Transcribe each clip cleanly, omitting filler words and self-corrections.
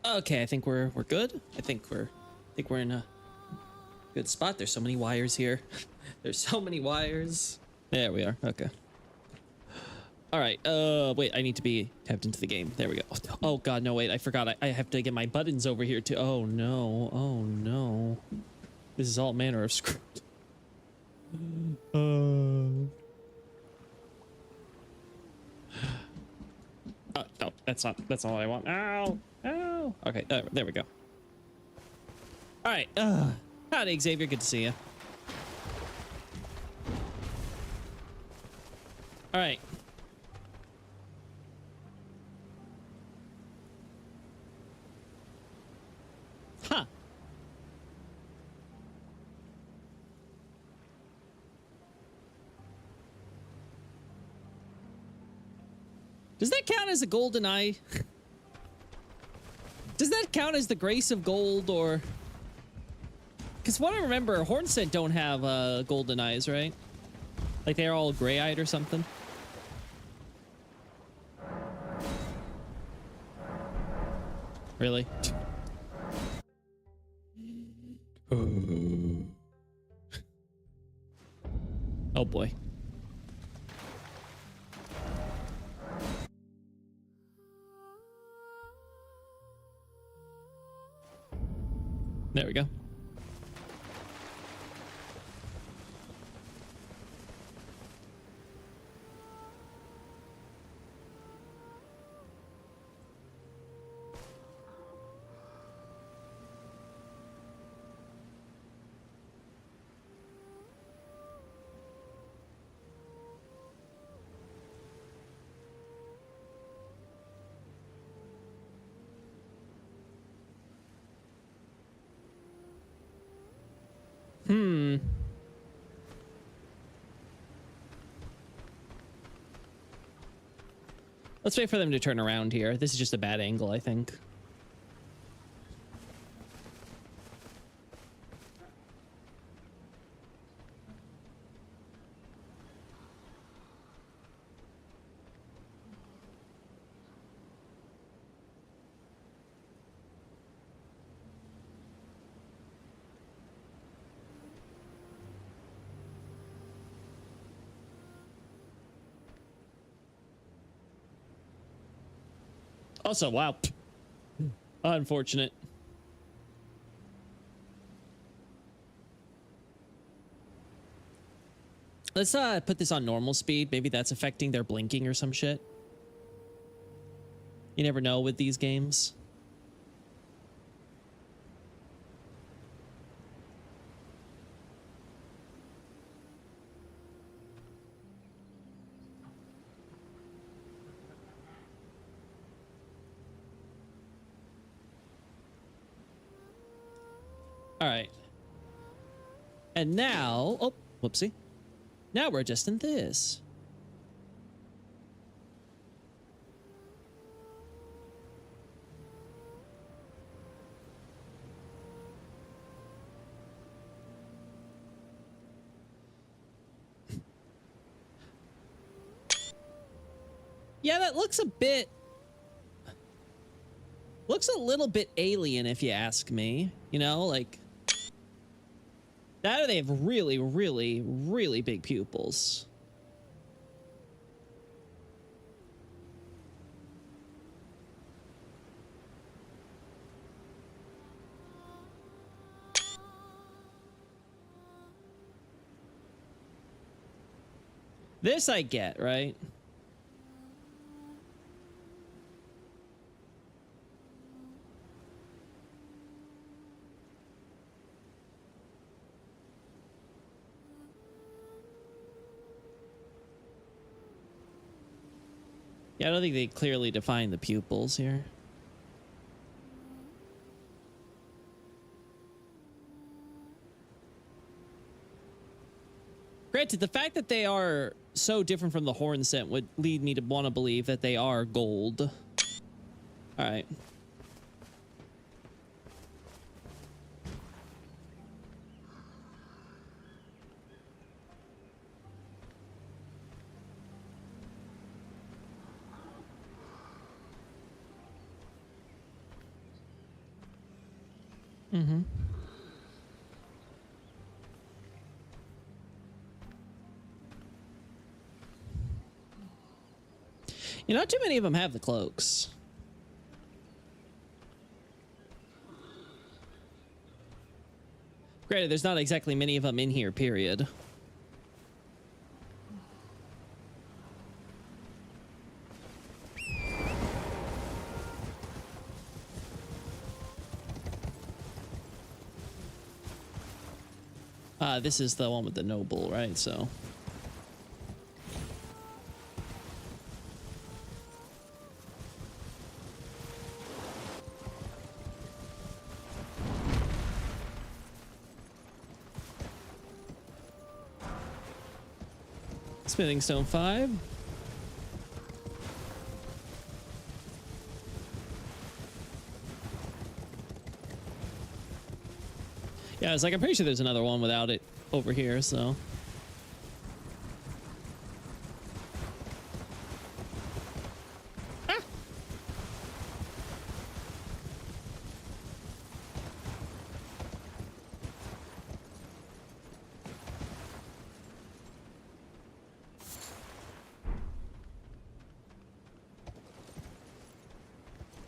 Okay, I think we're good. I think we're in a good spot. There's so many wires here. There's so many wires. There we are. Okay. All right. Wait, I need to be tapped into the game. There we go. Oh god, no, wait, I forgot. I have to get my buttons over here too. Oh no. Oh no. This is all manner of script. Oh, no, that's not what I want. Ow. Ow. Okay, there we go. All right. Howdy, Xavier. Good to see you. All right. Huh. Does that count as a golden eye? Does that count as the grace of gold, or? Because what I remember, Hornset don't have golden eyes, right? Like they're all gray-eyed or something. Really? Oh boy. There we go. Let's wait for them to turn around here. This is just a bad angle, I think. Also, wow. Unfortunate. Let's put this on normal speed. Maybe that's affecting their blinking or some shit. You never know with these games. All right. And now, oh, whoopsie. Now we're adjusting this. Yeah, that looks a bit... looks a little bit alien, if you ask me. You know, like... that or they have really, really, really big pupils. This I get, right? Yeah, I don't think they clearly define the pupils here. Granted, the fact that they are so different from the horn scent would lead me to want to believe that they are gold. All right. Mm-hmm. You know, not too many of them have the cloaks. Granted, there's not exactly many of them in here, period. This is the one with the noble, right? So. Smithing stone 5. Yeah, I was like, I'm pretty sure there's another one without it over here, so. Ah!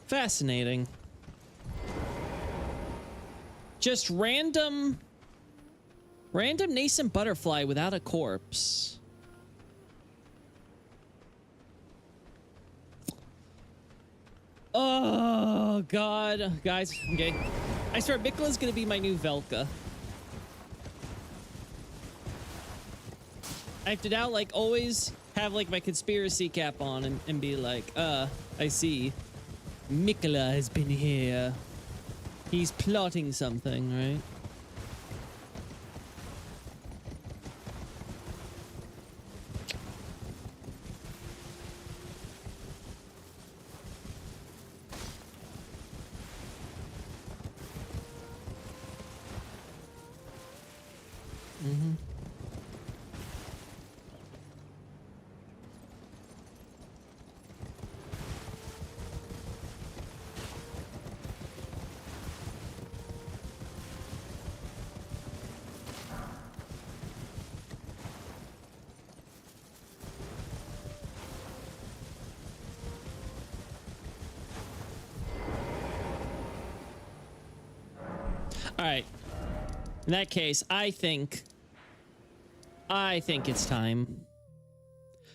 Fascinating. Just random nascent butterfly without a corpse. Oh god, guys, okay. I swear Mikla's gonna be my new Velka. I have to now like always have like my conspiracy cap on and be like, I see. Mikla has been here. He's plotting something, right? Mm-hmm. All right. In that case, I think it's time.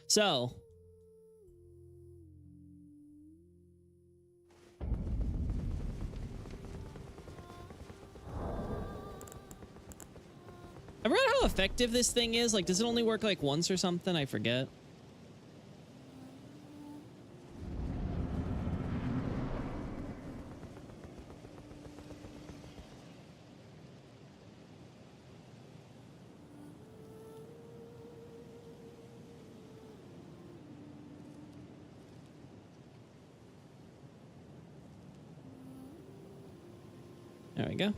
So, I forgot how effective this thing is. Like, does it only work like once or something? I forget. There we go.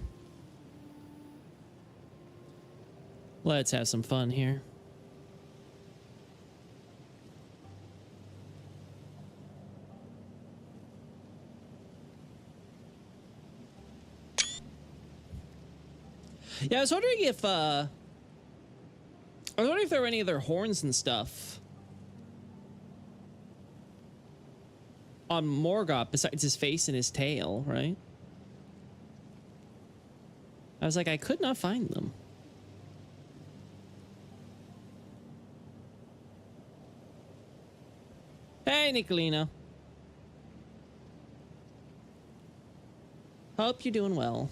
Let's have some fun here. Yeah, I was wondering if there were any other horns and stuff on Morgoth besides his face and his tail, right? I was like, I could not find them. Hey, Nicolino. Hope you're doing well.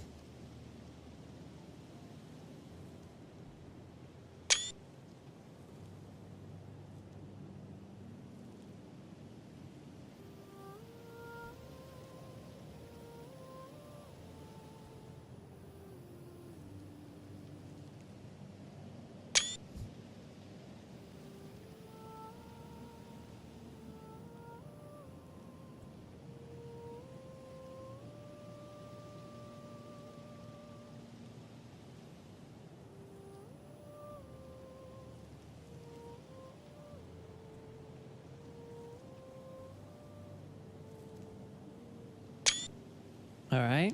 All right.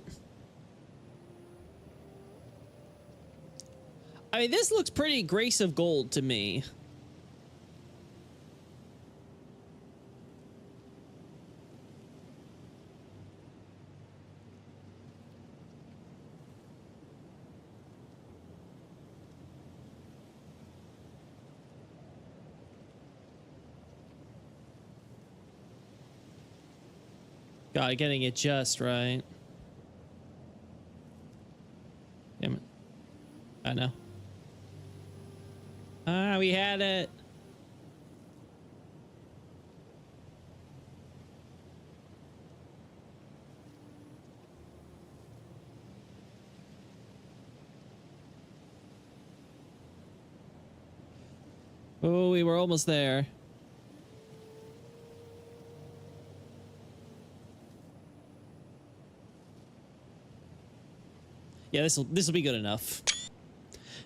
I mean, this looks pretty Grace of Gold to me. God, getting it just right. Damn it. I know. Ah, we had it. Oh, we were almost there. Yeah, this will be good enough.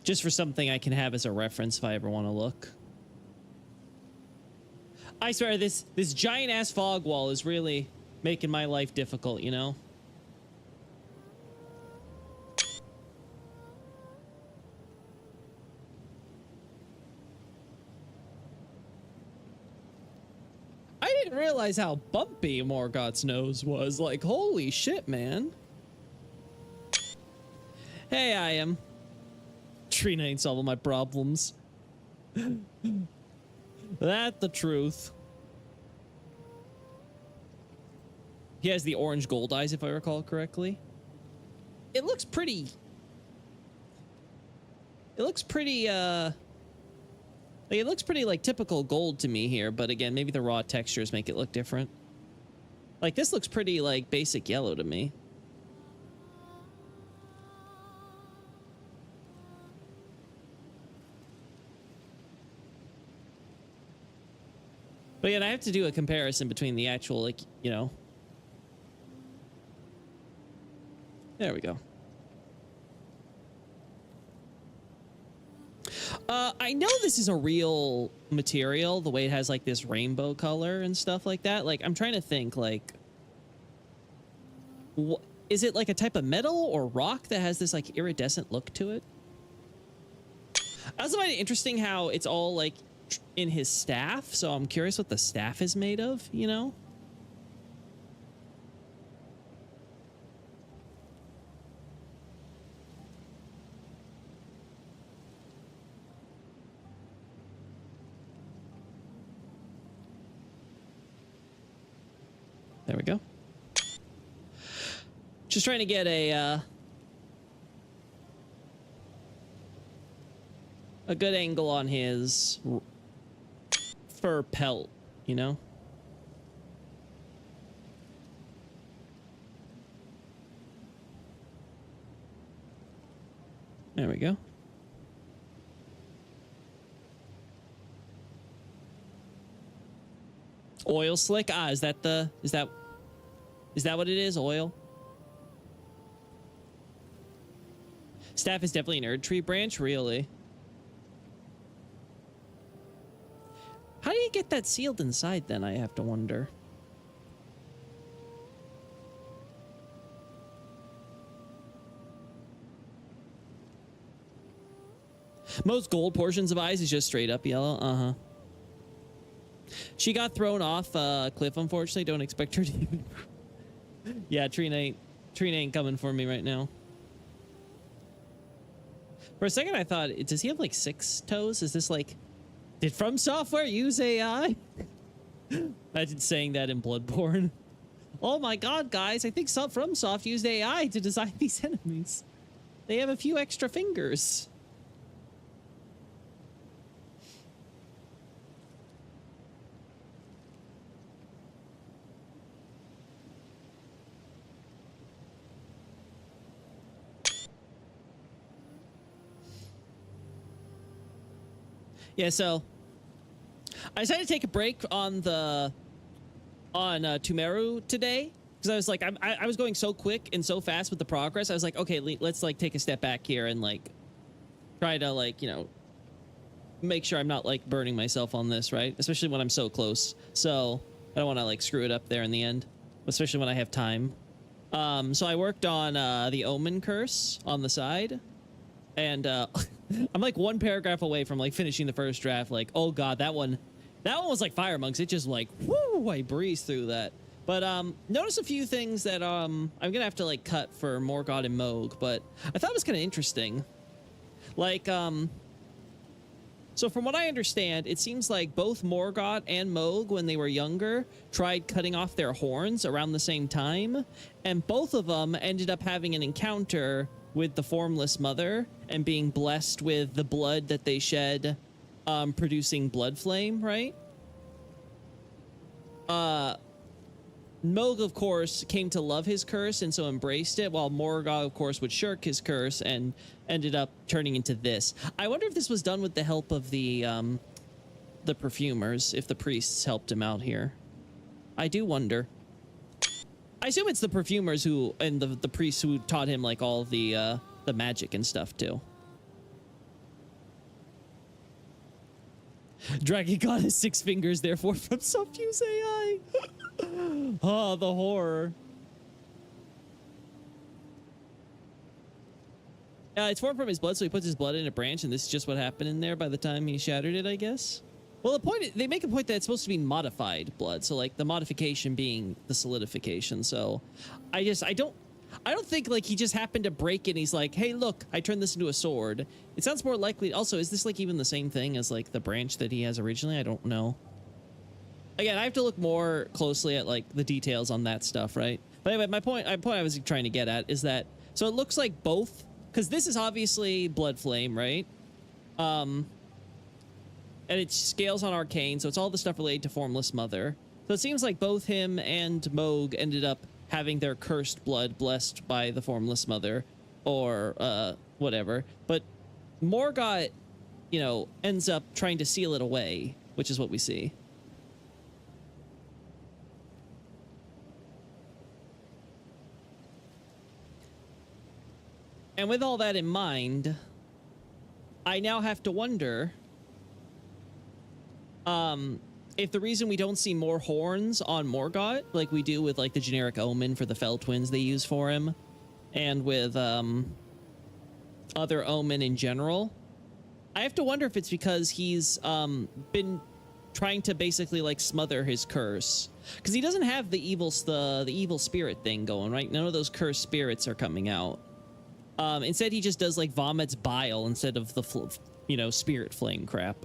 Just for something I can have as a reference if I ever want to look. I swear, this giant ass fog wall is really making my life difficult, you know? I didn't realize how bumpy Morgoth's nose was. Like, holy shit, man. Hey, I am. Trina ain't solving my problems. That's the truth. He has the orange gold eyes, if I recall correctly. It looks pretty... It looks pretty, like, it looks pretty, like, typical gold to me here, but again, maybe the raw textures make it look different. Like, this looks pretty, like, basic yellow to me. But yeah, I have to do a comparison between the actual, like, you know. There we go. I know this is a real material, the way it has, like, this rainbow color and stuff like that. Like, I'm trying to think, like... Is it, like, a type of metal or rock that has this, like, iridescent look to it? I also find it interesting how it's all, like... in his staff, so I'm curious what the staff is made of, you know? There we go. Just trying to get a good angle on his fur pelt, you know? There we go. Oil slick? Ah, is that what it is? Oil? Staff is definitely an Erd tree branch, really. How do you get that sealed inside then, I have to wonder? Most gold portions of eyes is just straight up yellow. Uh-huh. She got thrown off a cliff, unfortunately. Don't expect her to even... Yeah, Trina ain't coming for me right now. For a second, I thought, does he have like 6 toes? Is this like... Did From Software use AI? Imagine saying that in Bloodborne. Oh my god, guys, I think From Soft used AI to design these enemies. They have a few extra fingers. Yeah, so I decided to take a break on Tumeru today because I was like, I was going so quick and so fast with the progress. I was like, okay, let's like take a step back here and like try to like, you know, make sure I'm not like burning myself on this, right? Especially when I'm so close. So I don't want to like screw it up there in the end, especially when I have time. So I worked on the Omen Curse on the side, and I'm like one paragraph away from like finishing the first draft. Like, oh god, that one was like Fire Monks. It just like, whoo, I breezed through that. But notice a few things that I'm gonna have to like cut for Morgott and Moog, but I thought it was kind of interesting. Like, so from what I understand, it seems like both Morgott and Moog, when they were younger, tried cutting off their horns around the same time, and both of them ended up having an encounter with the Formless Mother and being blessed with the blood that they shed, producing blood flame, right? Moog, of course, came to love his curse and so embraced it, while Morgott, of course, would shirk his curse and ended up turning into this. I wonder if this was done with the help of the perfumers, if the priests helped him out here. I do wonder. I assume it's the perfumers who, and the priests who taught him, like, all the magic and stuff, too. Dragon God has 6 fingers, therefore, from Subfuse AI. Oh, the horror. It's formed from his blood, so he puts his blood in a branch, and this is just what happened in there by the time he shattered it, I guess. Well, the point, they make a point that it's supposed to be modified blood, so like the modification being the solidification. So I don't think like he just happened to break it and he's like, hey, look, I turned this into a sword. It sounds more likely. Also, is this like even the same thing as like the branch that he has originally? I don't know. Again, I have to look more closely at like the details on that stuff, right? But anyway, my point I was trying to get at is that, so it looks like both, because this is obviously Blood Flame, right? And it scales on Arcane, so it's all the stuff related to Formless Mother. So it seems like both him and Moog ended up having their cursed blood blessed by the Formless Mother, or whatever. But Morgott, you know, ends up trying to seal it away, which is what we see. And with all that in mind, I now have to wonder if the reason we don't see more horns on Morgott, like we do with like the generic Omen for the Fell Twins they use for him, and with other Omen in general, I have to wonder if it's because he's been trying to basically like smother his curse, because he doesn't have the evil spirit thing going, right? None of those cursed spirits are coming out. Instead, he just does like vomits bile instead of the spirit flame crap.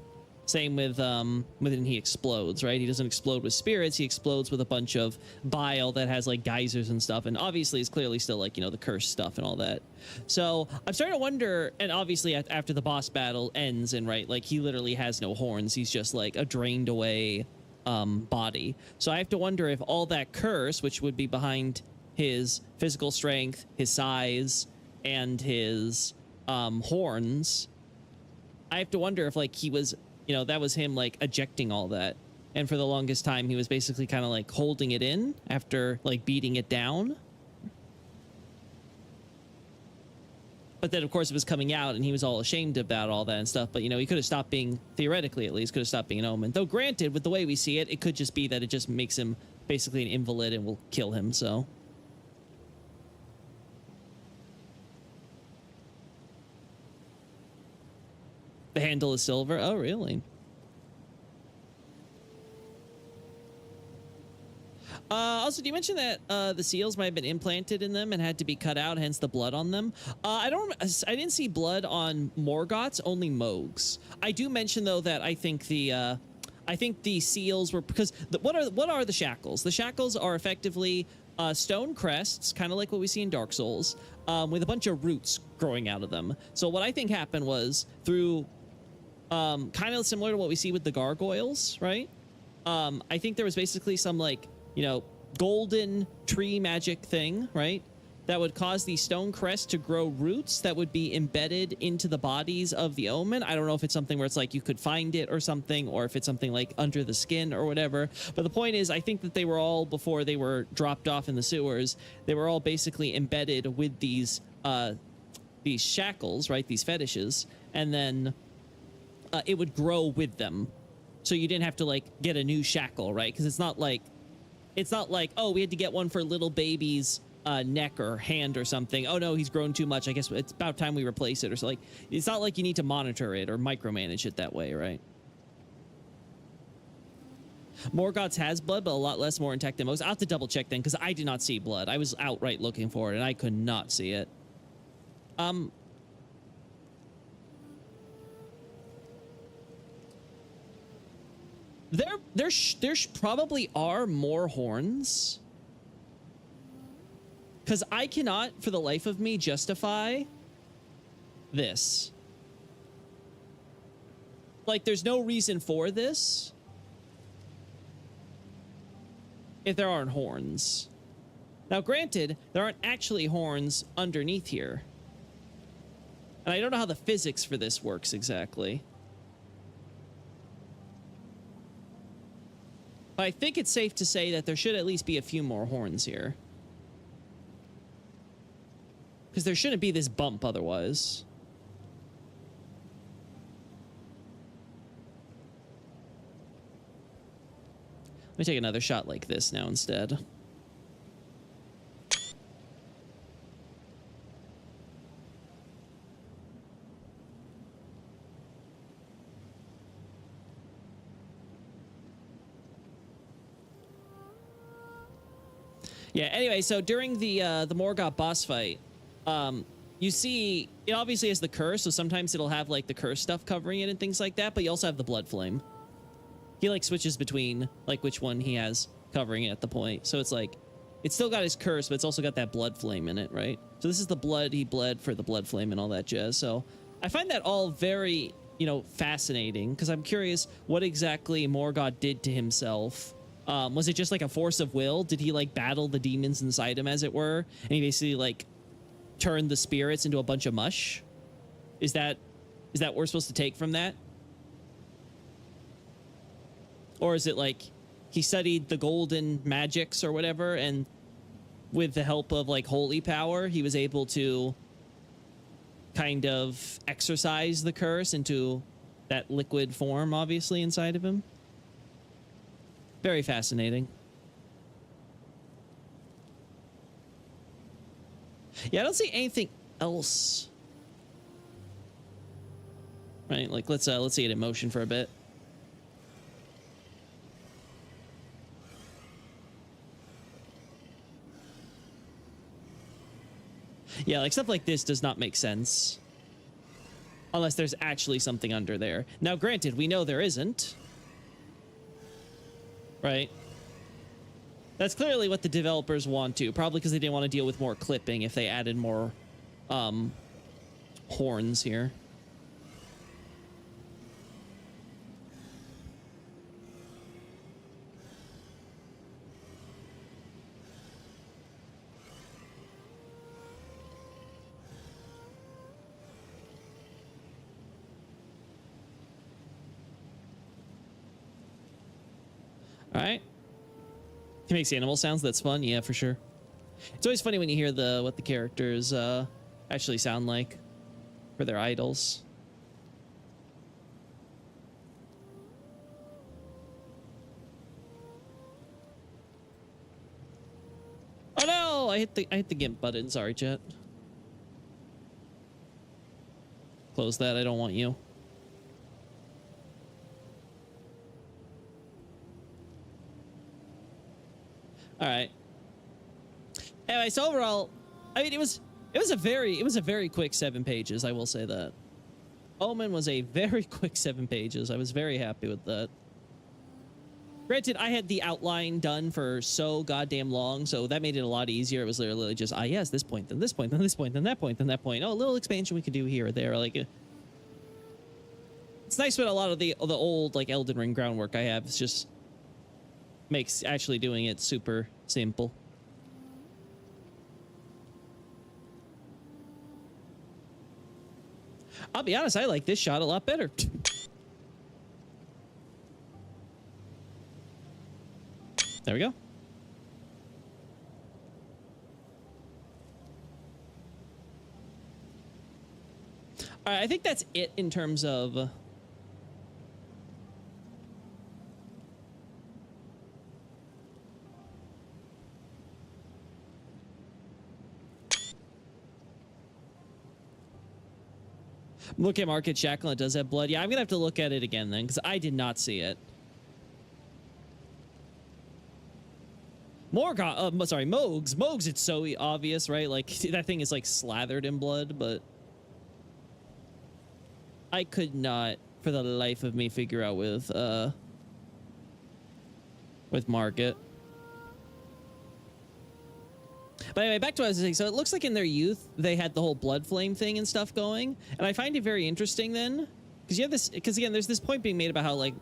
Same with when he explodes, right? He doesn't explode with spirits. He explodes with a bunch of bile that has like geysers and stuff. And obviously, it's clearly still like, the cursed stuff and all that. So I'm starting to wonder, and obviously after the boss battle ends and right, like he literally has no horns. He's just like a drained away body. So I have to wonder if all that curse, which would be behind his physical strength, his size, and his horns, I have to wonder if like he was, that was him like ejecting all that. And for the longest time, he was basically kind of like holding it in after like beating it down. But then of course it was coming out and he was all ashamed about all that and stuff. But he could have stopped being, theoretically at least, could have stopped being an Omen. Though granted, with the way we see it, it could just be that it just makes him basically an invalid and will kill him, so. The handle is silver. Oh, really? Also, do you mention that the seals might have been implanted in them and had to be cut out, hence the blood on them? I didn't see blood on Morgott's, only Moog's. I do mention though that I think the seals were, because what are the shackles? The shackles are effectively stone crests, kind of like what we see in Dark Souls, with a bunch of roots growing out of them. So what I think happened was through kind of similar to what we see with the gargoyles, right? I think there was basically some like, golden tree magic thing, right? That would cause the stone crest to grow roots that would be embedded into the bodies of the Omen. I don't know if it's something where it's like you could find it or something, or if it's something like under the skin or whatever. But the point is, I think that they were all, before they were dropped off in the sewers, they were all basically embedded with these shackles, right? These fetishes. And then it would grow with them. So you didn't have to like get a new shackle, right? Because it's not like, oh, we had to get one for little babies neck or hand or something. Oh no, he's grown too much. I guess it's about time we replace it or so. Like, it's not like you need to monitor it or micromanage it that way, right? Morgoth's has blood, but a lot less more intact than most. I'll have to double check then, because I did not see blood. I was outright looking for it, and I could not see it. There probably are more horns, because I cannot, for the life of me, justify this. Like, there's no reason for this if there aren't horns. Now, granted, there aren't actually horns underneath here. And I don't know how the physics for this works exactly. But I think it's safe to say that there should at least be a few more horns here. Because there shouldn't be this bump otherwise. Let me take another shot like this now instead. Yeah, anyway, so during the Morgoth boss fight, you see, it obviously has the curse, so sometimes it'll have, like, the curse stuff covering it and things like that, but you also have the blood flame. He, like, switches between, like, which one he has covering it at the point. So it's, like, it's still got his curse, but it's also got that blood flame in it, right? So this is the blood he bled for the blood flame and all that jazz. So I find that all very, you know, fascinating, because I'm curious what exactly Morgoth did to himself. Was it just, like, a force of will? Did he, like, battle the demons inside him, as it were? And he basically, like, turned the spirits into a bunch of mush? Is that what we're supposed to take from that? Or is it like he studied the golden magics or whatever, and with the help of, like, holy power, he was able to kind of exorcise the curse into that liquid form, obviously, inside of him? Very fascinating. Yeah, I don't see anything else. Right, like, let's see it in motion for a bit. Yeah, like, stuff like this does not make sense unless there's actually something under there. Now, granted, we know there isn't. Right? That's clearly what the developers want to. Probably because they didn't want to deal with more clipping if they added more horns here. All right. He makes animal sounds. That's fun. Yeah, for sure. It's always funny when you hear what the characters actually sound like for their idols. Oh no! I hit the GIMP button. Sorry, chat. Close that. I don't want you. All right. Anyway, so overall, I mean, it was a very quick 7 pages. I will say that. Omen was a very quick 7 pages. I was very happy with that. Granted, I had the outline done for so goddamn long, so that made it a lot easier. It was literally just, yes, this point, then this point, then this point, then that point, then that point. Oh, a little expansion we could do here or there. Like, it's nice when a lot of the old, like, Elden Ring groundwork I have is just makes actually doing it super simple. I'll be honest, I like this shot a lot better. There we go. All right, I think that's it in terms of Look at Market Shackle. It does have blood. Yeah, I'm gonna have to look at it again then, because I did not see it. Morgoth, sorry, Mogs, it's so obvious, right? Like, that thing is, like, slathered in blood, but I could not, for the life of me, figure out with Market. But anyway, back to what I was saying. So it looks like in their youth, they had the whole blood flame thing and stuff going. And I find it very interesting then, because you have this, because again, there's this point being made about how, like,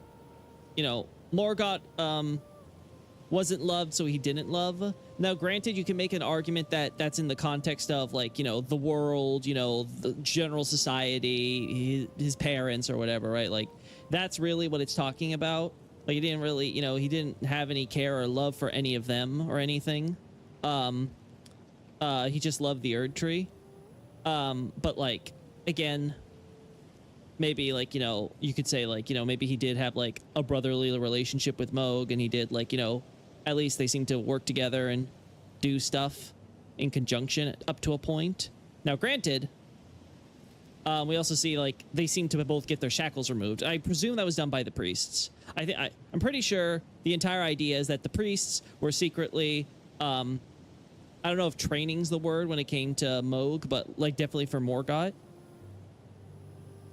you know, Morgoth, wasn't loved, so he didn't love. Now, granted, you can make an argument that that's in the context of, like, you know, the world, you know, the general society, his parents or whatever, right? Like, that's really what it's talking about. Like, he didn't really, you know, he didn't have any care or love for any of them or anything. He just loved the Erd Tree. But, like, again, maybe, like, you know, you could say, like, you know, maybe he did have, like, a brotherly relationship with Moog, and he did, like, you know, at least they seem to work together and do stuff in conjunction up to a point. Now, granted, we also see, like, they seem to both get their shackles removed. I presume that was done by the priests. I'm pretty sure the entire idea is that the priests were secretly, I don't know if training's the word when it came to Moog, but, like, definitely for Morgoth.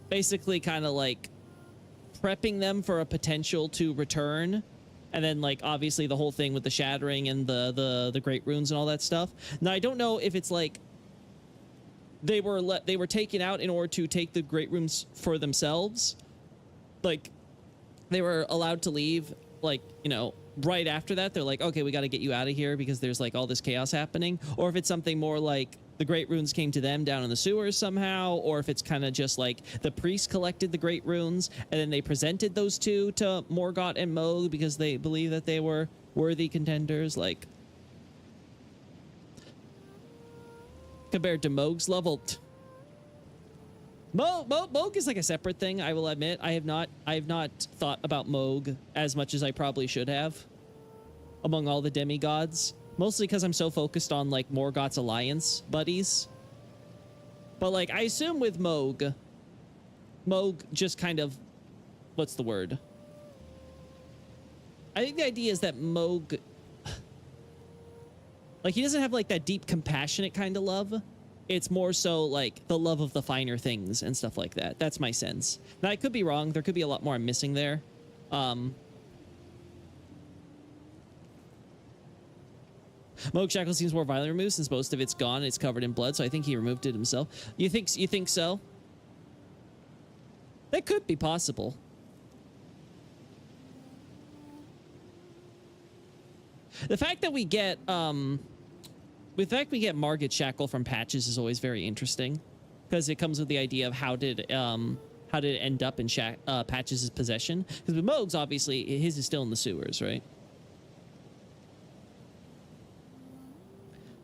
Basically kind of, like, prepping them for a potential to return. And then, like, obviously the whole thing with the shattering and the great runes and all that stuff. Now, I don't know if it's like they were taken out in order to take the great runes for themselves. Like, they were allowed to leave, like, you know, right after that. They're like, okay, we got to get you out of here because there's, like, all this chaos happening. Or if it's something more like the great runes came to them down in the sewers somehow, or if it's kind of just like the priests collected the great runes and then they presented those two to Morgoth and Moog because they believe that they were worthy contenders. Like, compared to Moog's level, Moog is like a separate thing. I will admit, I have not thought about Moog as much as I probably should have among all the demigods. Mostly because I'm so focused on, like, Morgoth's alliance buddies. But, like, I assume with Moog just kind of, what's the word? I think the idea is that Moog, like, he doesn't have, like, that deep, compassionate kind of love. It's more so, like, the love of the finer things and stuff like that. That's my sense. Now, I could be wrong. There could be a lot more I'm missing there. Moog Shackle seems more violently removed since most of it's gone and it's covered in blood, so I think he removed it himself. You think so? That could be possible. The fact that we get Margit Shackle from Patches is always very interesting, because it comes with the idea of how did it end up in Patches' possession? Because with Moog's, obviously his is still in the sewers, right?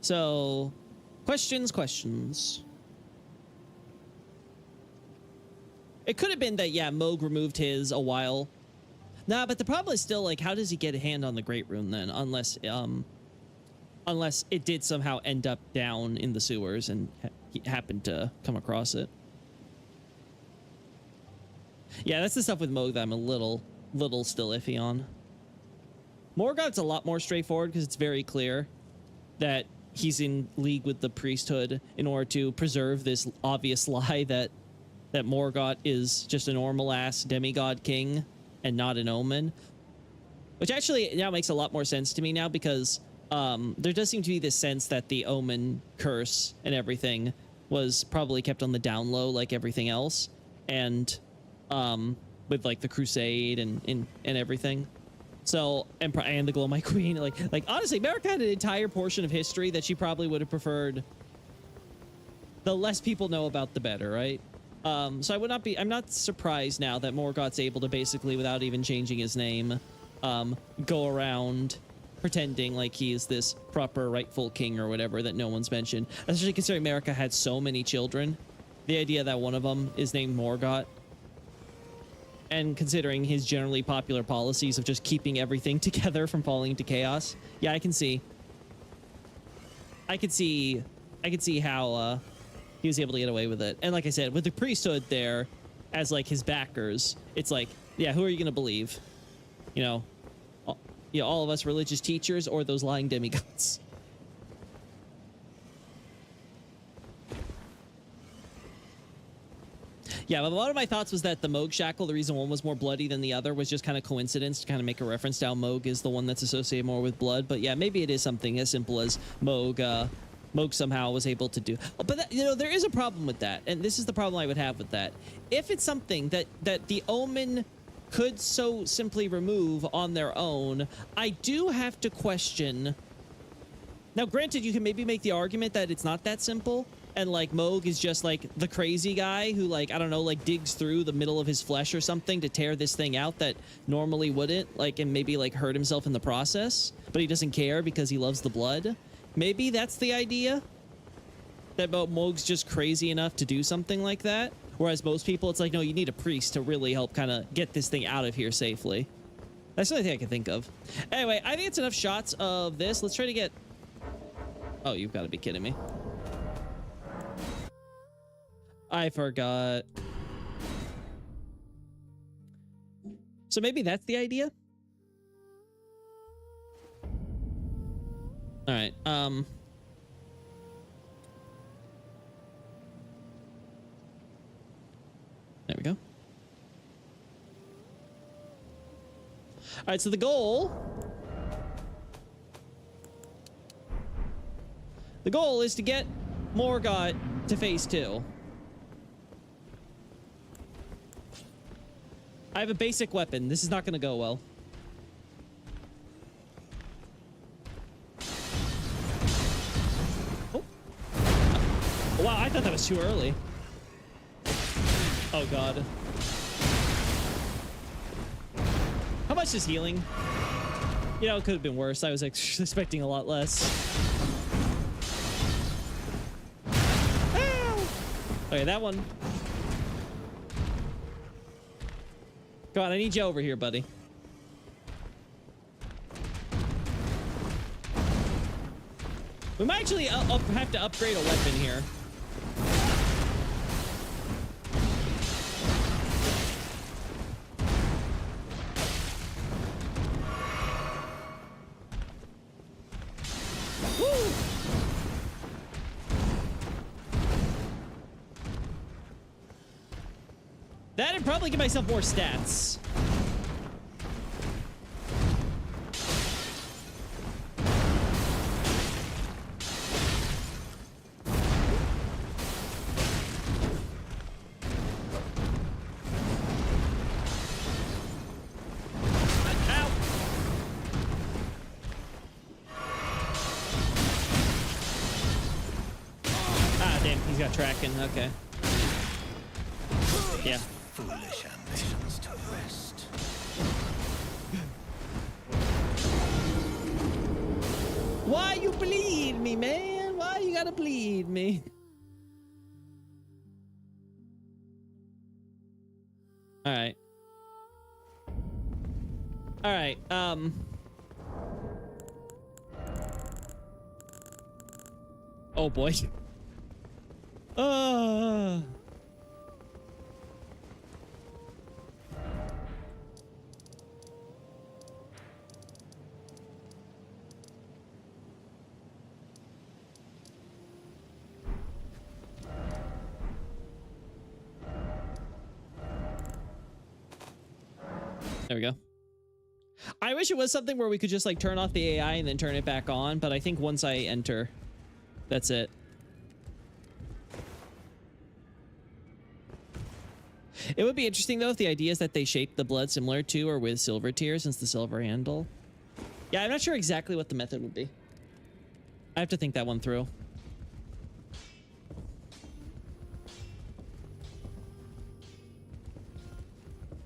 So, questions. It could have been that, yeah, Moog removed his a while. Nah, but the problem is still, like, how does he get a hand on the Great Rune then? Unless it did somehow end up down in the sewers and he happened to come across it. Yeah, that's the stuff with Moog that I'm a little still iffy on. Morgoth's a lot more straightforward because it's very clear that he's in league with the priesthood in order to preserve this obvious lie that Morgoth is just a normal-ass demigod king and not an omen. Which actually now makes a lot more sense to me now, because there does seem to be this sense that the omen curse and everything was probably kept on the down low like everything else. And with, like, the crusade and everything. So, and the Glow My Queen, like honestly, America had an entire portion of history that she probably would have preferred. The less people know about, the better, right? So I'm not surprised now that Morgoth's able to basically, without even changing his name, go around pretending like he is this proper rightful king or whatever that no one's mentioned. Especially considering America had so many children. The idea that one of them is named Morgoth. And considering his generally popular policies of just keeping everything together from falling into chaos. Yeah, I can see how, he was able to get away with it. And like I said, with the priesthood there as like his backers, it's like, yeah, who are you going to believe? You know, all of us religious teachers or those lying demigods. Yeah, but one of my thoughts was that the Moog shackle, the reason one was more bloody than the other was just kind of coincidence to kind of make a reference to how Moog is the one that's associated more with blood. But yeah, maybe it is something as simple as Moog somehow was able to do. But that, you know, there is a problem with that, and this is the problem I would have with that. If it's something that the Omen could so simply remove on their own, I do have to question. Now, granted, you can maybe make the argument that it's not that simple. And like Moog is just like the crazy guy who, like, I don't know, like digs through the middle of his flesh or something to tear this thing out that normally wouldn't, like, and maybe like hurt himself in the process, but he doesn't care because he loves the blood. Maybe that's the idea, that Moog's just crazy enough to do something like that. Whereas most people, it's like, no, you need a priest to really help kind of get this thing out of here safely. That's the only thing I can think of. Anyway, I think it's enough shots of this. Let's try to get... Oh, you've got to be kidding me. I forgot. So maybe that's the idea? All right. There we go. All right, so the goal is to get Morgott to phase 2. I have a basic weapon. This is not going to go well. Oh. Wow, I thought that was too early. Oh, God. How much is healing? You know, it could have been worse. I was expecting a lot less. Ow! Okay, that one. Come on, I need you over here, buddy. We might actually have to upgrade a weapon here. Woo! That'd probably give myself more stats. Ow! Ah, damn, he's got tracking. Okay. Yeah. Foolish ambitions to rest. Why you bleed me, man? Why you gotta bleed me? All right. All right. Oh boy. There we go. I wish it was something where we could just like turn off the AI and then turn it back on, but I think once I enter, that's it. It would be interesting though if the idea is that they shape the blood similar to or with silver tears since the silver handle. Yeah, I'm not sure exactly what the method would be. I have to think that one through.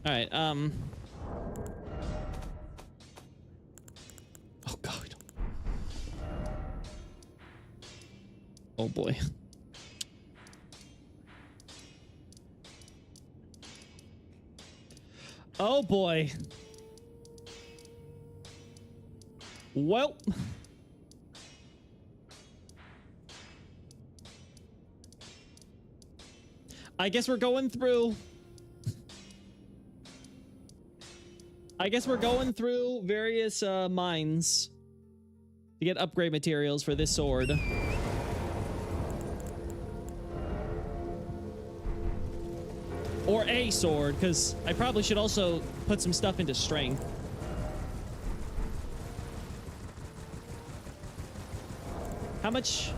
All right, oh God. Oh boy. Oh boy. Well. I guess we're going through... various mines to get upgrade materials for this sword. Or a sword, because I probably should also put some stuff into strength. How much?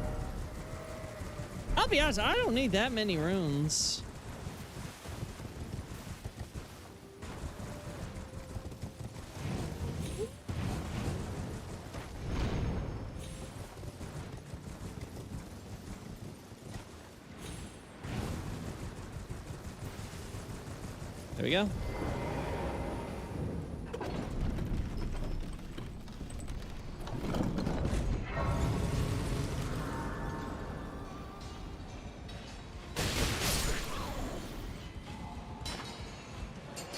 I'll be honest, I don't need that many runes. There we go.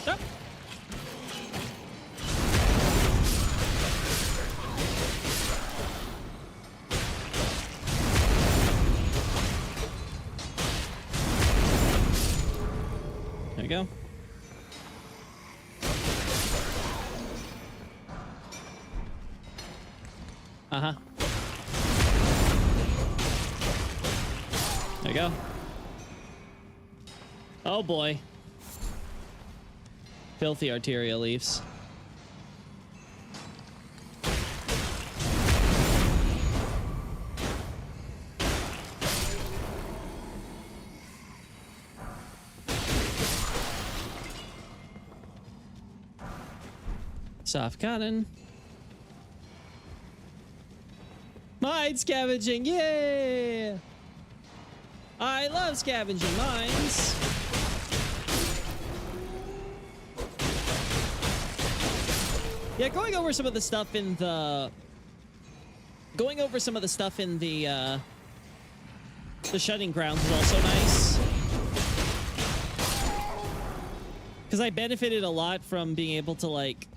Stop. There we go. Uh-huh. There you go. Oh boy. Filthy arterial leaves. Soft cotton. Mine scavenging, yeah! I love scavenging mines. Yeah, going over some of the stuff in the shutting grounds is also nice. Because I benefited a lot from being able to, like,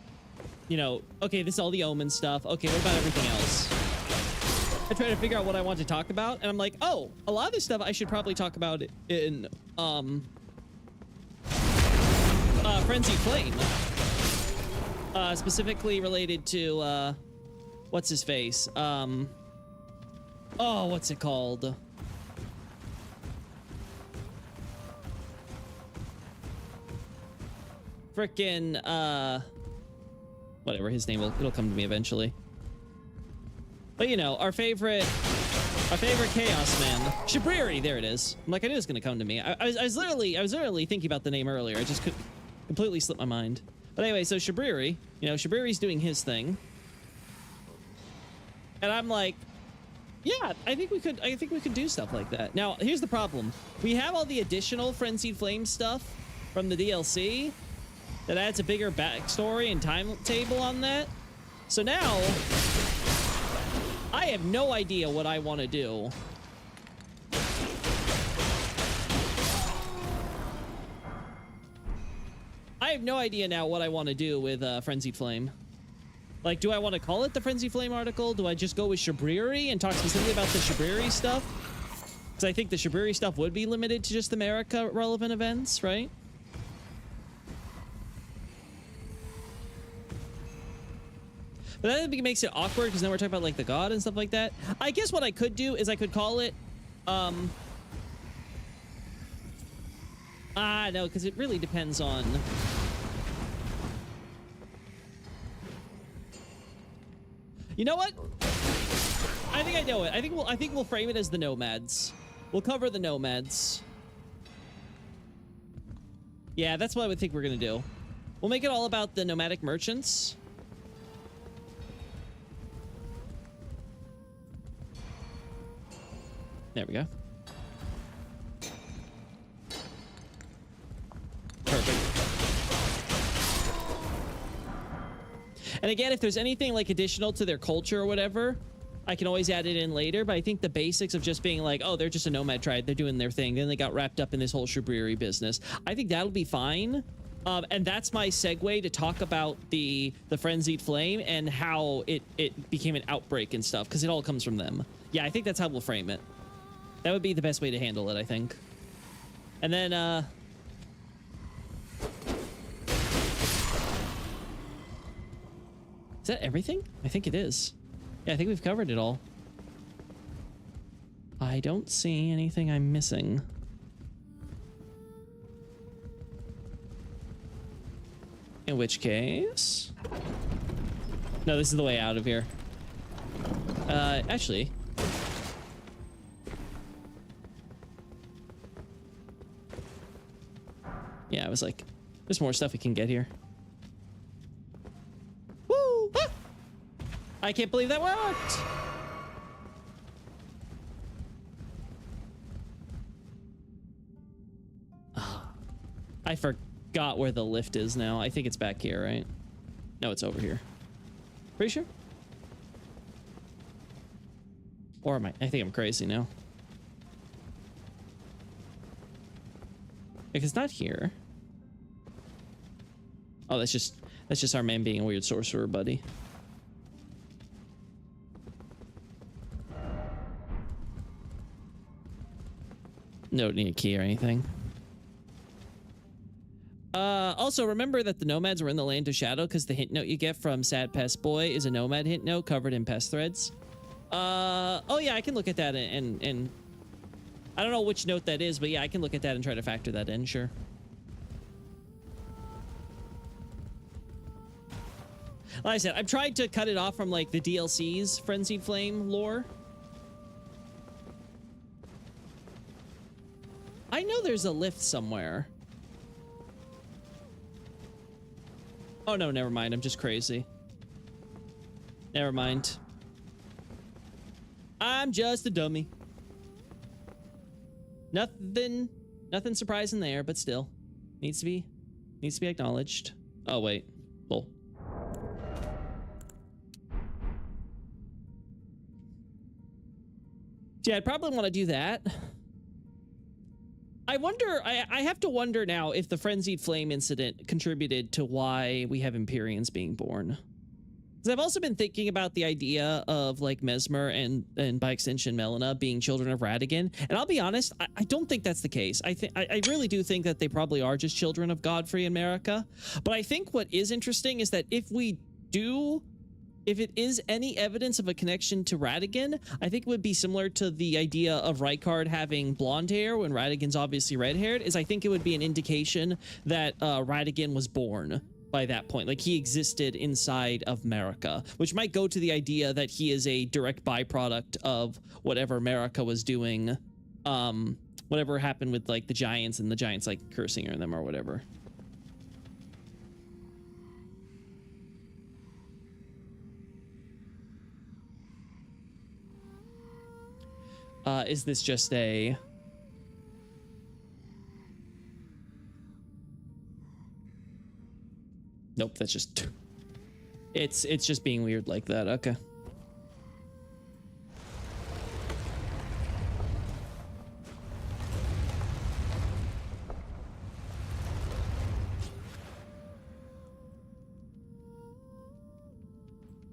you know, okay, this is all the omen stuff. Okay, what about everything else? I try to figure out what I want to talk about, and I'm like, oh, a lot of this stuff I should probably talk about in, Frenzied Flame. Specifically related to, what's his face? Oh, what's it called? Frickin', whatever his name it'll come to me eventually. But you know, our favorite chaos man, Shabriri. There it is. I'm like, I knew it was gonna come to me. I was literally thinking about the name earlier. I just could completely slip my mind. But anyway, so Shabriri, you know, Shabriri's doing his thing, and I'm like, yeah, I think we could do stuff like that. Now, here's the problem: we have all the additional Frenzied Flame stuff from the DLC that adds a bigger backstory and timetable on that. So now, I have no idea what I want to do. I have no idea now what I want to do with Frenzied Flame. Like, do I want to call it the Frenzied Flame article? Do I just go with Shabriri and talk specifically about the Shabriri stuff? Because I think the Shabriri stuff would be limited to just America relevant events, right? But that makes it awkward because now we're talking about like the god and stuff like that. I guess what I could do is I could call it, no, because it really depends on. You know what? I think I know it. I think we'll frame it as the nomads. We'll cover the nomads. Yeah, that's what I would think we're gonna do. We'll make it all about the nomadic merchants. There we go. Perfect. And again, if there's anything like additional to their culture or whatever, I can always add it in later. But I think the basics of just being like, oh, they're just a nomad tribe, they're doing their thing, then they got wrapped up in this whole Shabriri business, I think that'll be fine. And that's my segue to talk about the Frenzied Flame and how it became an outbreak and stuff, because it all comes from them. Yeah, I think that's how we'll frame it. That would be the best way to handle it, I think. And then, is that everything? I think it is. Yeah, I think we've covered it all. I don't see anything I'm missing. In which case... No, this is the way out of here. Actually... Yeah, I was like, there's more stuff we can get here. Woo! Ah! I can't believe that worked! I forgot where the lift is now. I think it's back here, right? No, it's over here. Pretty sure? Or am I think I'm crazy now. If it's not here. Oh, that's just our man being a weird sorcerer, buddy. No, don't need a key or anything. Also, remember that the nomads were in the land of shadow because the hint note you get from Sad Pest Boy is a nomad hint note covered in pest threads. Oh yeah, I can look at that and I don't know which note that is, but yeah, I can look at that and try to factor that in, sure. Like I said, I've tried to cut it off from like the DLC's Frenzied Flame lore. I know there's a lift somewhere. Oh no, never mind. I'm just crazy. Never mind. I'm just a dummy. Nothing surprising there, but still needs to be acknowledged. Oh wait, lol. Yeah, I'd probably want to do that. I wonder, I have to wonder now if the Frenzied Flame incident contributed to why we have Empyreans being born. Because I've also been thinking about the idea of like Mesmer and by extension Melina being children of Radigan. And I'll be honest, I don't think that's the case. I really do think that they probably are just children of Godfrey and Marika. But I think what is interesting is that if it is any evidence of a connection to Radigan, I think it would be similar to the idea of Rykard having blonde hair when Radigan's obviously red-haired, is I think it would be an indication that Radigan was born by that point. Like, he existed inside of Marika, which might go to the idea that he is a direct byproduct of whatever Marika was doing, whatever happened with, like, the Giants and the Giants, like, cursing her them or whatever. Is this just a... Nope, that's just... It's just being weird like that. Okay.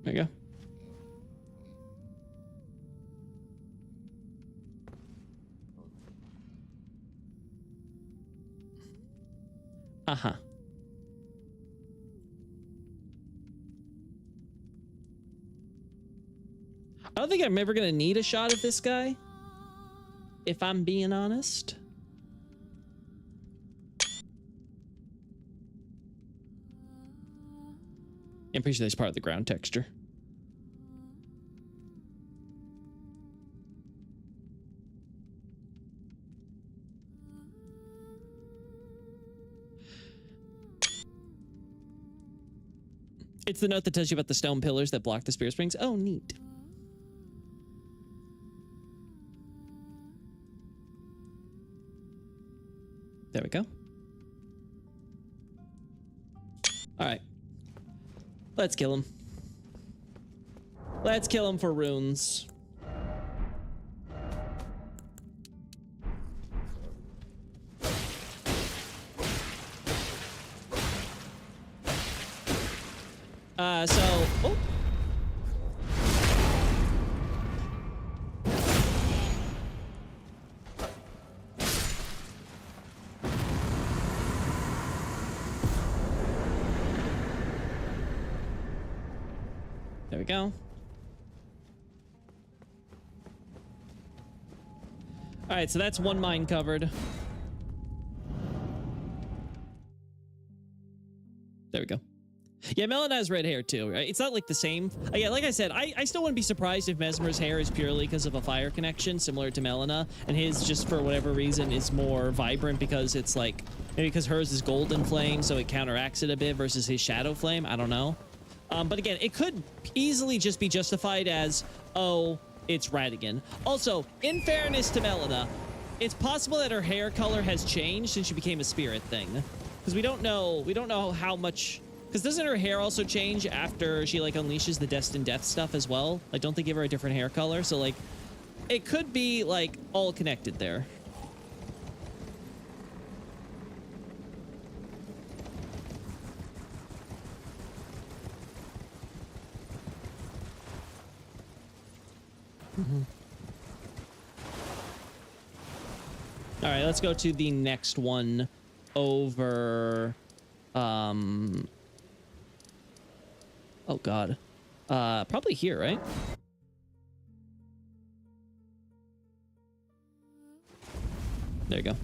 There you go. Uh-huh. I don't think I'm ever going to need a shot of this guy, if I'm being honest. I'm pretty sure that's part of the ground texture. It's the note that tells you about the stone pillars that block the spear springs. Oh, neat. There we go. All right. Let's kill him. Let's kill him for runes. Oh. There we go. All right, so that's one mine covered. There we go. Yeah, Melon has red hair too, right? It's not like the same. Yeah, like I said, I still wouldn't be surprised if Mesmer's hair is purely because of a fire connection, similar to Melina, and his, just for whatever reason, is more vibrant because it's like, maybe because hers is golden flame, so it counteracts it a bit versus his shadow flame. I don't know. But again, it could easily just be justified as, oh, it's Radigan. Also, in fairness to Melina, it's possible that her hair color has changed since she became a spirit thing. Because we don't know how much... Because doesn't her hair also change after she, like, unleashes the destined death stuff as well? Like, don't they give her a different hair color? So, like, it could be, like, all connected there. Mm-hmm. All right, let's go to the next one over... Oh, God. Probably here, right? There you go.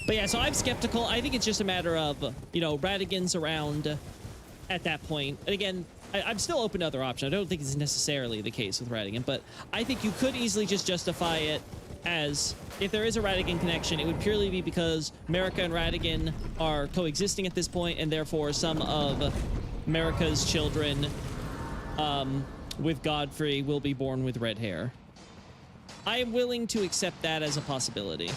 But yeah, so I'm skeptical. I think it's just a matter of, you know, Radigan's around at that point. And again, I'm still open to other options. I don't think it's necessarily the case with Radigan, but I think you could easily just justify it as if there is a Radigan connection, it would purely be because Marika and Radigan are coexisting at this point, and therefore some of Marika's children with Godfrey will be born with red hair. I am willing to accept that as a possibility.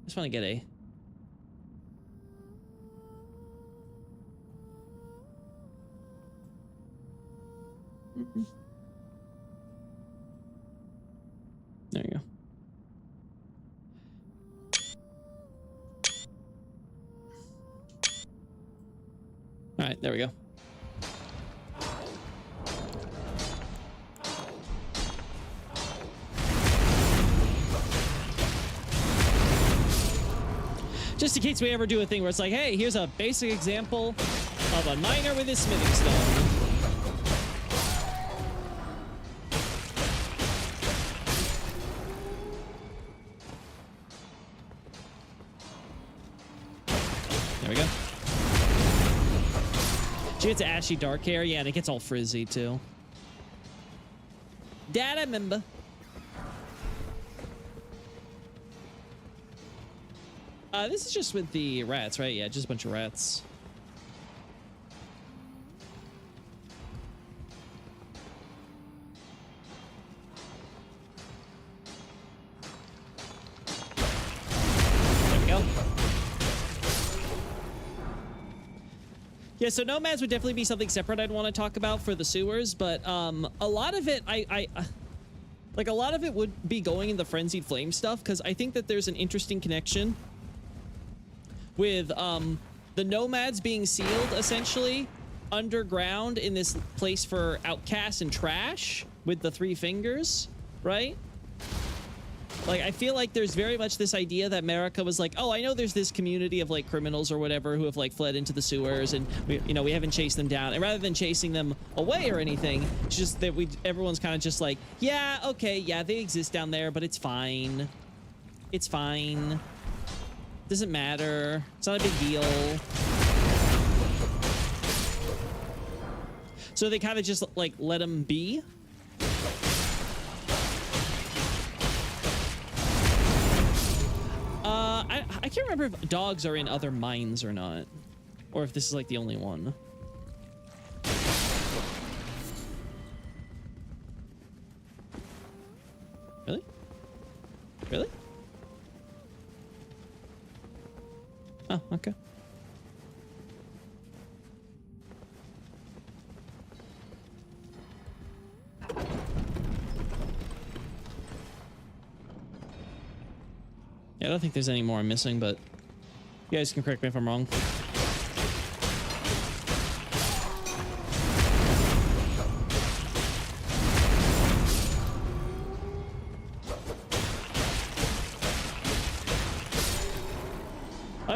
Just want to get a... There you go. All right, there we go. Just in case we ever do a thing where it's like, hey, here's a basic example of a miner with his smithing stone. There we go. She gets ashy dark hair. Yeah, and it gets all frizzy too. Dad, I remember. This is just with the rats, right? Yeah, just a bunch of rats. There we go. Yeah, so nomads would definitely be something separate I'd want to talk about for the sewers, but a lot of it, like a lot of it would be going in the frenzied flame stuff, because I think that there's an interesting connection with the nomads being sealed essentially underground in this place for outcasts and trash with the three fingers, right? Like, I feel like there's very much this idea that Marika was like, oh, I know there's this community of like criminals or whatever who have like fled into the sewers, and we haven't chased them down. And rather than chasing them away or anything, it's just that everyone's kind of just like, yeah, okay, yeah, they exist down there, but it's fine. It's fine. Doesn't matter. It's not a big deal. So they kind of just like let them be. I can't remember if dogs are in other mines or not, or if this is like the only one. Really? Really? Oh, okay. Yeah, I don't think there's any more I'm missing, but you guys can correct me if I'm wrong.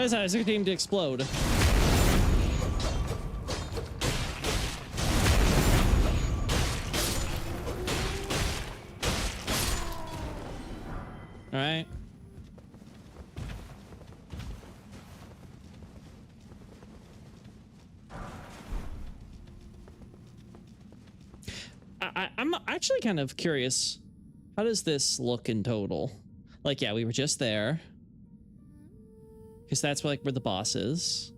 Why is that? It's going to explode. All right. I'm actually kind of curious. How does this look in total? Like, yeah, we were just there. Because that's like where the boss is.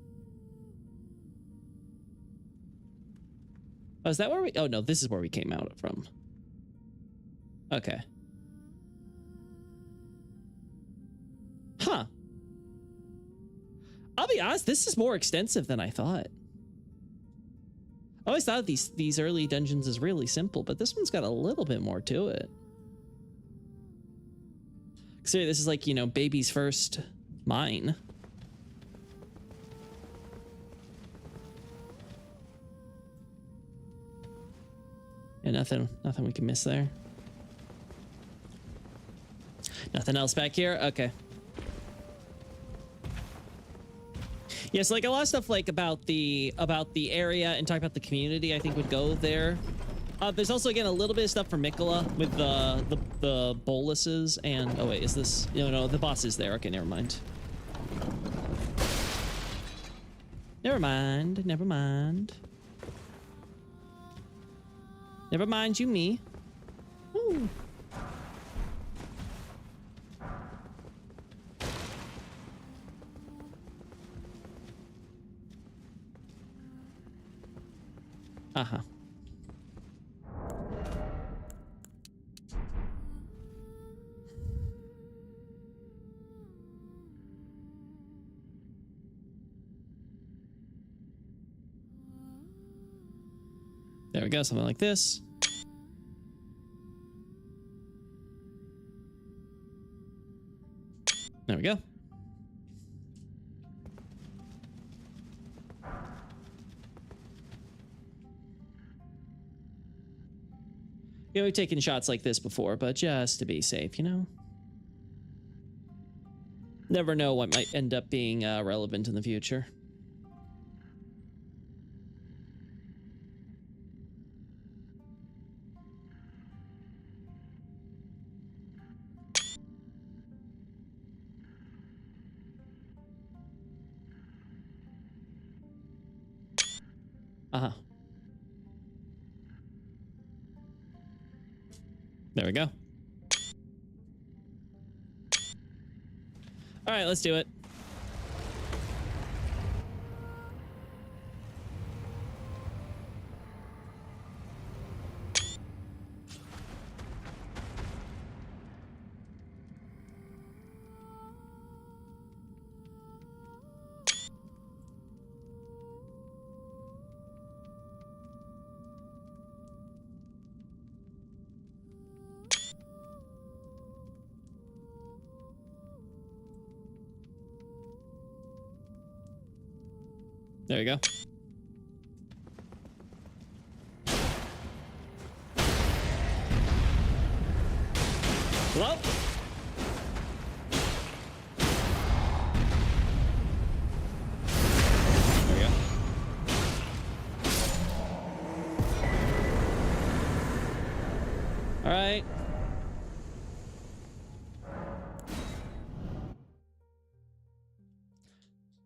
Oh, is that where we... Oh, no, this is where we came out from. Okay. Huh. I'll be honest, this is more extensive than I thought. I always thought these early dungeons is really simple, but this one's got a little bit more to it. Consider this is like, you know, baby's first mine. Yeah, nothing we can miss there. Nothing else back here? Okay. Yes, like a lot of stuff like about the area and talk about the community, I think would go there. There's also again a little bit of stuff for Mikola with the boluses and oh wait, is this no the boss is there. Okay, never mind. Never mind. Never mind. Never mind you me. Ooh. Uh-huh. There we go, something like this. There we go. Yeah, we've taken shots like this before, but just to be safe, you know? Never know what might end up being relevant in the future. Uh-huh. There we go. All right, let's do it. There you go. Hello? There we go. All right.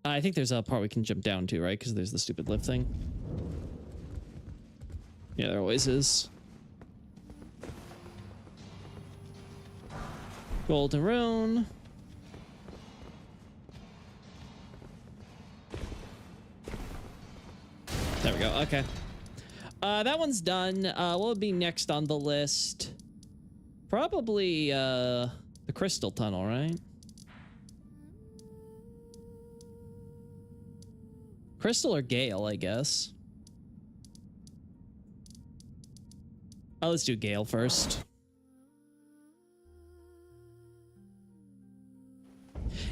I think there's a part we can jump down to, right? Because there's the stupid lift thing. Yeah, there always is. Golden rune. There we go. Okay. That one's done. What would be next on the list? Probably the crystal tunnel, right? Crystal or Gale, I guess. Oh, let's do Gale first.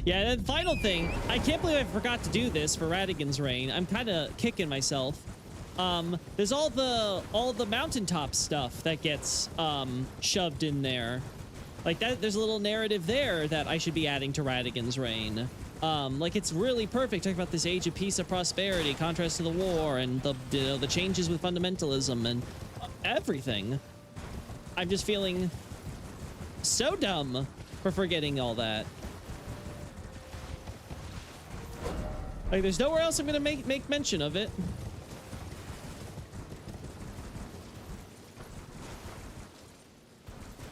Yeah, and then final thing, I can't believe I forgot to do this for Radigan's Reign. I'm kind of kicking myself. There's all the mountaintop stuff that gets shoved in there. Like that, there's a little narrative there that I should be adding to Radigan's Reign. Like it's really perfect. Talking about this age of peace and prosperity, contrast to the war, and the changes with fundamentalism and everything. I'm just feeling so dumb for forgetting all that. Like, there's nowhere else I'm gonna make mention of it.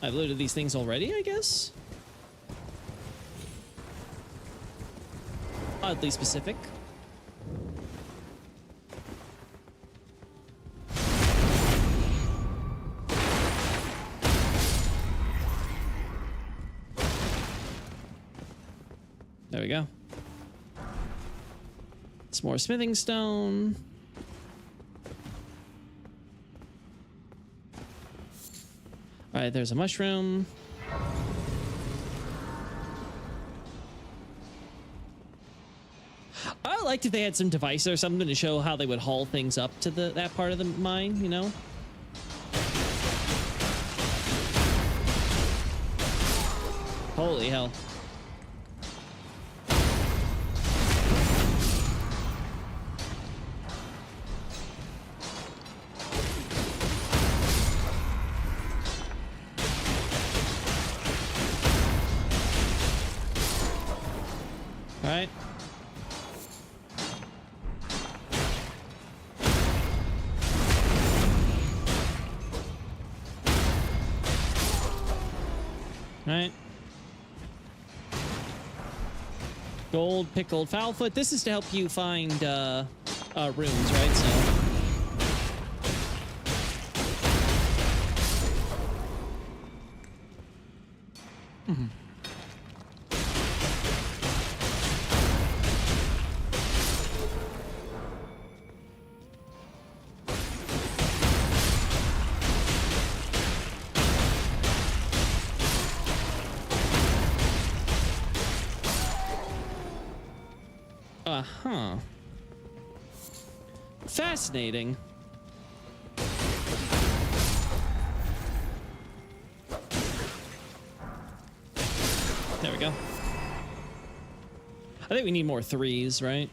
I've looted these things already, I guess. Oddly specific. There we go. Some more smithing stone. All right, there's a mushroom. I liked if they had some device or something to show how they would haul things up to that part of the mine, you know? Holy hell. All right. All right. Gold, pickled foulfoot. This is to help you find runes, right? So. Mm-hmm. Uh-huh. Fascinating. There we go. I think we need more threes, right?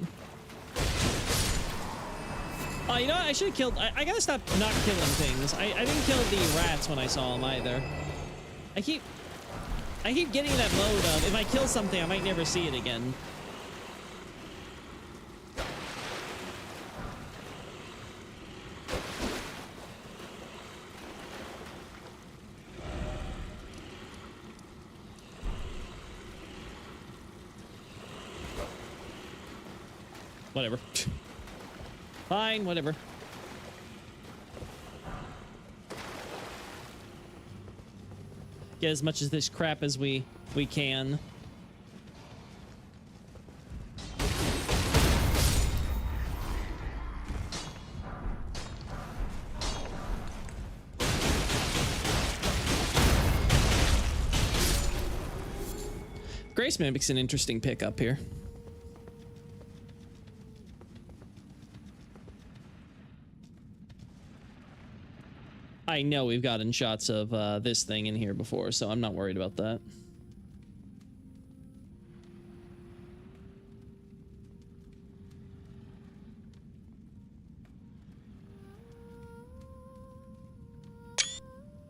You know what? I should have killed... I gotta stop not killing things. I didn't kill the rats when I saw them either. I keep getting that mode of, if I kill something, I might never see it again. Whatever. Fine, whatever. Get as much of this crap as we can. Grace Mimic's an interesting pickup here. I know we've gotten shots of this thing in here before, so I'm not worried about that.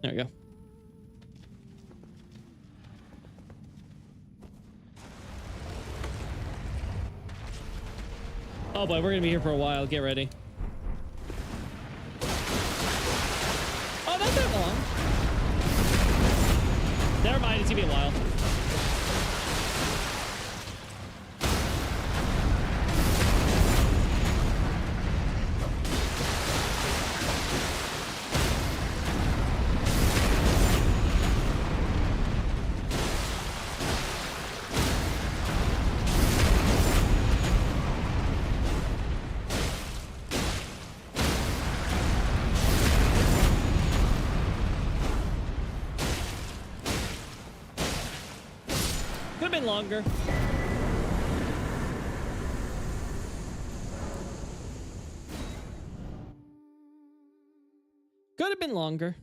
There we go. Oh boy, we're gonna be here for a while. Get ready. Oh, not that long. Never mind, it's gonna be a while. Could have been longer. Could have been longer.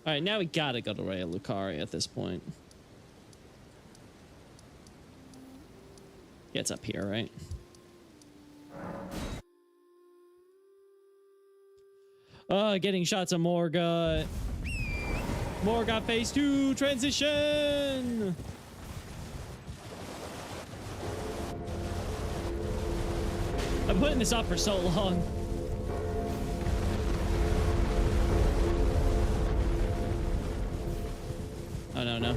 All right, now we gotta go to Raya Lucari at this point. Yeah, it's up here, right? Getting shots of Morga. Morga phase 2 transition. I'm putting this off for so long. Oh, no, no.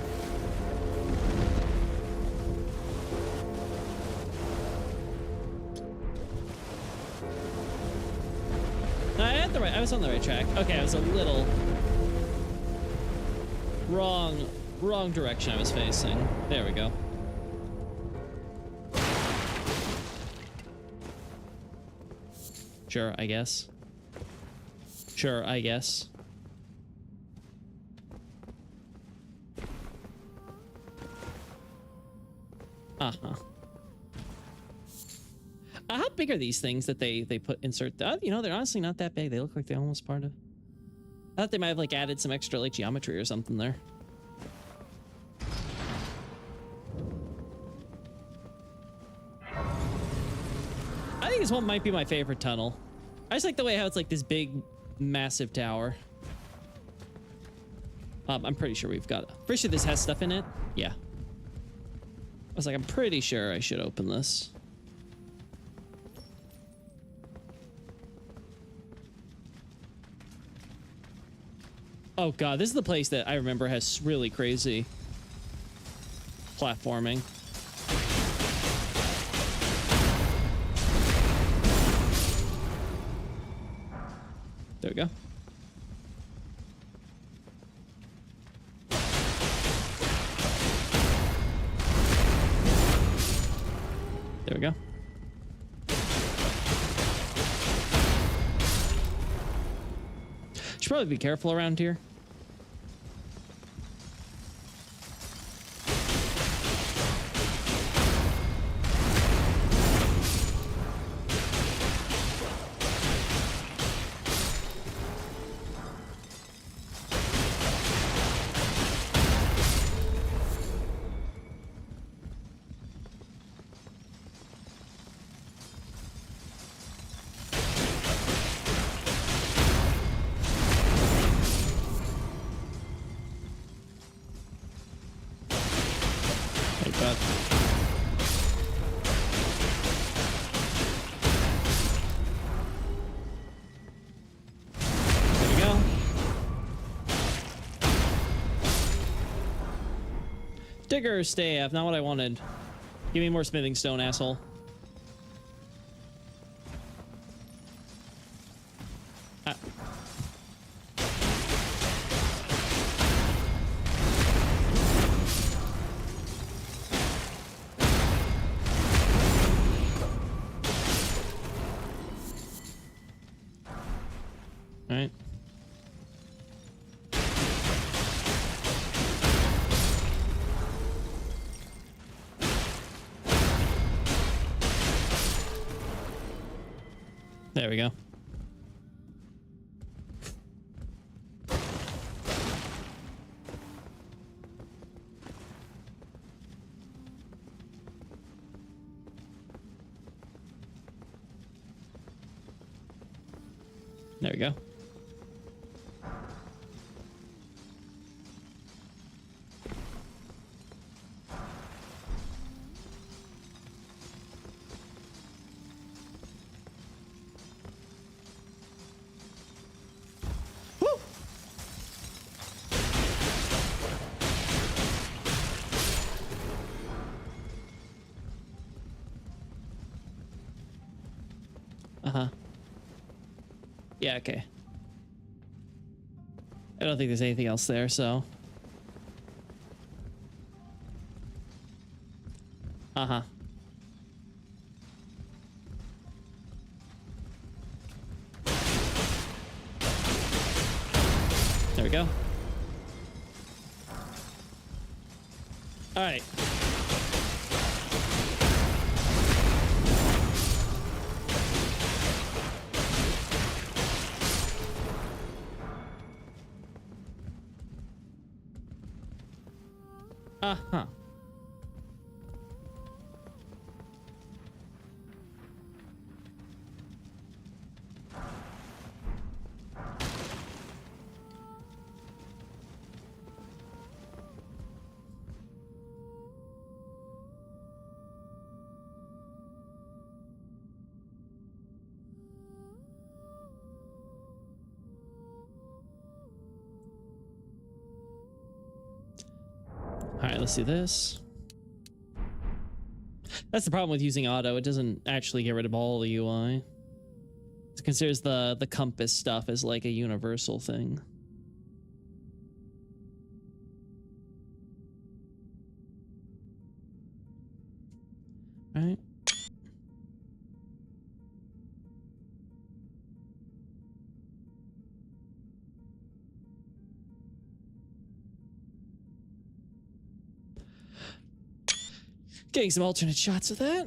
No, I was on the right track. Okay, I was a little wrong direction I was facing. There we go. Sure, I guess. Sure, I guess. Uh-huh. How big are these things that they insert? You know, they're honestly not that big. They look like they're almost part of... I thought they might have like added some extra like geometry or something there. I think this one might be my favorite tunnel. I just like the way how it's like this big, massive tower. I'm pretty sure we've got... Pretty sure this has stuff in it. Yeah. I was like, I'm pretty sure I should open this. Oh god, this is the place that I remember has really crazy platforming. There we go. There we go. Should probably be careful around here. Digger staff, not what I wanted. Give me more smithing stone, asshole. All right. There we go. There we go. Uh-huh. Yeah, okay. I don't think there's anything else there, so... Uh-huh. There we go. All right. Uh-huh. All right, let's do this. That's the problem with using auto. It doesn't actually get rid of all the UI. It considers the compass stuff as like a universal thing. All right. Getting some alternate shots of that.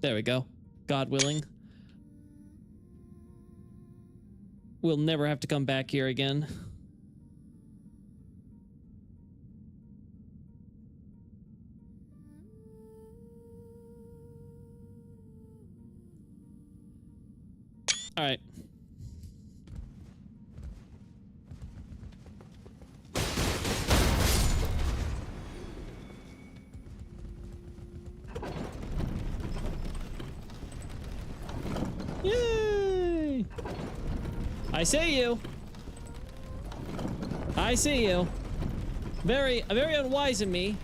There we go. God willing. We'll never have to come back here again. All right. Yay! I see you. I see you. Very unwise of me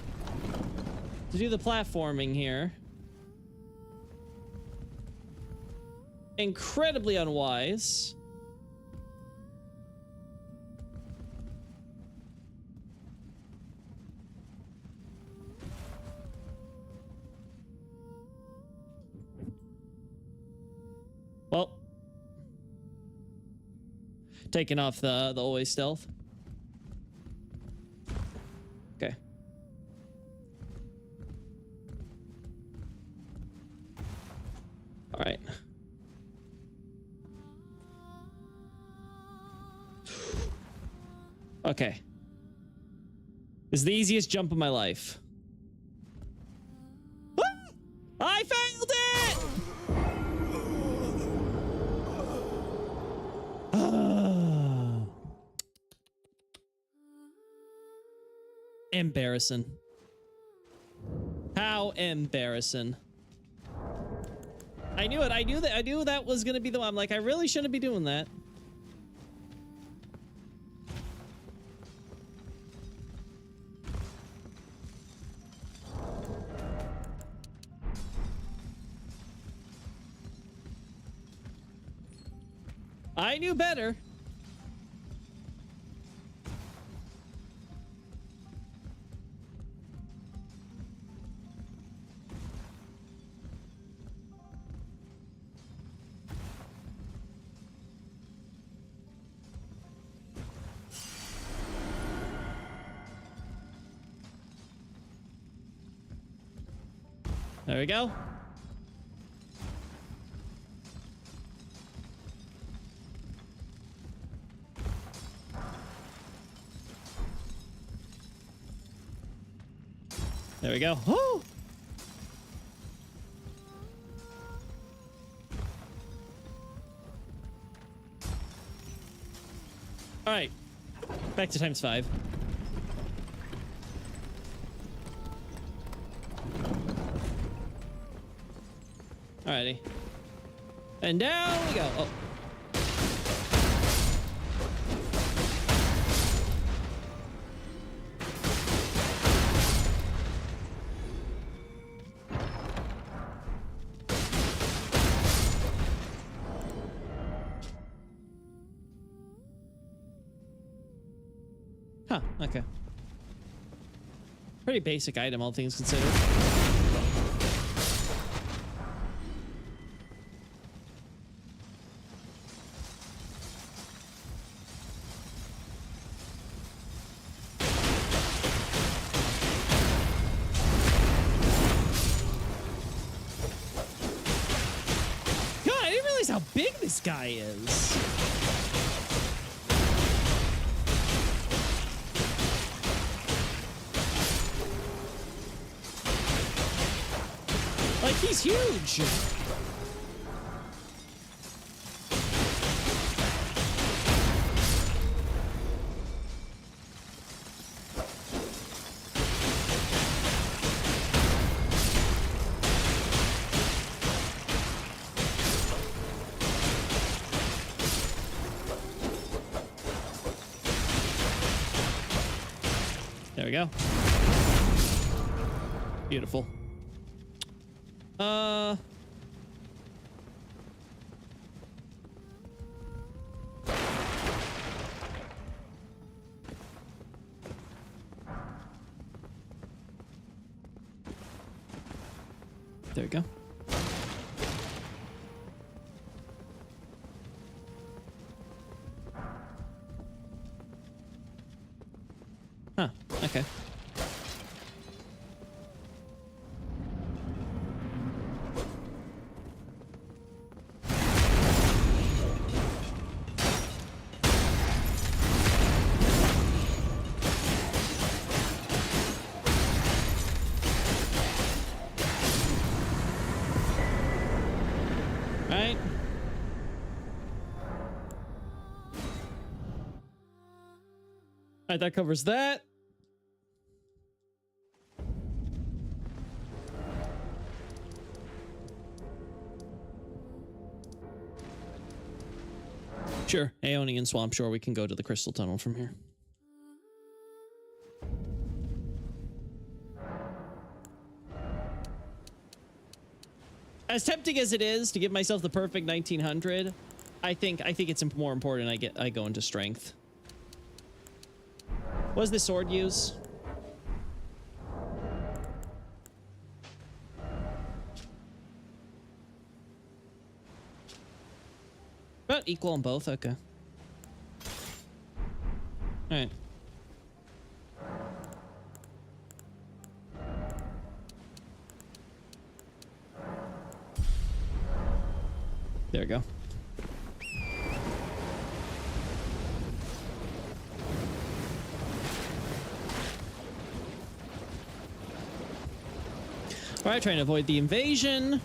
to do the platforming here. Incredibly unwise. Well, taking off the always stealth. Okay. All right. Okay. This is the easiest jump of my life. Ah! I failed it! Ah. Embarrassing. How embarrassing. I knew it. I knew that was gonna be the one. I'm like, I really shouldn't be doing that. I knew better. There we go. There we go. Woo! All right, back to ×5. Alrighty, and down we go. Oh. Huh, okay. Pretty basic item, all things considered. realize how big this guy is. Like, he's huge. There we go. Beautiful. There we go. Huh, okay. Right. Alright, that covers that. Sure, Aeonian Swamp Shore, we can go to the Crystal Tunnel from here. As tempting as it is to give myself the perfect 1900, I think it's more important I go into strength. What does this sword use? About equal on both, okay. Alright. There we go. All right, trying to avoid the invasion.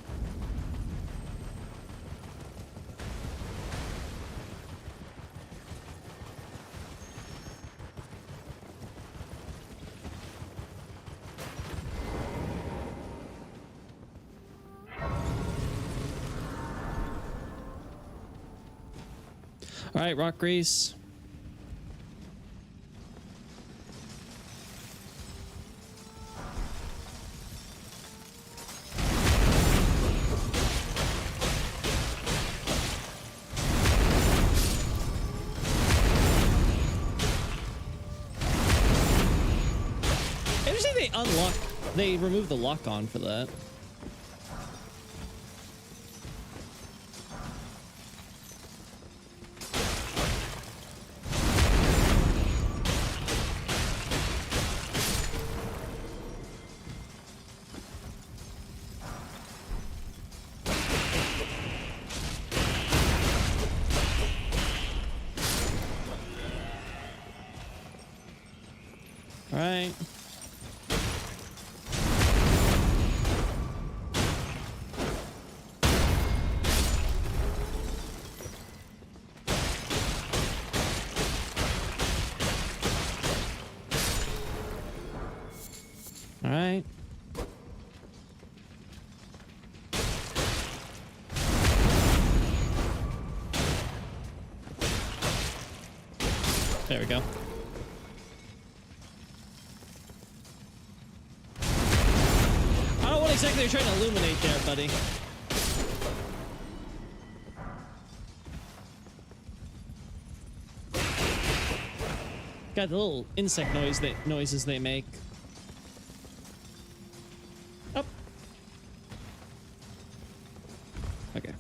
All right, rock grease. Interesting they unlock, they remove the lock on for that. All right. All right. There we go. I don't know what exactly you're trying to illuminate there, buddy. Got the little insect noises they make. Up. Okay.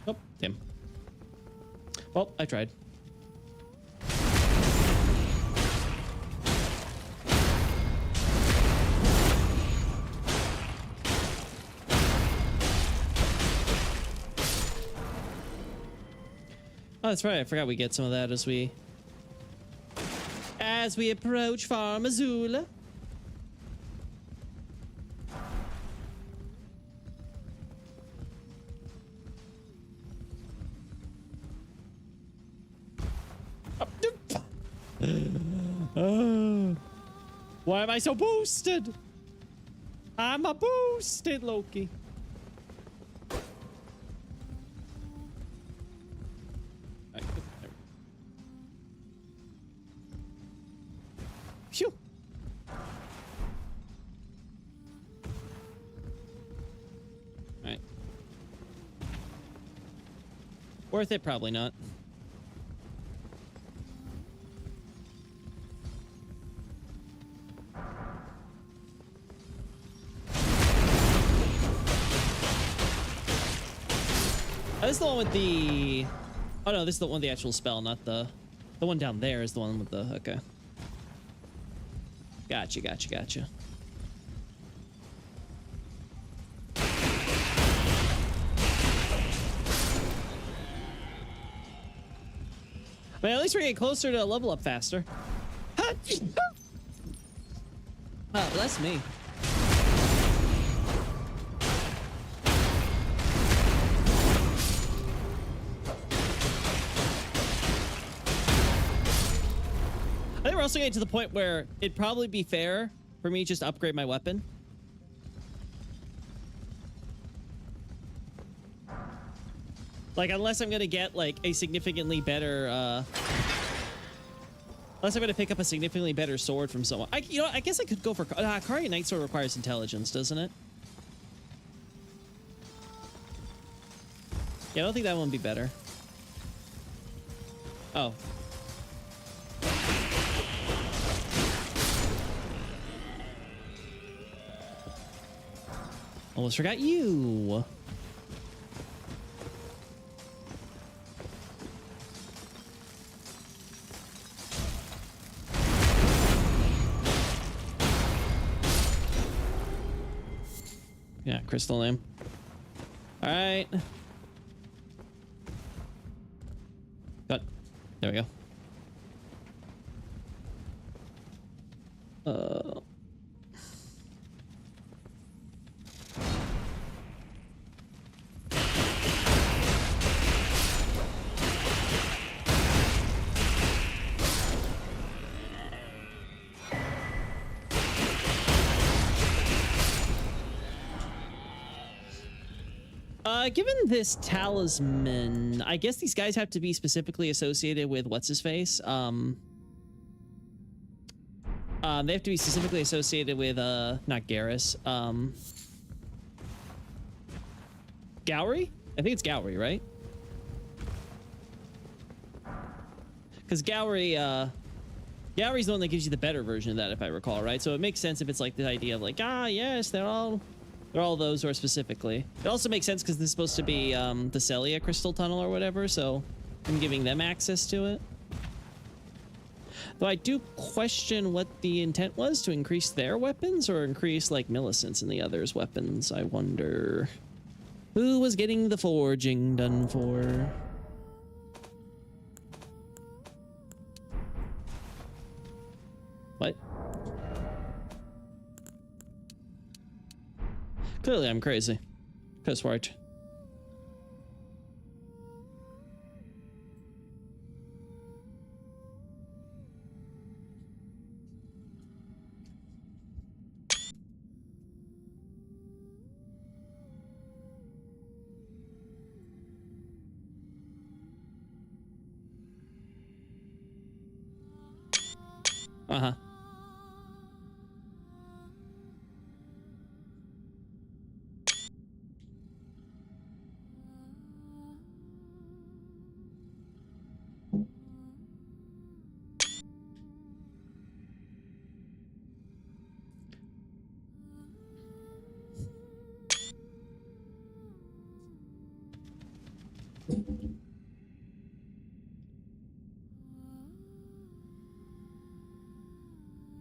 Oh, damn. Well, I tried. Oh, that's right. I forgot we get some of that as we approach Farm Azula. Why am I so boosted? I'm a boosted Loki. Phew. Alright. Worth it? Probably not. Oh, this is the one with the... Oh no, this is the one with the actual spell, not the... The one down there is the one with the... Okay. Gotcha, gotcha, gotcha. But at least we're getting closer to a level up faster. Oh, bless me. I think we're also getting to the point where it'd probably be fair for me just to upgrade my weapon. Like, unless I'm gonna get, like, a significantly better, unless I'm gonna pick up a significantly better sword from someone. You know, I guess I could go for... Kari Knight Sword requires intelligence, doesn't it? Yeah, I don't think that one would be better. Oh. Almost forgot you. Yeah, crystal name. All right. Got. There we go. Given this talisman, I guess these guys have to be specifically associated with what's his face. They have to be specifically associated with not Garrus. Gowry? I think it's Gowry, right? Because Gowry's the one that gives you the better version of that, if I recall, right? So it makes sense if it's like the idea of like, yes, they're all those who are specifically. It also makes sense because this is supposed to be the Celia Crystal Tunnel or whatever, so I'm giving them access to it. Though I do question what the intent was, to increase their weapons or increase like Millicent's and the others' weapons. I wonder who was getting the forging done for. What? Clearly, I'm crazy. Piss right. Uh-huh.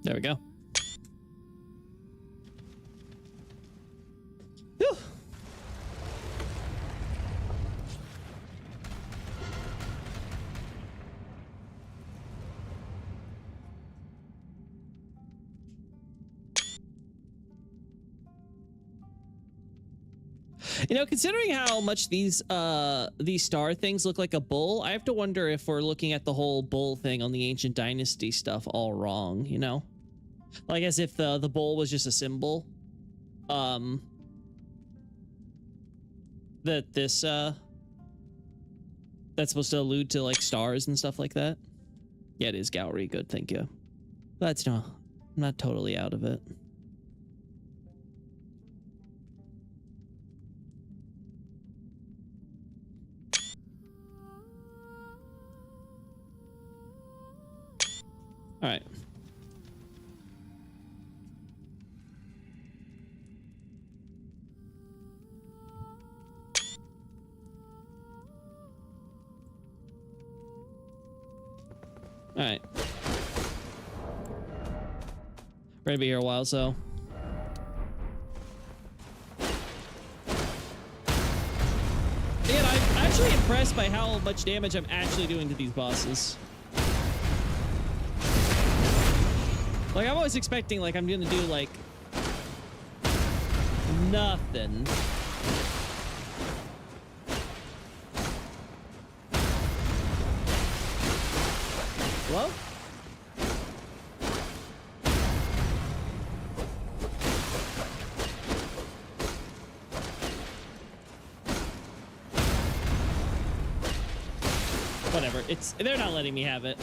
There we go. Whew. You know, considering how much these star things look like a bull, I have to wonder if we're looking at the whole bull thing on the ancient dynasty stuff all wrong, you know? Like as if the bull was just a symbol. That this that's supposed to allude to like stars and stuff like that. Yeah, it is Gowrie. Good, thank you. That's no, I'm not totally out of it. All right. All right. We're gonna be here a while, so. Again, I'm actually impressed by how much damage I'm actually doing to these bosses. Like, I'm always expecting, like, I'm gonna do, like, nothing. Hello? Whatever. They're not letting me have it.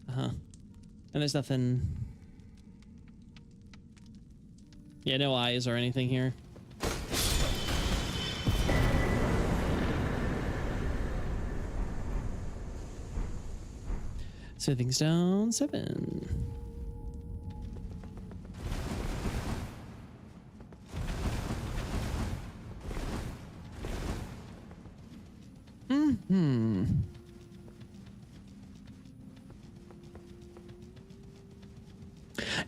Uh-huh. And there's nothing. Yeah, no eyes or anything here. So things down 7.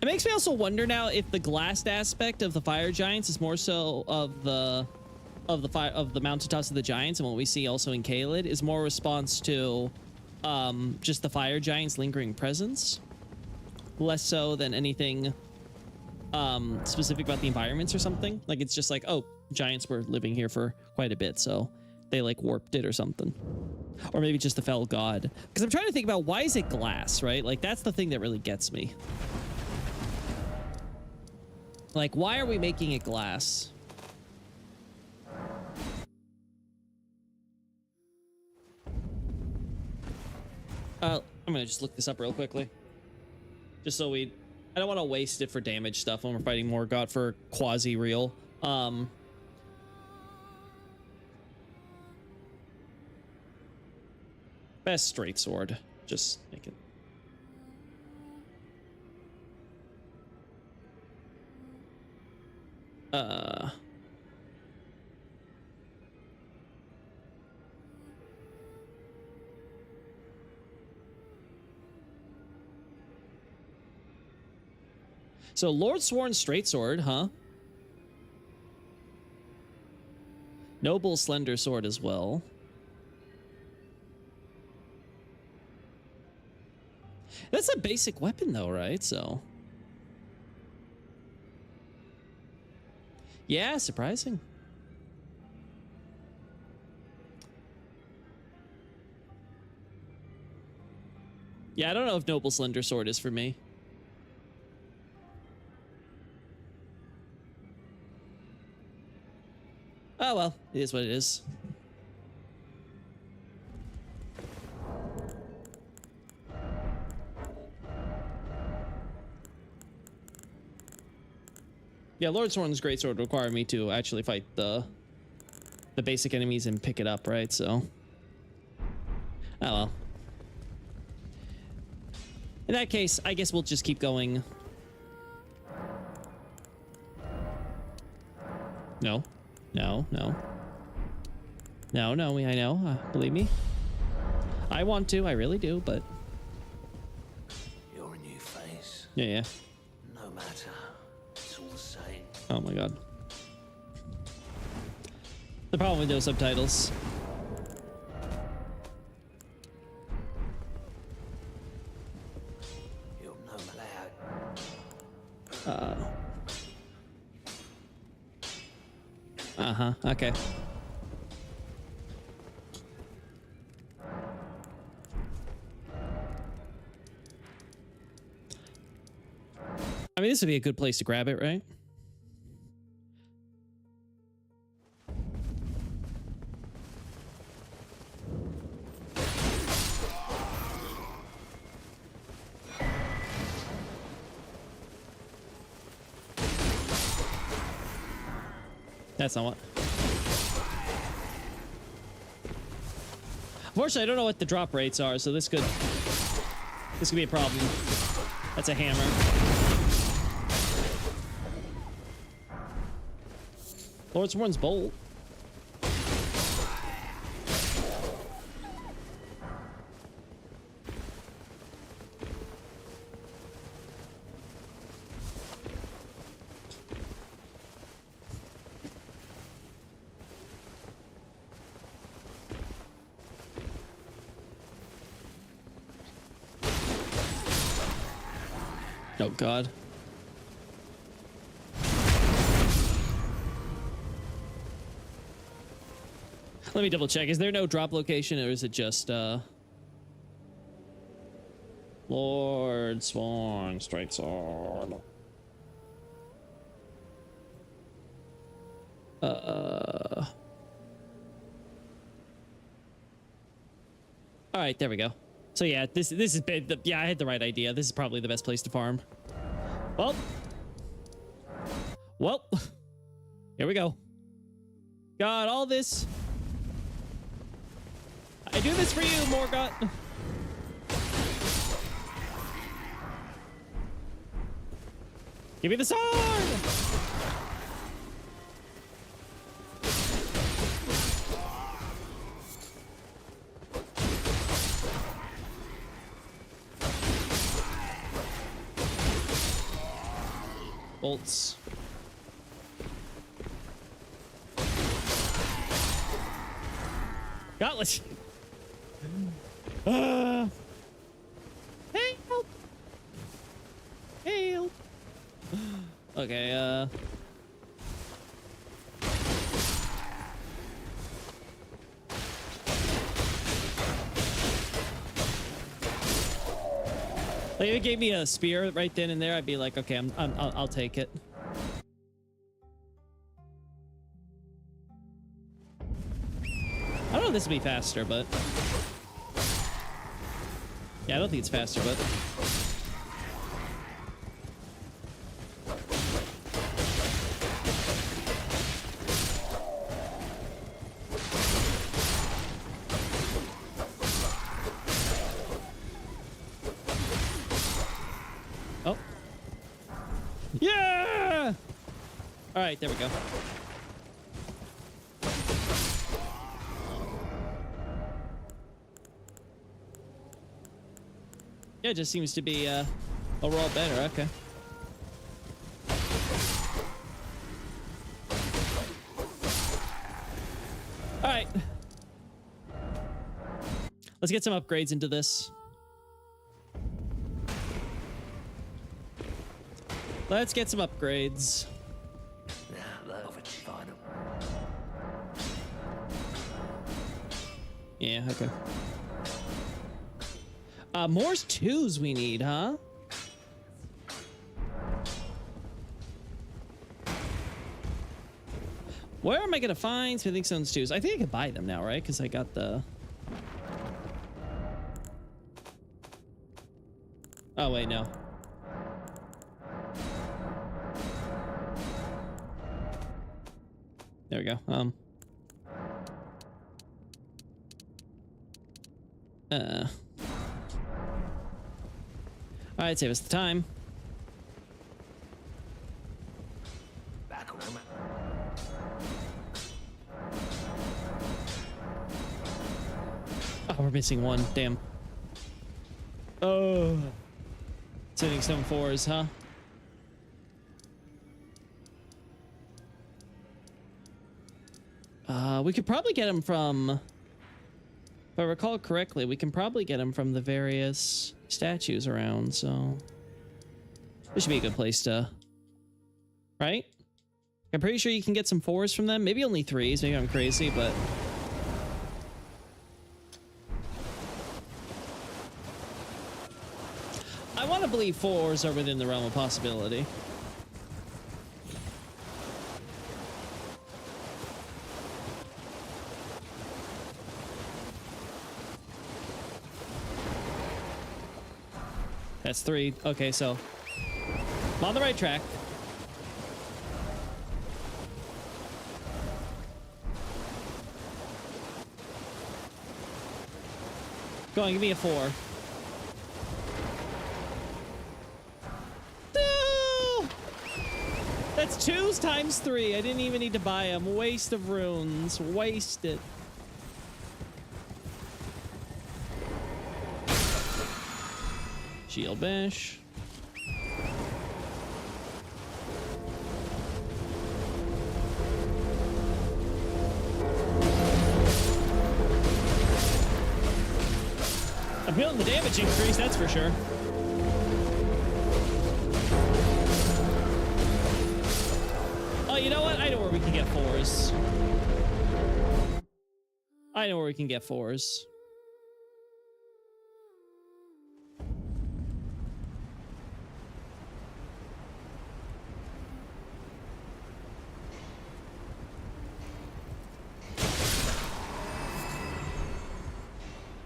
It makes me also wonder now if the glassed aspect of the fire giants is more so of the mountaintops of the giants, and what we see also in Caelid is more response to just the fire giants' lingering presence, less so than anything specific about the environments or something. Like it's just like, oh, giants were living here for quite a bit, so they like warped it or something. Or maybe just the fell god. Because I'm trying to think about why is it glass, right? Like that's the thing that really gets me. Like, why are we making it glass? I'm gonna just look this up real quickly. Just so I don't want to waste it for damage stuff when we're fighting Morgott for quasi-real. Best straight sword. Just make it. So Lord Sworn straight sword, huh? Noble slender sword as well. That's a basic weapon though, right? So yeah, surprising. Yeah, I don't know if Noble Slender Sword is for me. Oh well, it is what it is. Yeah, Lord Sworn's greatsword required me to actually fight the basic enemies and pick it up, right? So, oh well. In that case, I guess we'll just keep going. No, no, no, no, no. I know. Believe me, I want to. I really do, but You're a new face. yeah, yeah. No matter. It's all the same. Oh my god. The problem with those subtitles. Uh-huh, okay. I mean, this would be a good place to grab it, right? That's not what. Unfortunately, I don't know what the drop rates are, so this could be a problem. That's a hammer. Lordsworn's bolt. Oh God. Let me double check. Is there no drop location, or is it just Lord Sworn Straight Sword? All right, there we go. So yeah, this is yeah, I had the right idea. This is probably the best place to farm. Well, here we go. Got all this. I do this for you, Morgott. Give me the sword! Bolts. Gauntlets. Help! Help! Okay, like if it gave me a spear right then and there, I'd be like, okay, I'll take it. I don't know if this would be faster, but yeah, I don't think it's faster, but oh, yeah! All right, there we go. Yeah, it just seems to be overall better. Okay. All right. Let's get some upgrades into this. Let's get some upgrades. Yeah, okay. More's twos we need, huh? Where am I gonna find smithing stones twos? I think I can buy them now, right? Because I got the... Oh, wait, no. There we go. Alright, save us the time. Back on. Oh, we're missing one. Damn. Oh. Sending some fours, huh? We could probably get him from... If I recall correctly, we can probably get him from the various statues around, so... This should be a good place to... Right? I'm pretty sure you can get some 4s from them. Maybe only 3s. Maybe I'm crazy, but... I want to believe 4s are within the realm of possibility. That's 3. Okay, so I'm on the right track. Go on, give me a 4. No! That's 2s times 3. I didn't even need to buy them. Waste of runes. Wasted. Shield bash. I'm feeling the damage increase, that's for sure. Oh, you know what? I know where we can get 4s. I know where we can get 4s.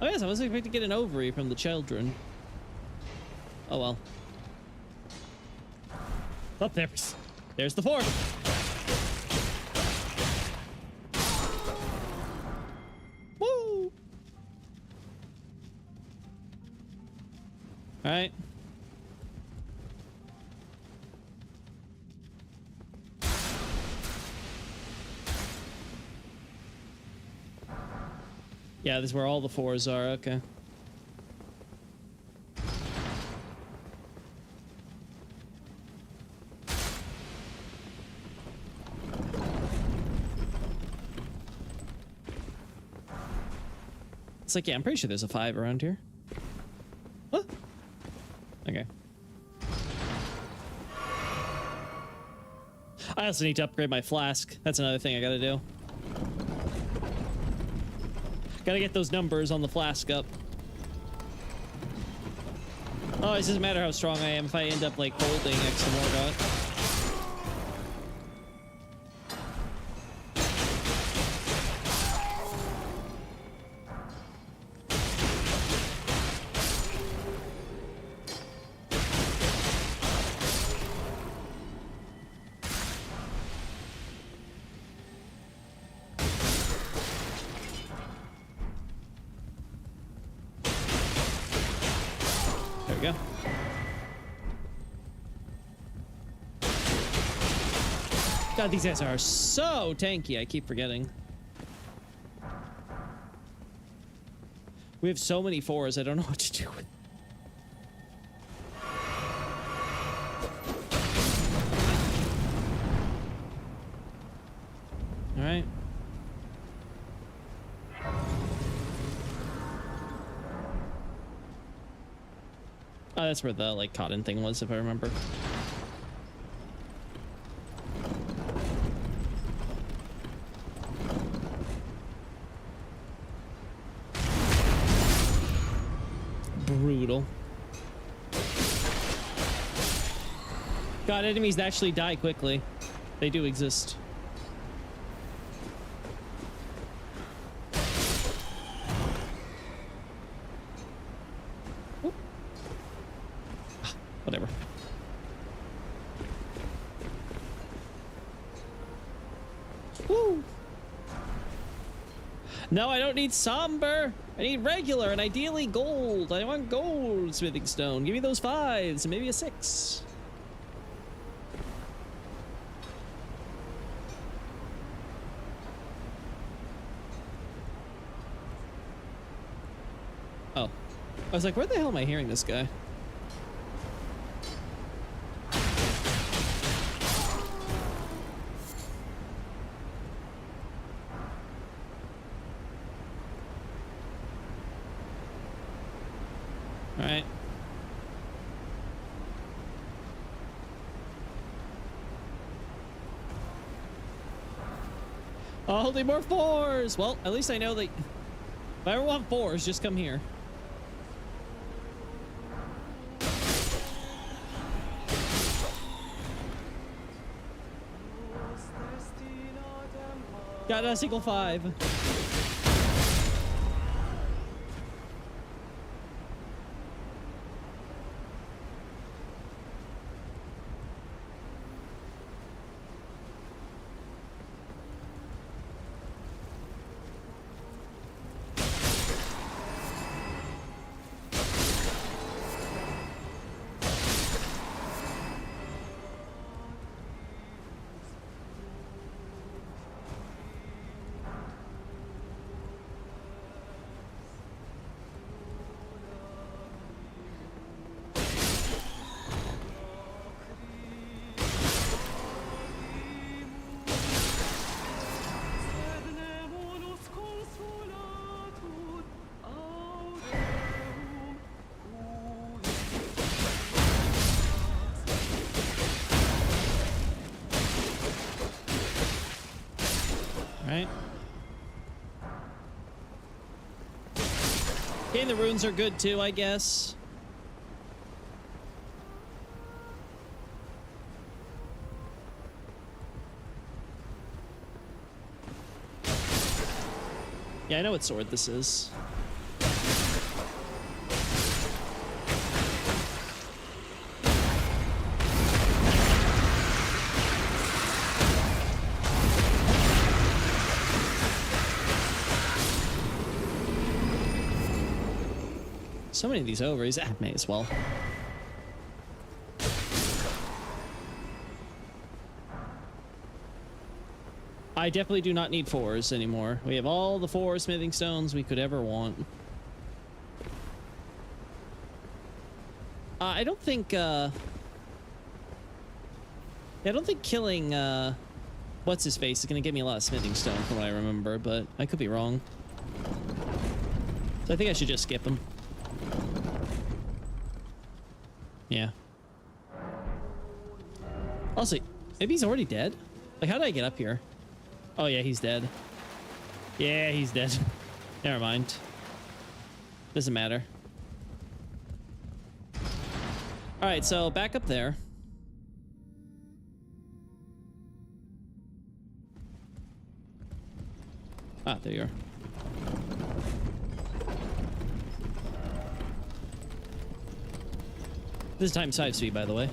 Oh yes, I wasn't expecting to get an ovary from the children. Oh well. Oh, there's the 4. Woo! All right. Yeah, this is where all the 4s are. Okay. It's like, yeah, I'm pretty sure there's a 5 around here. What? Okay. I also need to upgrade my flask. That's another thing I gotta do. Gotta get those numbers on the flask up. Oh, it doesn't matter how strong I am if I end up, like, holding next to Morgoth. There we go. God, these guys are so tanky. I keep forgetting. We have so many 4s. I don't know what to do with. All right. Oh, that's where the, like, cotton thing was, if I remember. Brutal. God, enemies that actually die quickly. They do exist. Whatever. Woo! No, I don't need somber. I need regular and ideally gold. I want gold smithing stone. Give me those 5s and maybe a 6. Oh. I was like, where the hell am I hearing this guy? All right. I'll need more fours. Well, at least I know that if I ever want fours, just come here. Got a single 5. Right. Okay, the runes are good too, I guess. Yeah, I know what sword this is. So many of these ovaries. I may as well. I definitely do not need 4s anymore. We have all the 4 smithing stones we could ever want. I don't think I don't think killing what's his face is gonna give me a lot of smithing stone from what I remember, but I could be wrong. So I think I should just skip him. Yeah. Also, maybe he's already dead? Like, how did I get up here? Oh, yeah, he's dead. Yeah, he's dead. Never mind. Doesn't matter. Alright, so back up there. Ah, there you are. This is times 5 speed, by the way.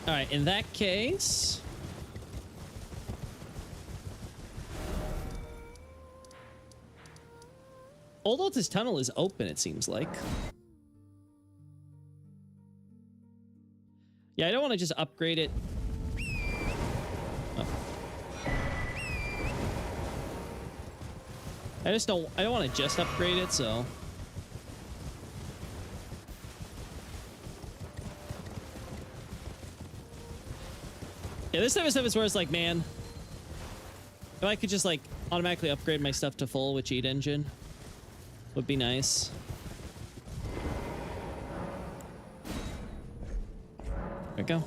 All right, in that case... Old Altus Tunnel is open, it seems like. Yeah, I don't want to just upgrade it. Oh. I don't want to just upgrade it, so... Yeah, this type of stuff is where it's like, man, if I could just like automatically upgrade my stuff to full with cheat engine, would be nice. There we go.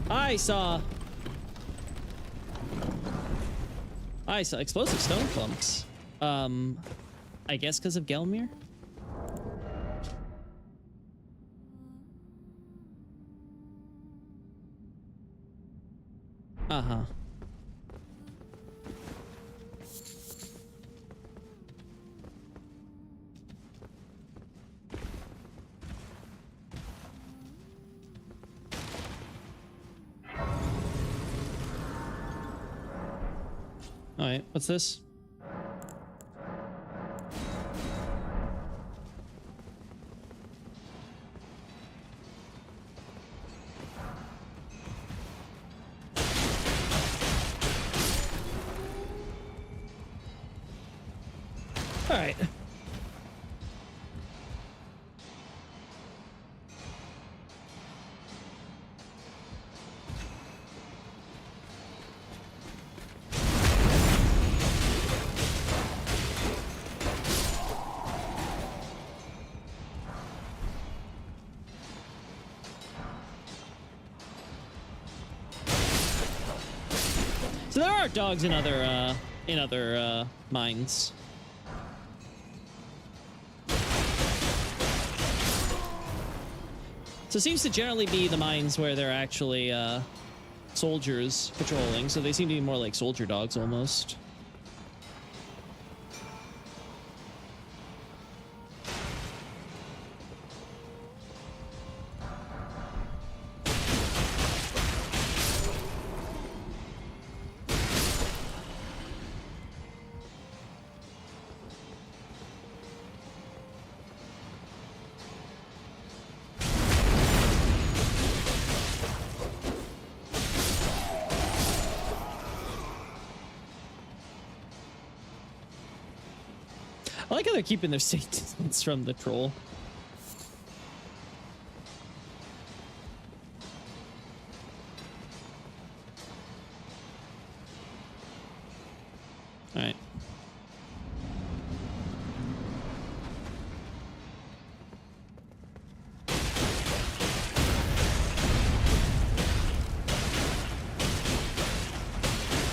I saw explosive stone clumps. I guess because of Gelmir. Uh-huh. All right, what's this? All right. So there are dogs in other mines. So it seems to generally be the mines where there are actually soldiers patrolling. So they seem to be more like soldier dogs almost. I like how they're keeping their safe distance from the troll. All right.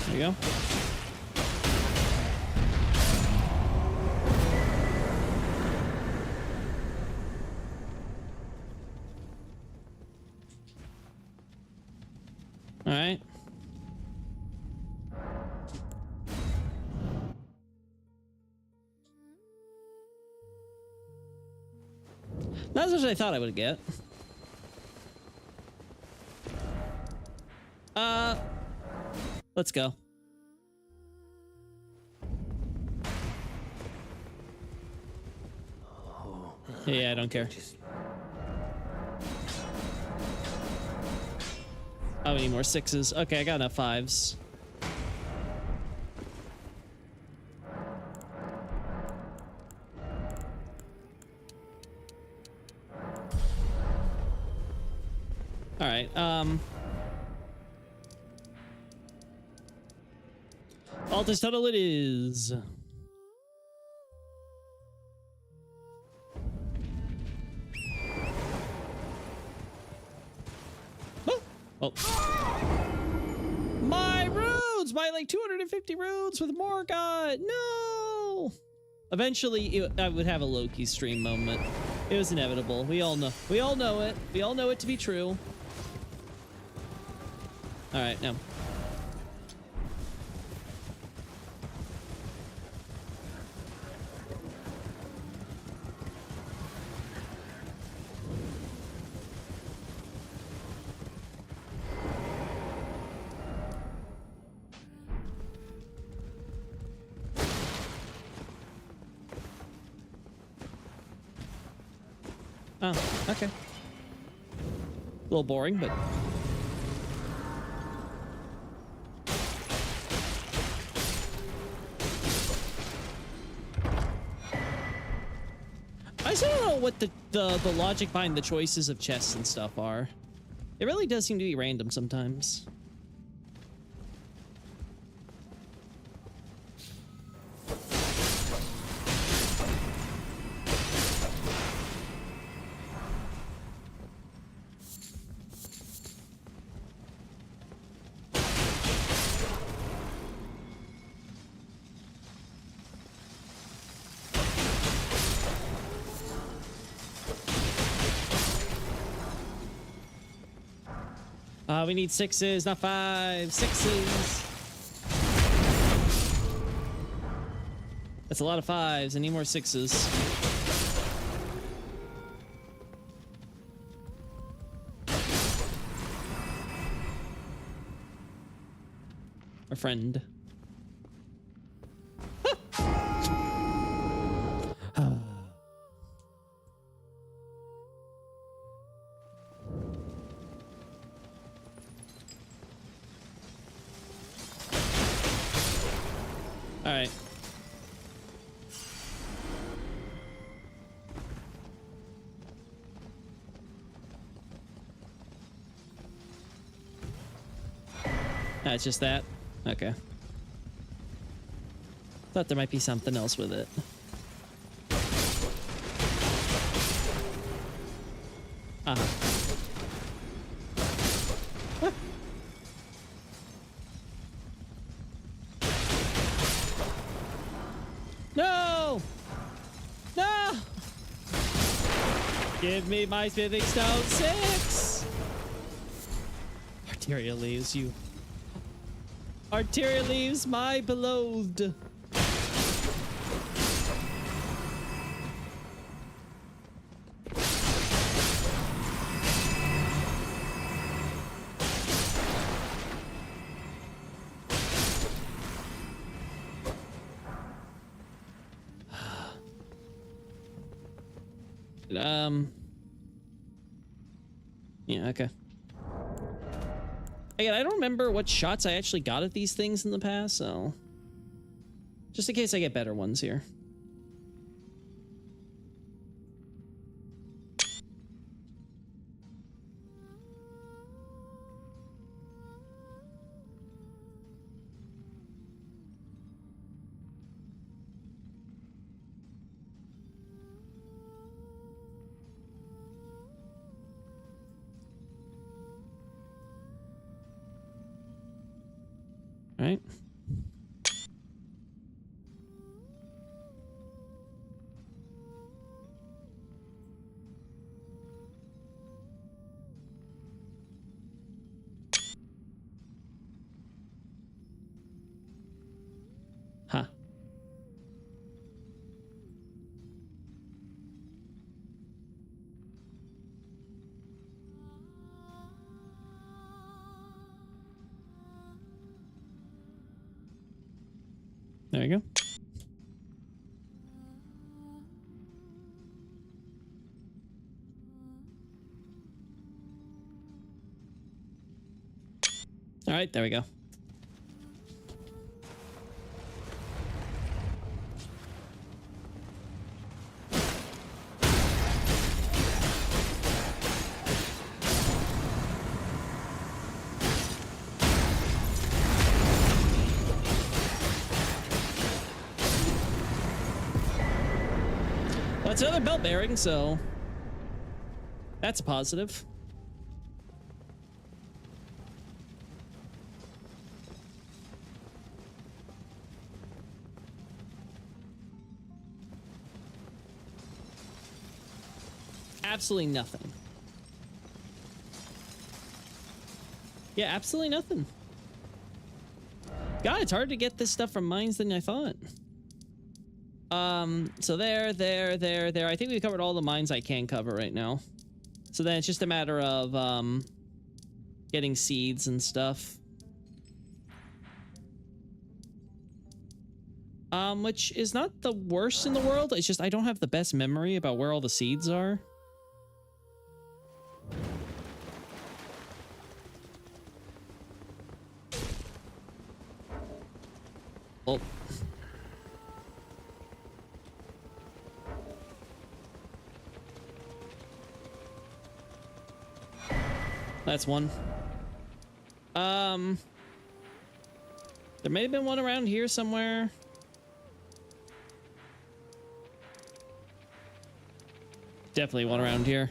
There you go. All right. Not as much as I thought I would get. Let's go. Yeah, I don't care. Oh, we need more sixes. Okay, I got enough fives. All right. Altus Tunnel it is. Oh. My runes! My like 250 runes with Morgott! No! Eventually, I would have a Loki stream moment. It was inevitable. We all know. We all know it. We all know it to be true. Alright, no. Oh, okay. A little boring, but... I still don't know what the logic behind the choices of chests and stuff are. It really does seem to be random sometimes. We need sixes, not five. Sixes. That's a lot of fives. I need more sixes. Our friend. All right. It's just that? Okay. Thought there might be something else with it. No! No! Give me my smithing stone 6! Arteria leaves you. Arteria leaves my beloved. Yeah, okay. Again, I don't remember what shots I actually got at these things in the past, so just in case I get better ones here. All right. Huh. There you go. All right, there we go. Well, it's another belt bearing, so that's a positive. Absolutely nothing. Yeah, absolutely nothing. God, it's harder to get this stuff from mines than I thought. So there. I think we covered all the mines I can cover right now. So then it's just a matter of, getting seeds and stuff. Which is not the worst in the world. It's just I don't have the best memory about where all the seeds are. Oh. That's one. There may have been one around here somewhere. Definitely one around here.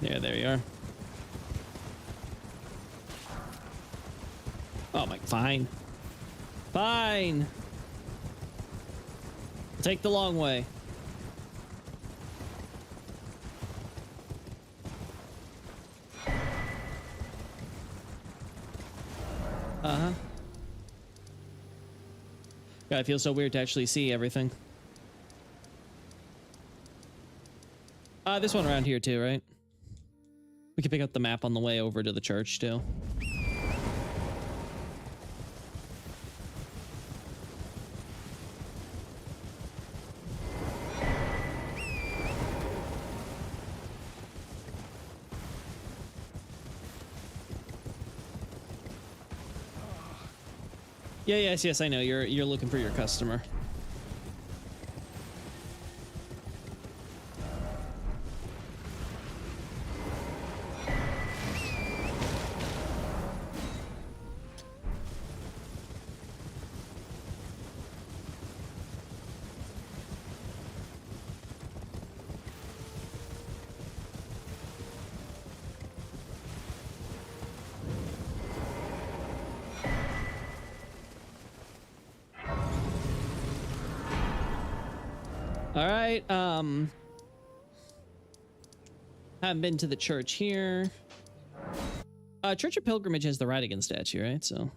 Yeah, there you are. Oh my, fine. Fine. Take the long way. Uh-huh. God, it feels so weird to actually see everything. This one around here too, right? We can pick up the map on the way over to the church too. Yeah, yes, I know. You're looking for your customer. All right. Haven't been to the church here. Church of Pilgrimage has the Radigan statue, right? So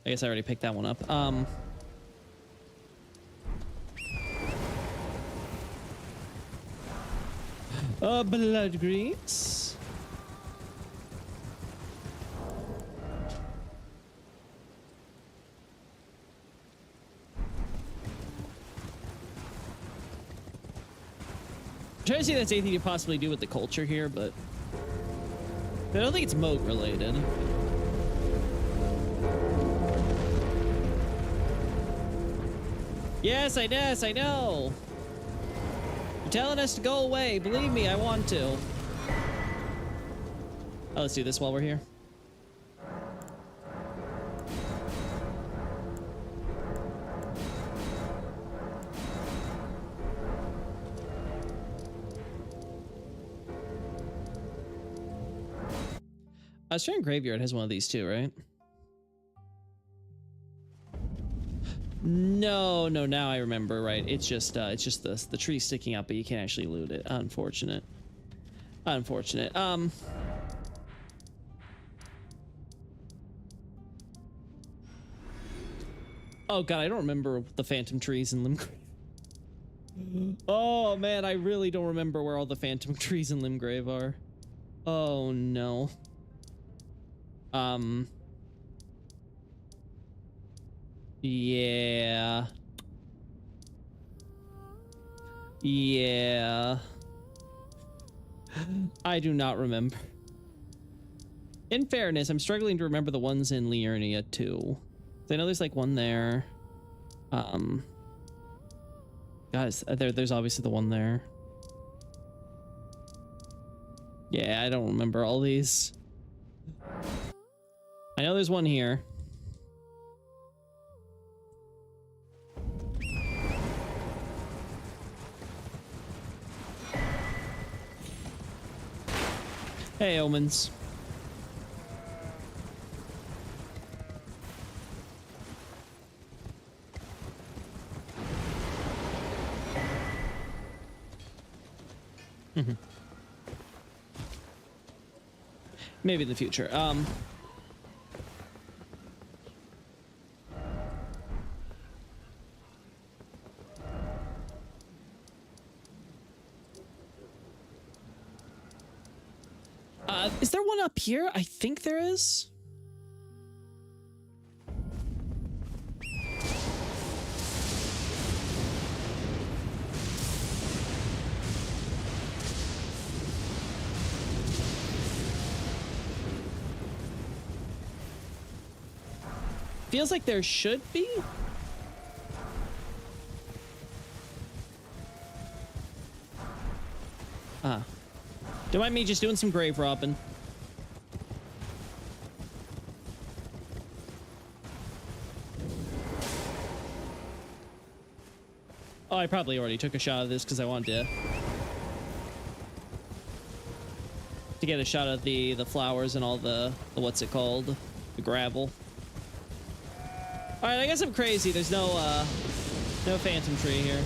I guess I already picked that one up. Blood Greeks. I'm trying to see if that's anything to possibly do with the culture here, but I don't think it's moat related. Yes, I know. You're telling us to go away. Believe me, I want to. Oh, let's do this while we're here. Australian Graveyard has one of these too, right? No, now I remember, right? It's just the tree sticking out, but you can't actually loot it. Unfortunate. Oh god, I don't remember the phantom trees in Limgrave. Oh man, I really don't remember where all the phantom trees in Limgrave are. Oh no. Yeah. I do not remember. In fairness, I'm struggling to remember the ones in Liurnia too. I know there's like one there. Guys, there's obviously the one there. Yeah, I don't remember all these. I know there's one here. Hey, omens. Maybe in the future. Is there one up here? I think there is. Feels like there should be. Don't mind me just doing some grave robbing. Oh, I probably already took a shot of this because I wanted to get a shot of the flowers and all the what's it called? The gravel. All right, I guess I'm crazy. There's no phantom tree here.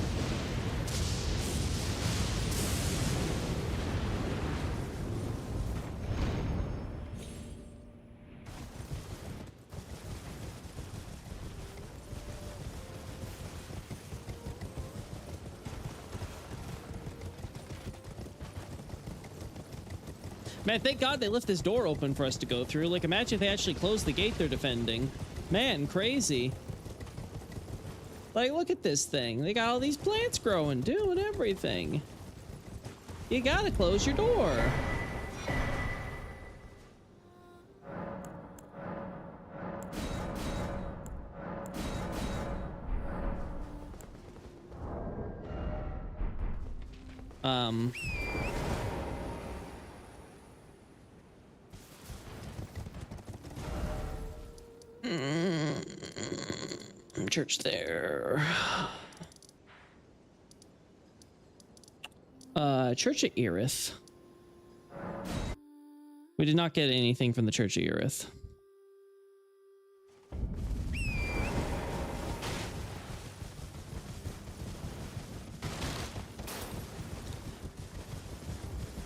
Man, thank God they left this door open for us to go through. Like, imagine if they actually closed the gate they're defending. Man, crazy. Like, look at this thing. They got all these plants growing, doing everything. You gotta close your door. Church there. Church of Erith. We did not get anything from the Church of Erith.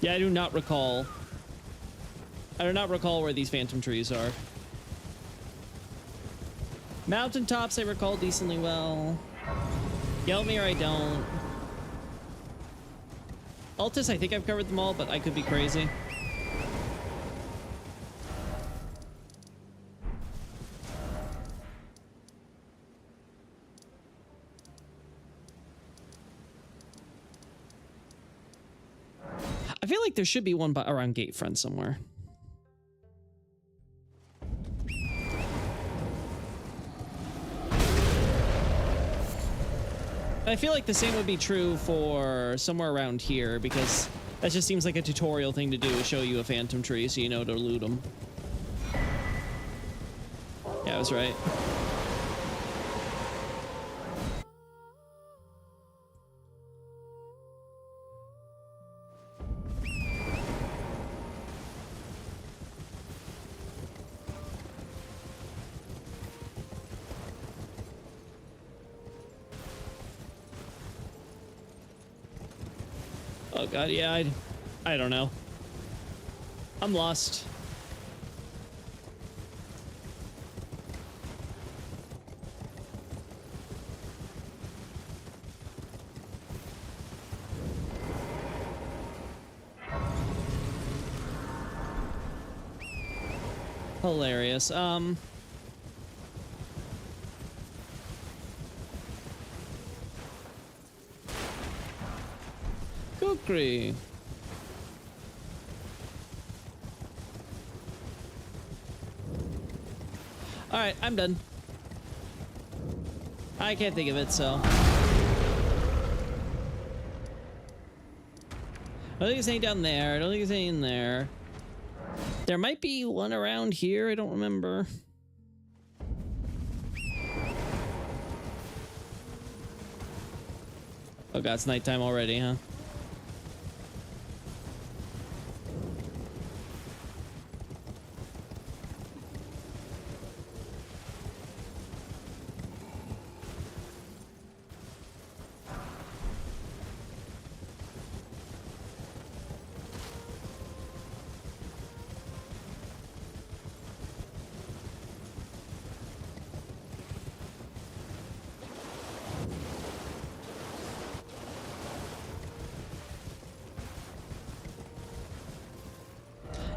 Yeah, I do not recall. I do not recall where these phantom trees are. Mountaintops I recall decently well. Gelmir I don't. Altus, I think I've covered them all, but I could be crazy. I feel like there should be one around Gatefront somewhere. I feel like the same would be true for somewhere around here, because that just seems like a tutorial thing to do, to show you a phantom tree so you know to loot them. Yeah, I was right. Oh god, yeah, I don't know. I'm lost. Hilarious. Kukri. All right, I'm done. I can't think of it, so. I don't think there's any down there. I don't think there's any in there. There might be one around here. I don't remember. Oh god, it's nighttime already, huh?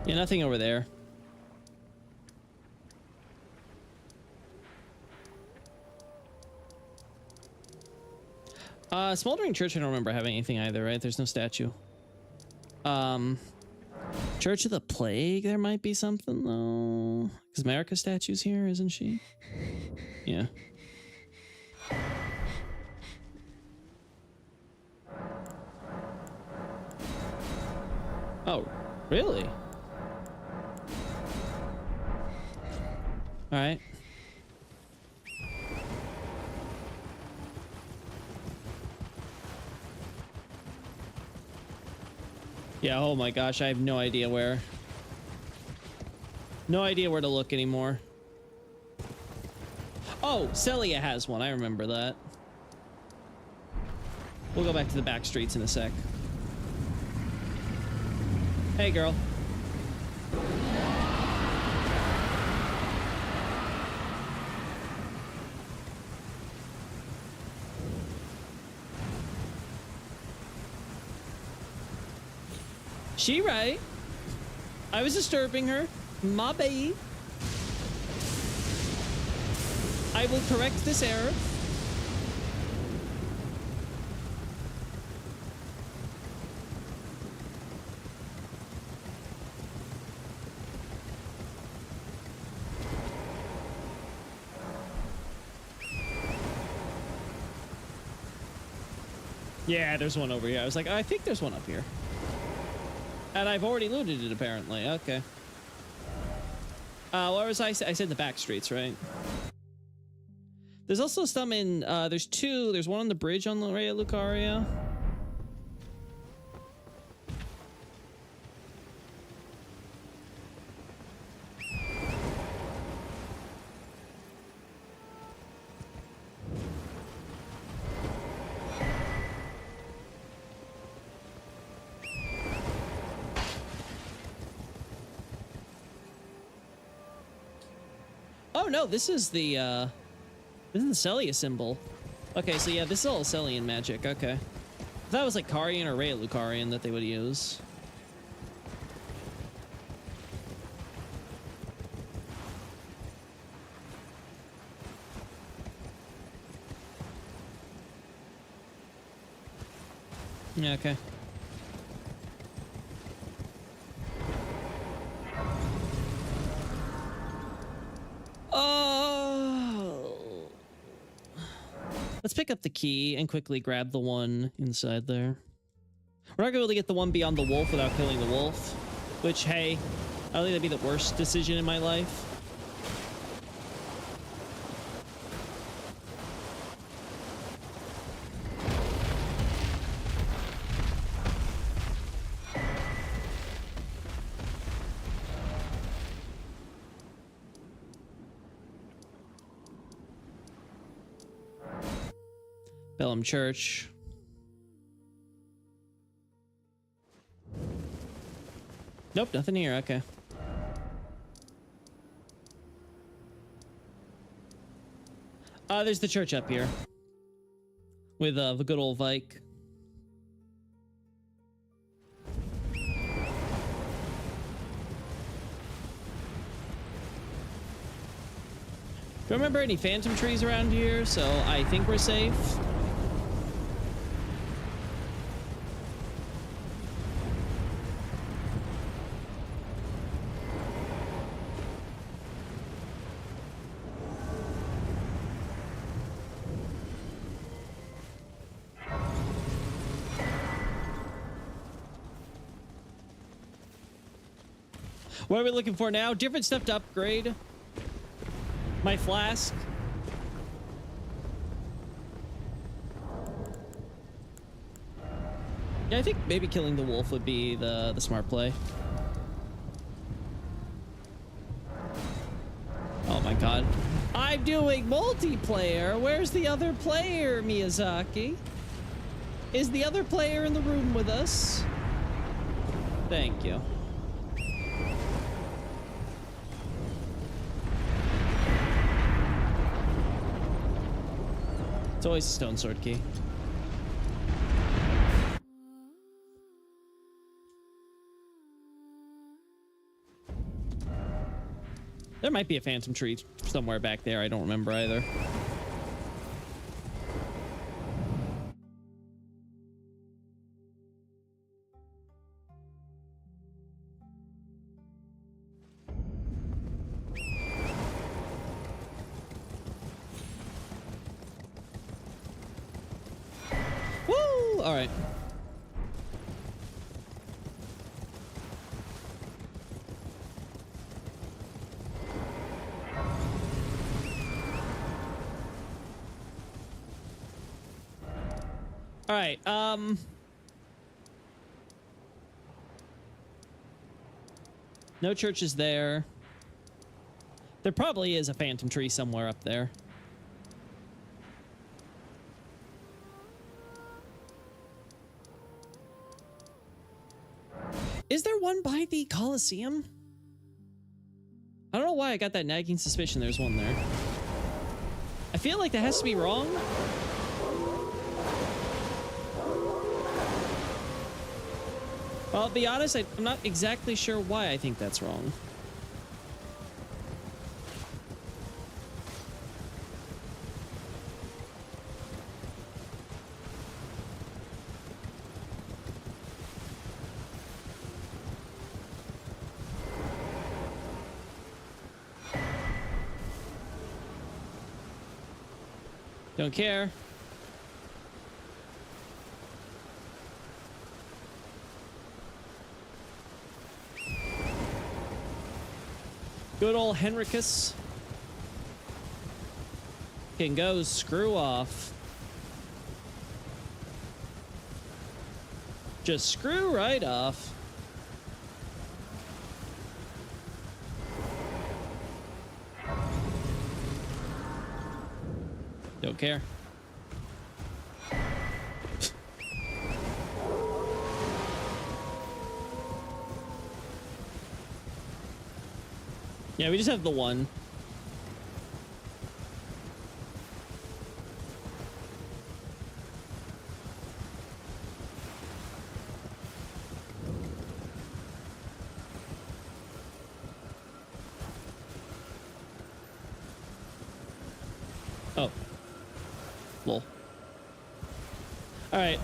Yeah, nothing over there. Smoldering Church, I don't remember having anything either, right? There's no statue. Church of the Plague, there might be something, though. Because Marika's statue's here, isn't she? Yeah. Oh, really? All right. Yeah, oh my gosh, I have no idea where. No idea where to look anymore. Oh, Celia has one. I remember that. We'll go back to the back streets in a sec. Hey, girl. She right. I was disturbing her. My bad. I will correct this error. Yeah, there's one over here. I was like, I think there's one up here. And I've already looted it, apparently. Okay. What was I said the back streets, right? There's also some in, there's two. There's one on the bridge on the way at Lucaria. Oh no, this is the Celia symbol. Okay, so yeah, this is all Celian magic. Okay. That was like Carian or Ray Lucarian that they would use. Yeah, okay. Oh. Let's pick up the key and quickly grab the one inside there. We're not going to be able to get the one beyond the wolf without killing the wolf. Which, hey, I don't think that'd be the worst decision in my life. Bellum Church. Nope, nothing here. Okay. There's the church up here. With the good old Vike. Don't remember any phantom trees around here, so I think we're safe. What are we looking for now? Different stuff to upgrade. My flask. Yeah, I think maybe killing the wolf would be the smart play. Oh my god. I'm doing multiplayer. Where's the other player, Miyazaki? Is the other player in the room with us? Thank you. It's always a stone sword key. There might be a phantom tree somewhere back there. I don't remember either. Woo! All right. All right, no churches there. There probably is a phantom tree somewhere up there. Is there one by the Colosseum? I don't know why I got that nagging suspicion there's one there. I feel like that has to be wrong. Well, I'll be honest, I'm not exactly sure why I think that's wrong. Don't care. Good old Henricus can go screw off. Just screw right off. Don't care. Yeah, we just have the one. Oh. Lol. All right.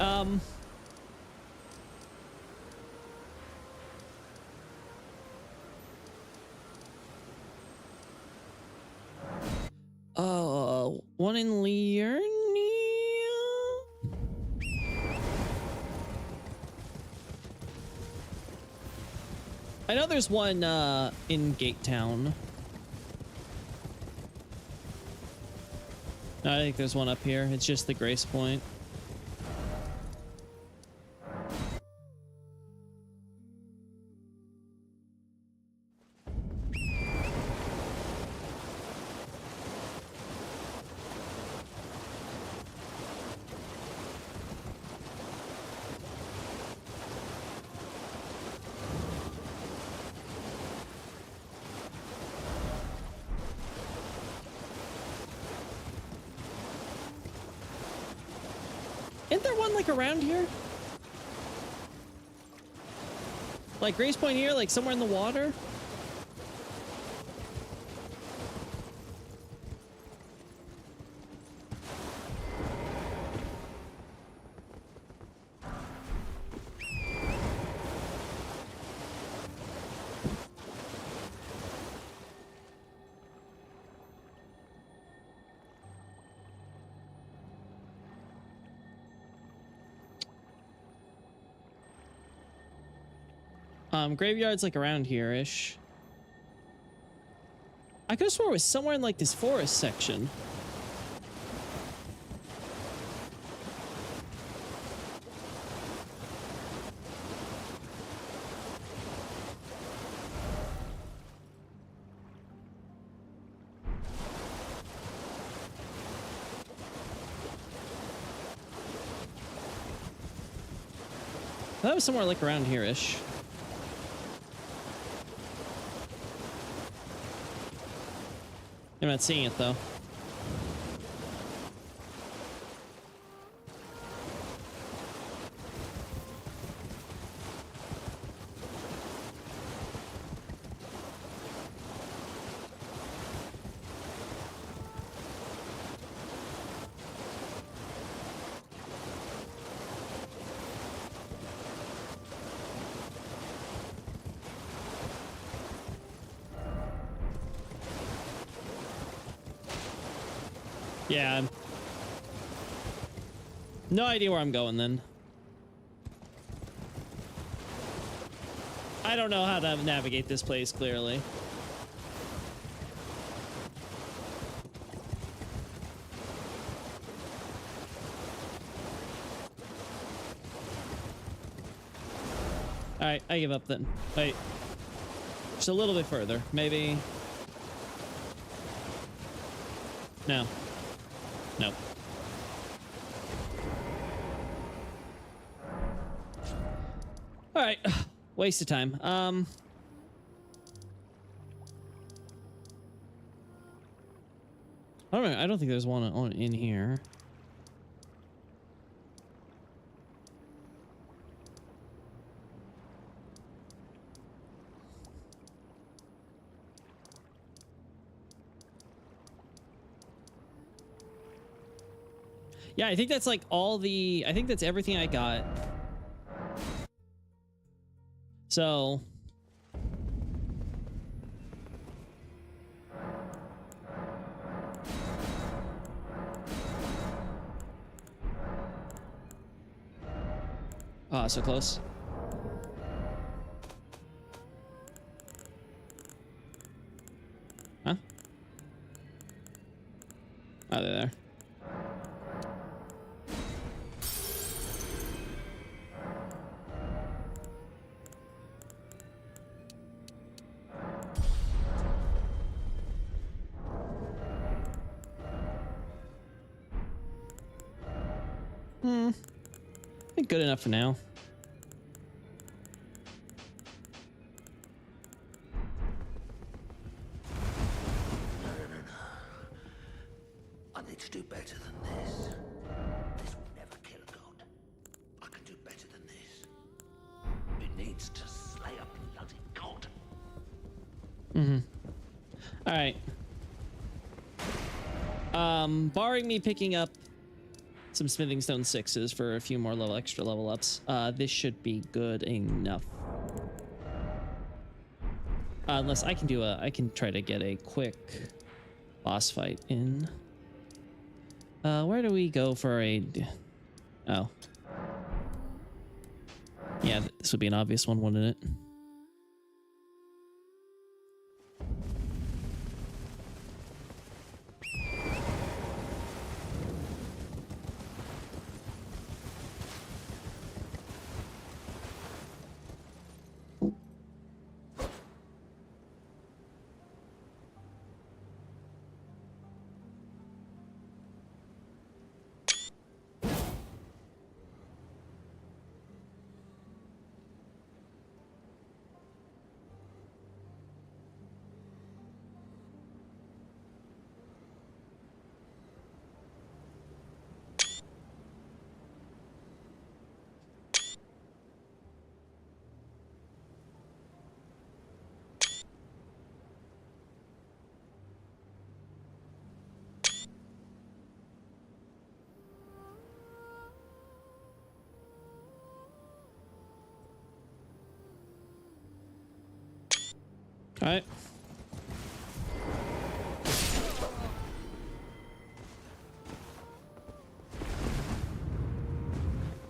One in Liurnia? I know there's one in Gate Town. I think there's one up here. It's just the Grace Point. Isn't there one like around here? Like Grace Point here, like somewhere in the water? Graveyard's like around here-ish. I could have swore it was somewhere in like this forest section. That was somewhere like around here-ish. I'm not seeing it though. Yeah. No idea where I'm going then. I don't know how to navigate this place clearly. All right, I give up then. Wait. Just a little bit further. Maybe. No. Nope. All right. Waste of time. I don't know. I don't think there's one on in here. Yeah, I think that's like all the... I think that's everything I got. So... Ah, so close. Huh? Oh, they're there. I think good enough for now. I need to do better than this. This will never kill God. I can do better than this. It needs to slay a bloody god. All right. Barring me picking up some smithing stone 6s for a few more extra level ups, this should be good enough. Unless I can try to get a quick boss fight in. Where do we go for a... Oh. Yeah, this would be an obvious one, wouldn't it? All right.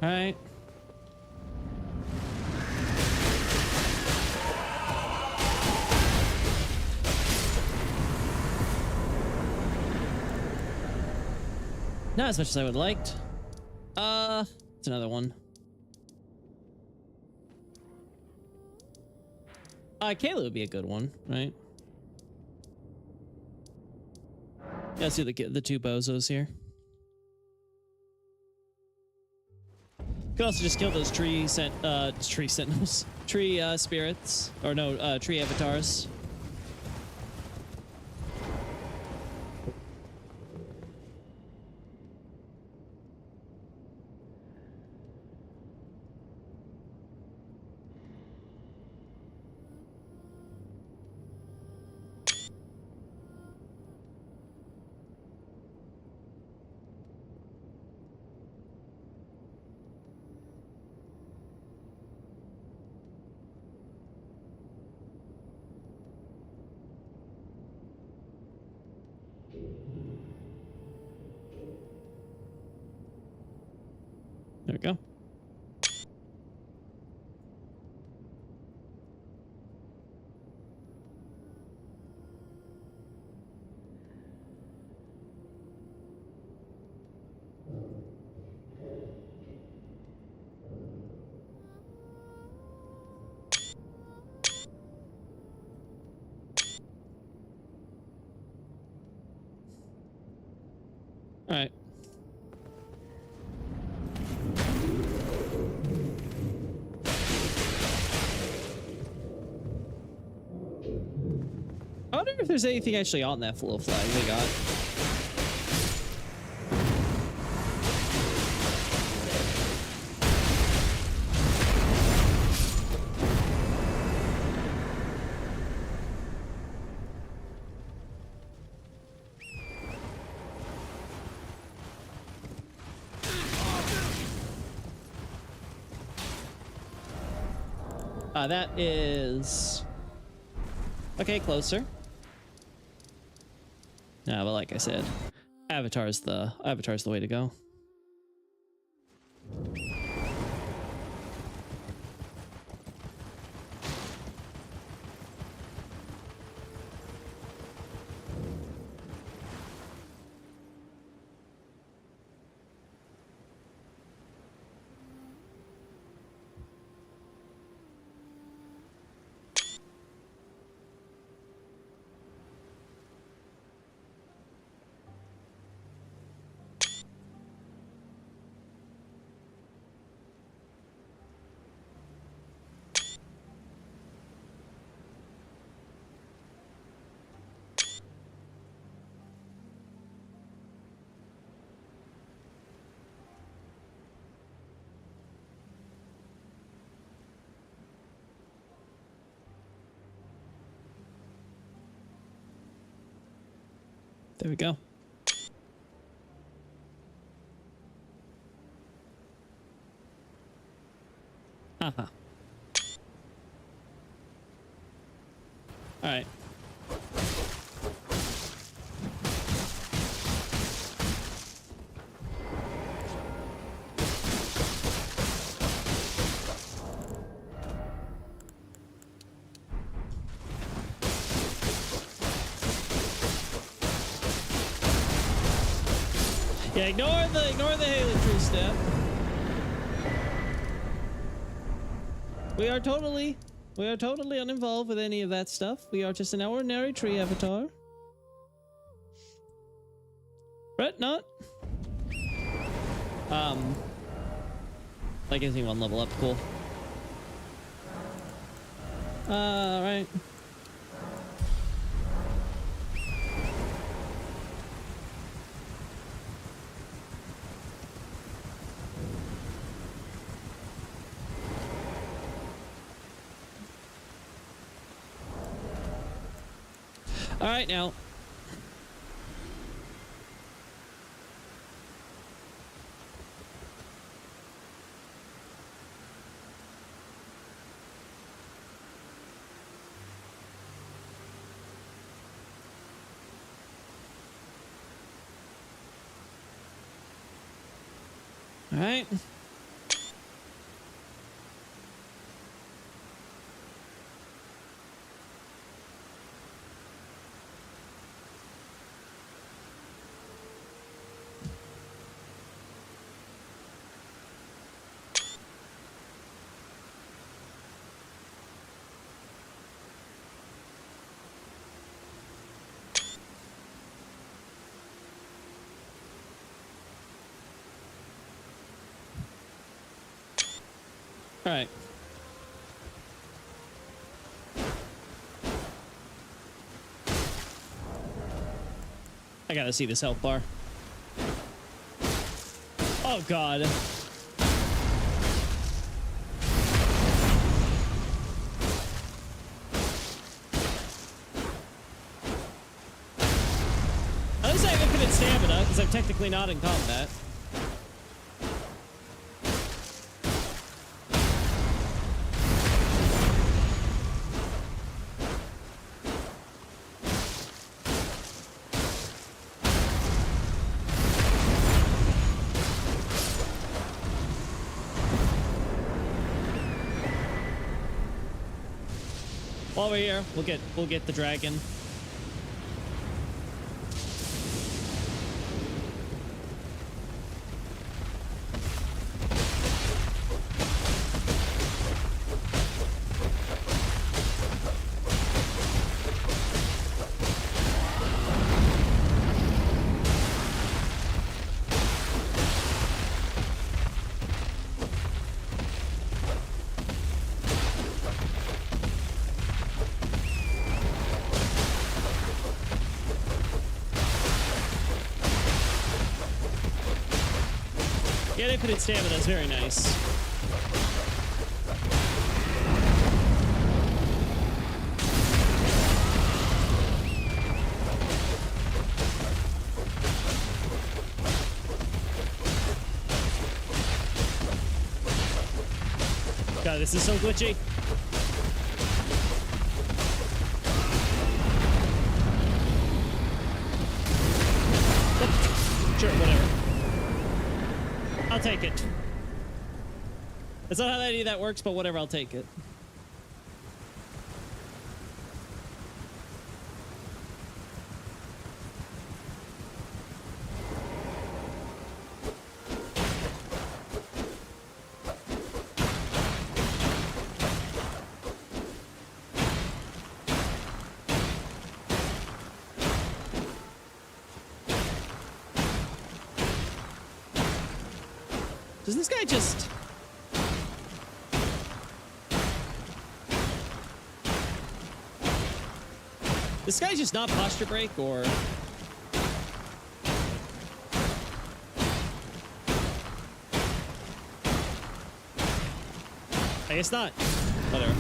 All right. Not as much as I would liked. It's another one. Kayla would be a good one, right? Yeah, let's do the two bozos here. Could also just kill those tree sentinels, tree spirits, or no, tree avatars. There we go. All right. I wonder if there's anything actually on that little flag they got. That is... Okay, closer. But like I said, Avatar's the way to go. There we go. Haha. All right. Yeah, ignore the Haley tree step. We are totally uninvolved with any of that stuff. We are just an ordinary tree avatar. Right? Not? That gives me one level up. Cool. Right. All right, now. All right. All right. I gotta see this health bar. Oh, God. At least I have infinite stamina, because I'm technically not in combat. While we're here, we'll get the dragon. Get infinite stamina is very nice. God, this is so glitchy. Sure, whatever. I'll take it. That's not how any of that works, but whatever, I'll take it. Does this guy just... This guy just not posture break, or... I guess not. Whatever.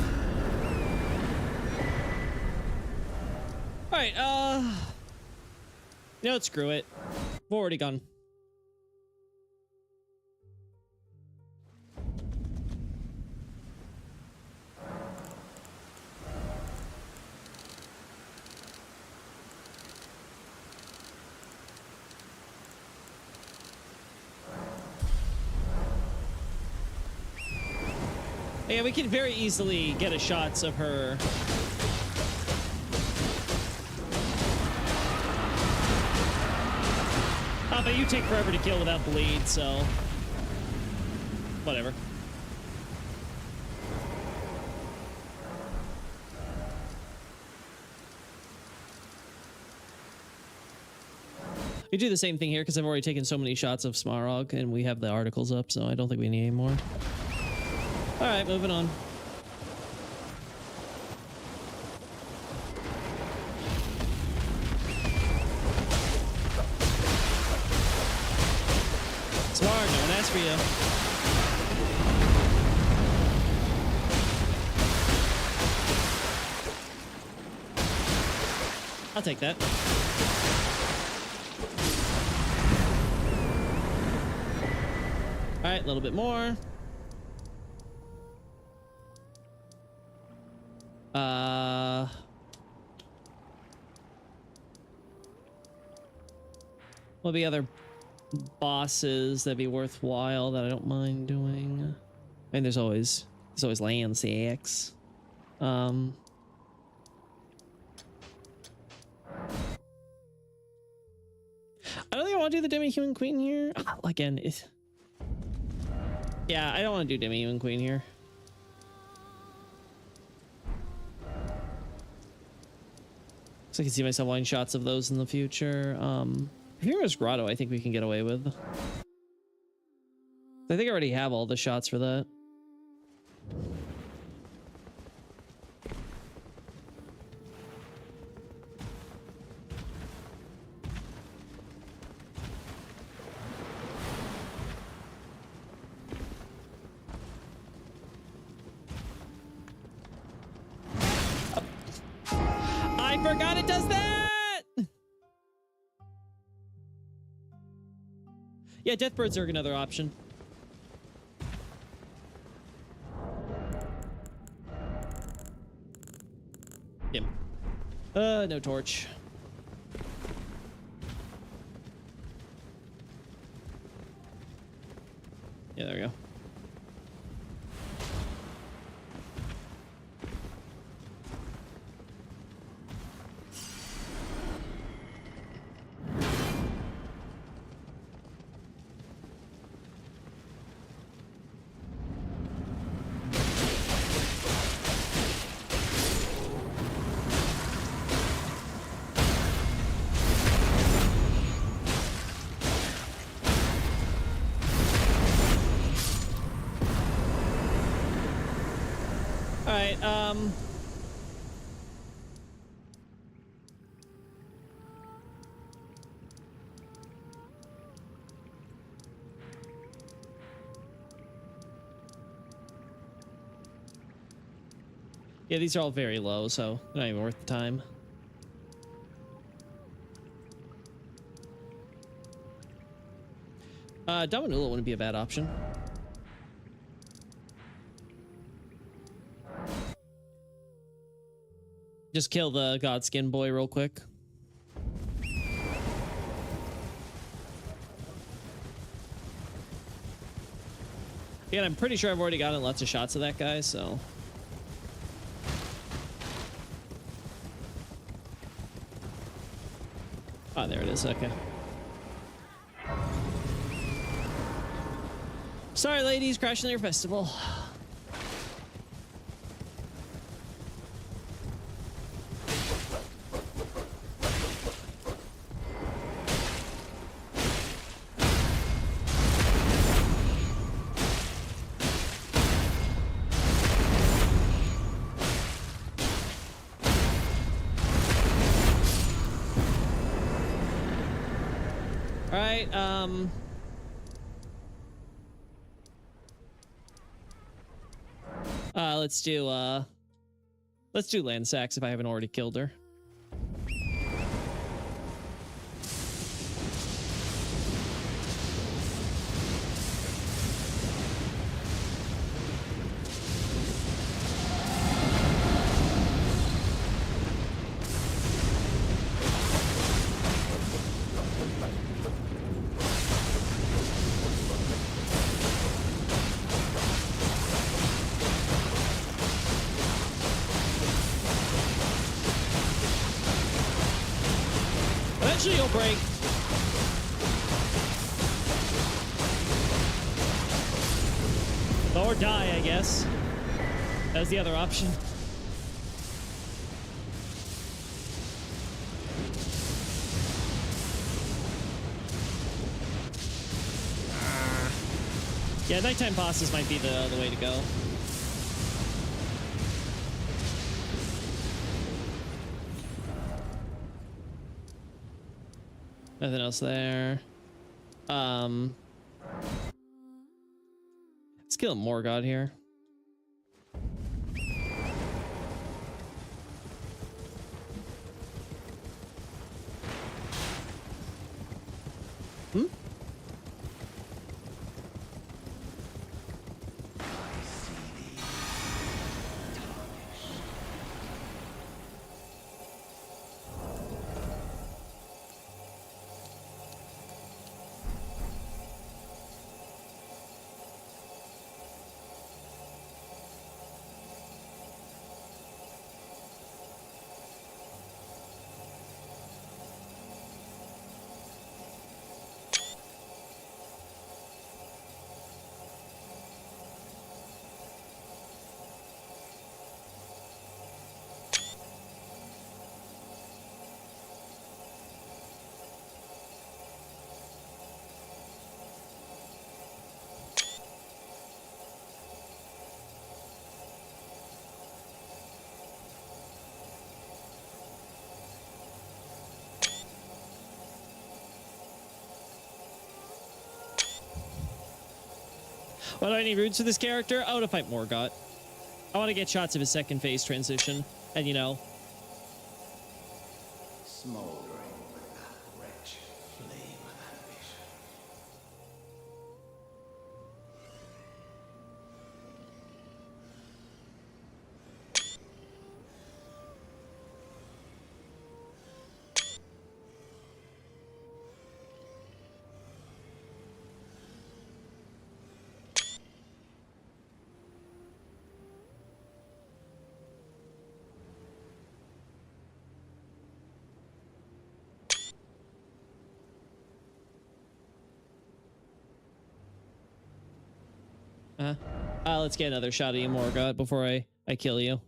Alright, you know what, screw it. We're already gone. Yeah, we can very easily get a shots of her. Oh, but you take forever to kill without bleed, so whatever. We do the same thing here because I've already taken so many shots of Smarog and we have the articles up, so I don't think we need any more. All right, moving on. Smarog, no one asked for you. I'll take that. All right, a little bit more. What'll be other bosses that'd be worthwhile that I don't mind doing? I mean, there's always land CX. I don't think I want to do the Demi-Human Queen here. Again, yeah, I don't want to do Demi-Human Queen here. So I can see myself wanting shots of those in the future. Hero's Grotto, I think we can get away with. I think I already have all the shots for that. I forgot it does that! Yeah, Deathbird Zerg, another option. Him. No torch. Yeah, there we go. Yeah, these are all very low, so they're not even worth the time. Dominula wouldn't be a bad option. Just kill the Godskin boy real quick. Again, I'm pretty sure I've already gotten lots of shots of that guy, so... Oh, there it is. Okay. Sorry, ladies, crashing their festival. Let's do Land Sax if I haven't already killed her. Shield break. Or die, I guess. That was the other option. Yeah, nighttime bosses might be the way to go. Nothing else there. Let's kill Morgott here. Hmm? Why do I need roots for this character? I want to fight Morgott. I want to get shots of his second phase transition. And, you know. Smoldering with that wretched flame of ambition. Let's get another shot at you, Morgott, before I kill you.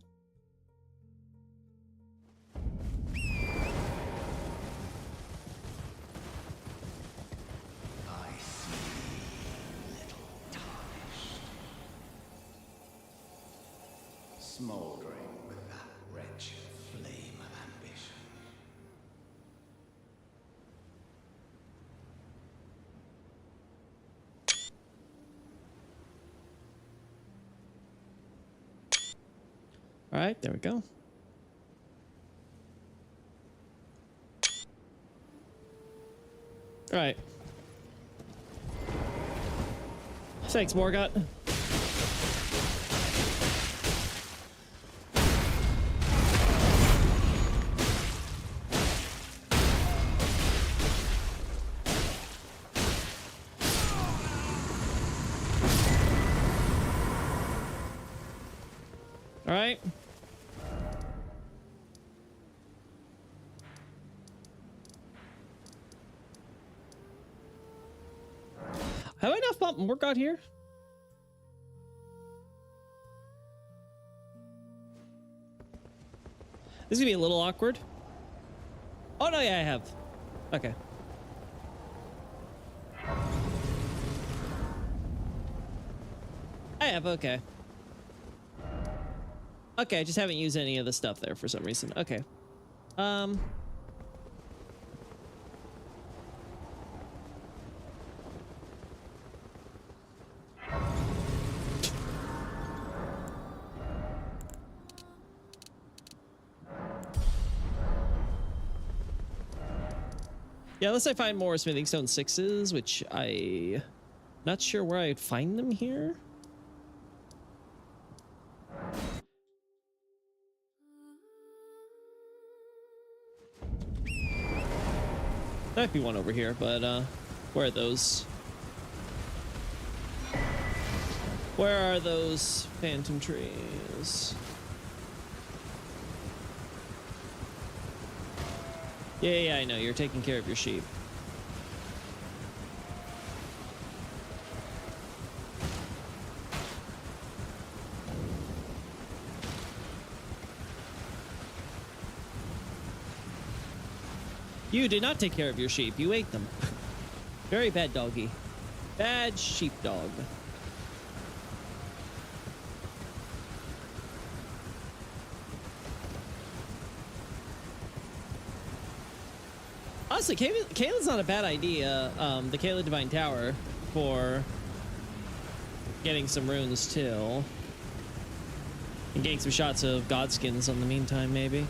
I see little tarnished. Smoldering with that wretched flame of ambition. All right, there we go. All right. Thanks, Morgott. All right. Have I not fought Morgott here? This is gonna be a little awkward. Oh no, yeah, I have. Okay. I have, okay. Okay, I just haven't used any of the stuff there for some reason. Okay. Yeah, unless I find more smithing stone 6s, which I not sure where I'd find them here. Might be one over here, but where are those? Where are those phantom trees? Yeah, I know. You're taking care of your sheep. You did not take care of your sheep. You ate them. Very bad doggy. Bad sheepdog. Honestly, Kayla's not a bad idea. The Kayla Divine Tower for getting some runes too. And getting some shots of Godskins on the meantime, maybe.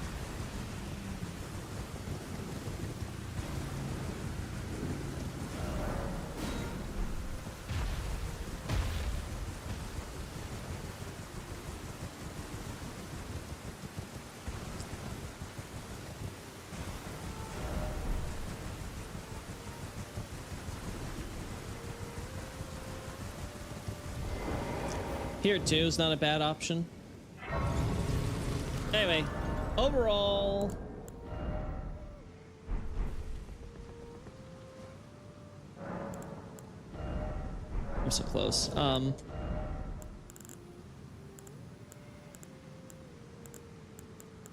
Here too is not a bad option. Anyway, overall, I'm so close. Oh,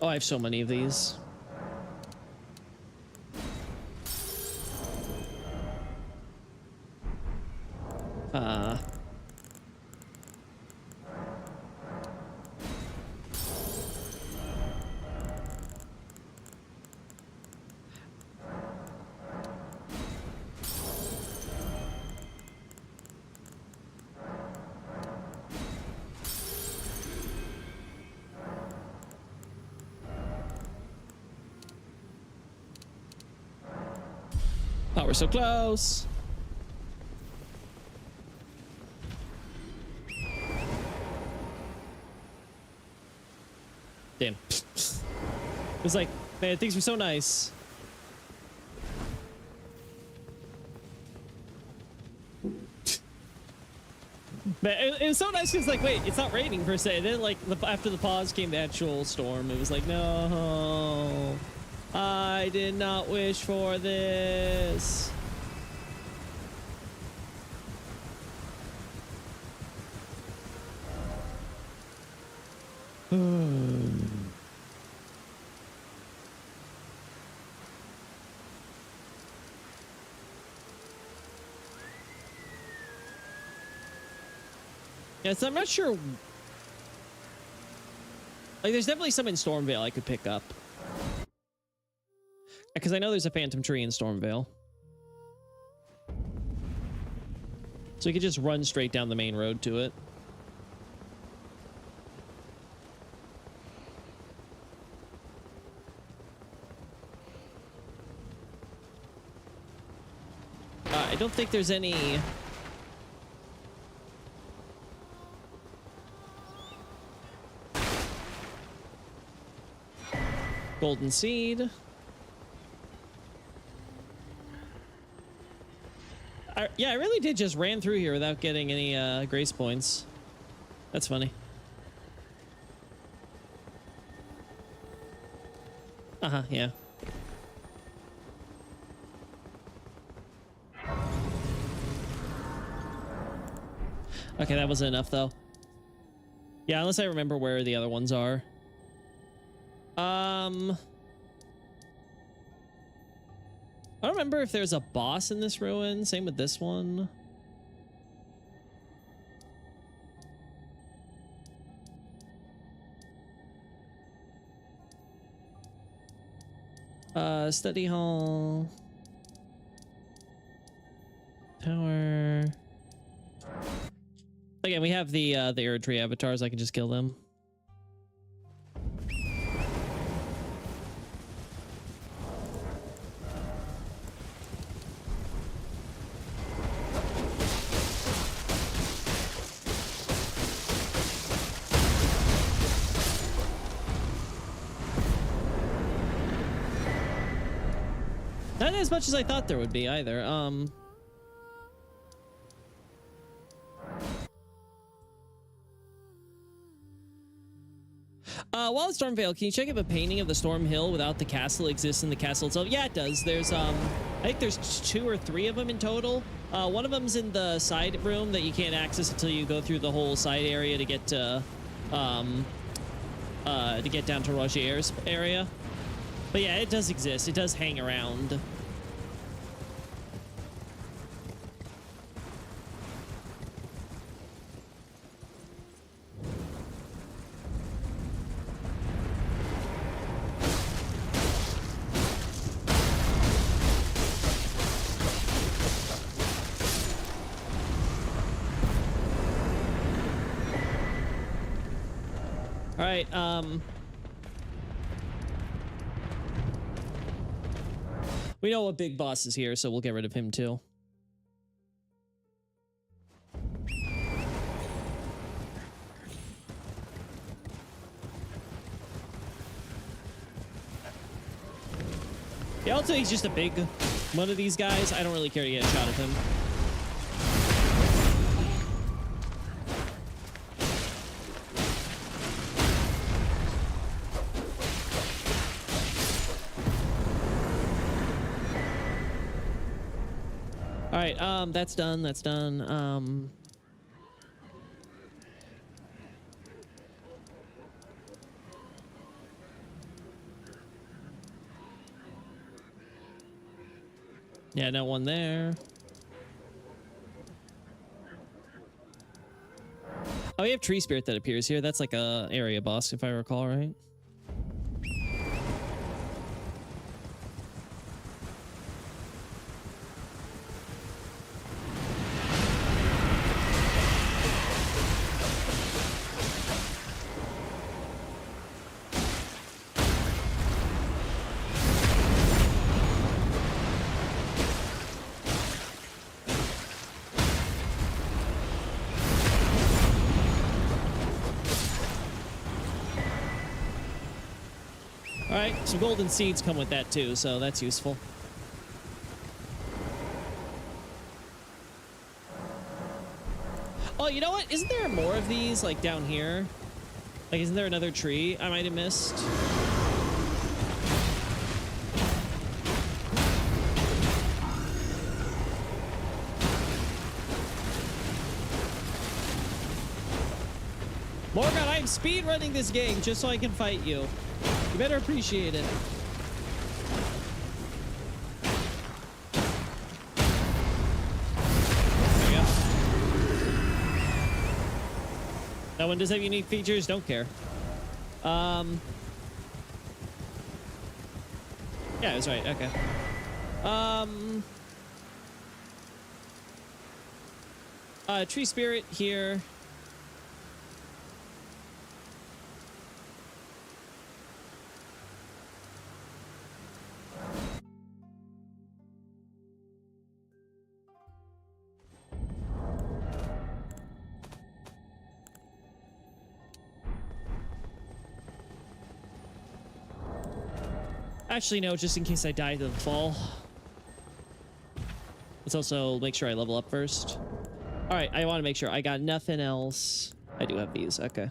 I have so many of these. Oh, we're so close. Damn. It was like, man, things were so nice. But it was so nice because, like, wait, it's not raining per se. Then, like, after the pause came the actual storm. It was like, no, I did not wish for this. Yeah, so I'm not sure. Like, there's definitely some in Stormvale I could pick up. Because I know there's a Phantom Tree in Stormvale. So you could just run straight down the main road to it. I don't think there's any... Golden Seed. Yeah, I really did just ran through here without getting any grace points. That's funny. Uh-huh, yeah. Okay, that wasn't enough though. Yeah, unless I remember where the other ones are. I don't remember if there's a boss in this ruin. Same with this one. Study hall. Tower. Again, we have the Erdtree avatars. I can just kill them. Not as much as I thought there would be either. While at Stormvale, can you check if a painting of the Storm Hill without the castle exists in the castle itself? Yeah, it does. There's, I think there's 2 or 3 of them in total. One of them's in the side room that you can't access until you go through the whole side area to get to down to Rogier's area. But yeah, it does exist. It does hang around. All right, we know what big boss is here, so we'll get rid of him too. Yeah, also he's just a big one of these guys. I don't really care to get a shot at him. All right, that's done. That's done. Yeah, no one there. Oh, we have Tree Spirit that appears here. That's like a area boss, if I recall, right? All right, some golden seeds come with that too, so that's useful. Oh, you know what? Isn't there more of these, like, down here? Like, isn't there another tree I might have missed? Morgan, I'm speedrunning this game just so I can fight you. You better appreciate it. There we go. That one does have unique features. Don't care. Yeah, that's right. Okay. Tree Spirit here. Actually, no, just in case I die to the fall. Let's also make sure I level up first. All right, I want to make sure I got nothing else. I do have these. Okay.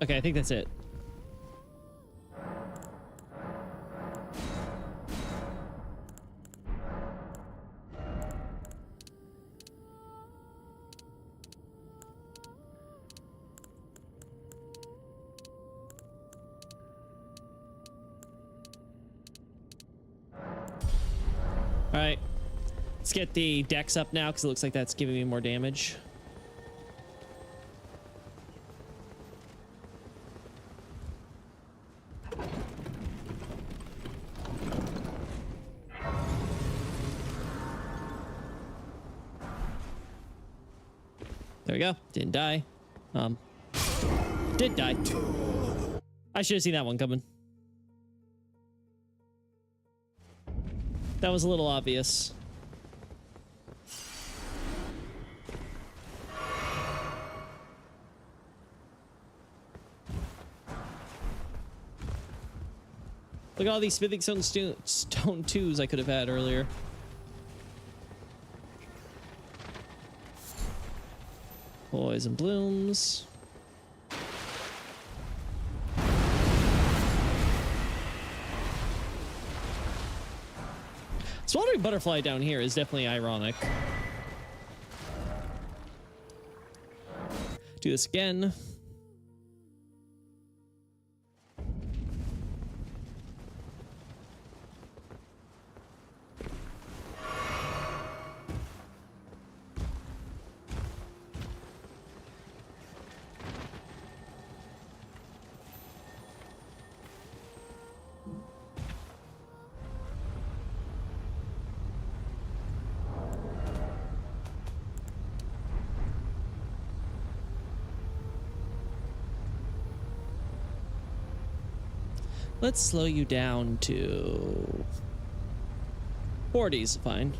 Okay, I think that's it. All right, let's get the dex up now because it looks like that's giving me more damage. There we go. Didn't die. Did die. I should have seen that one coming. That was a little obvious. Look at all these smithing stone twos I could have had earlier. Poison blooms. Swallowing butterfly down here is definitely ironic. Do this again. Let's slow you down to 40's fine.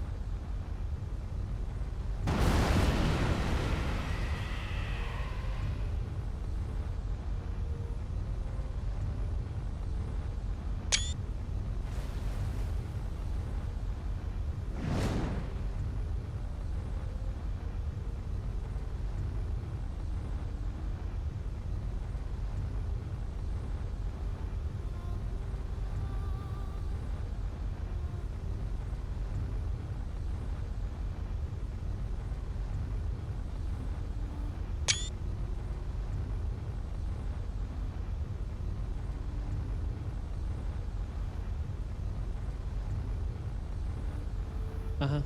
Uh-huh.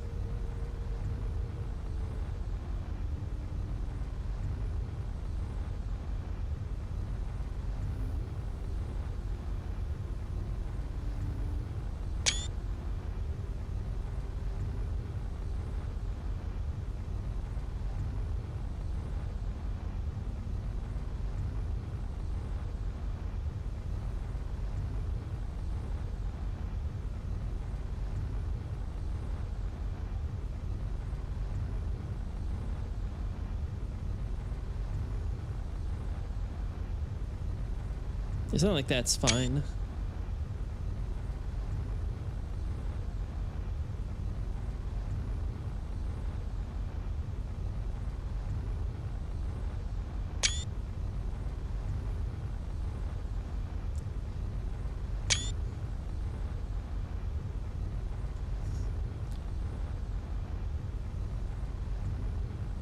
It's not like that's fine.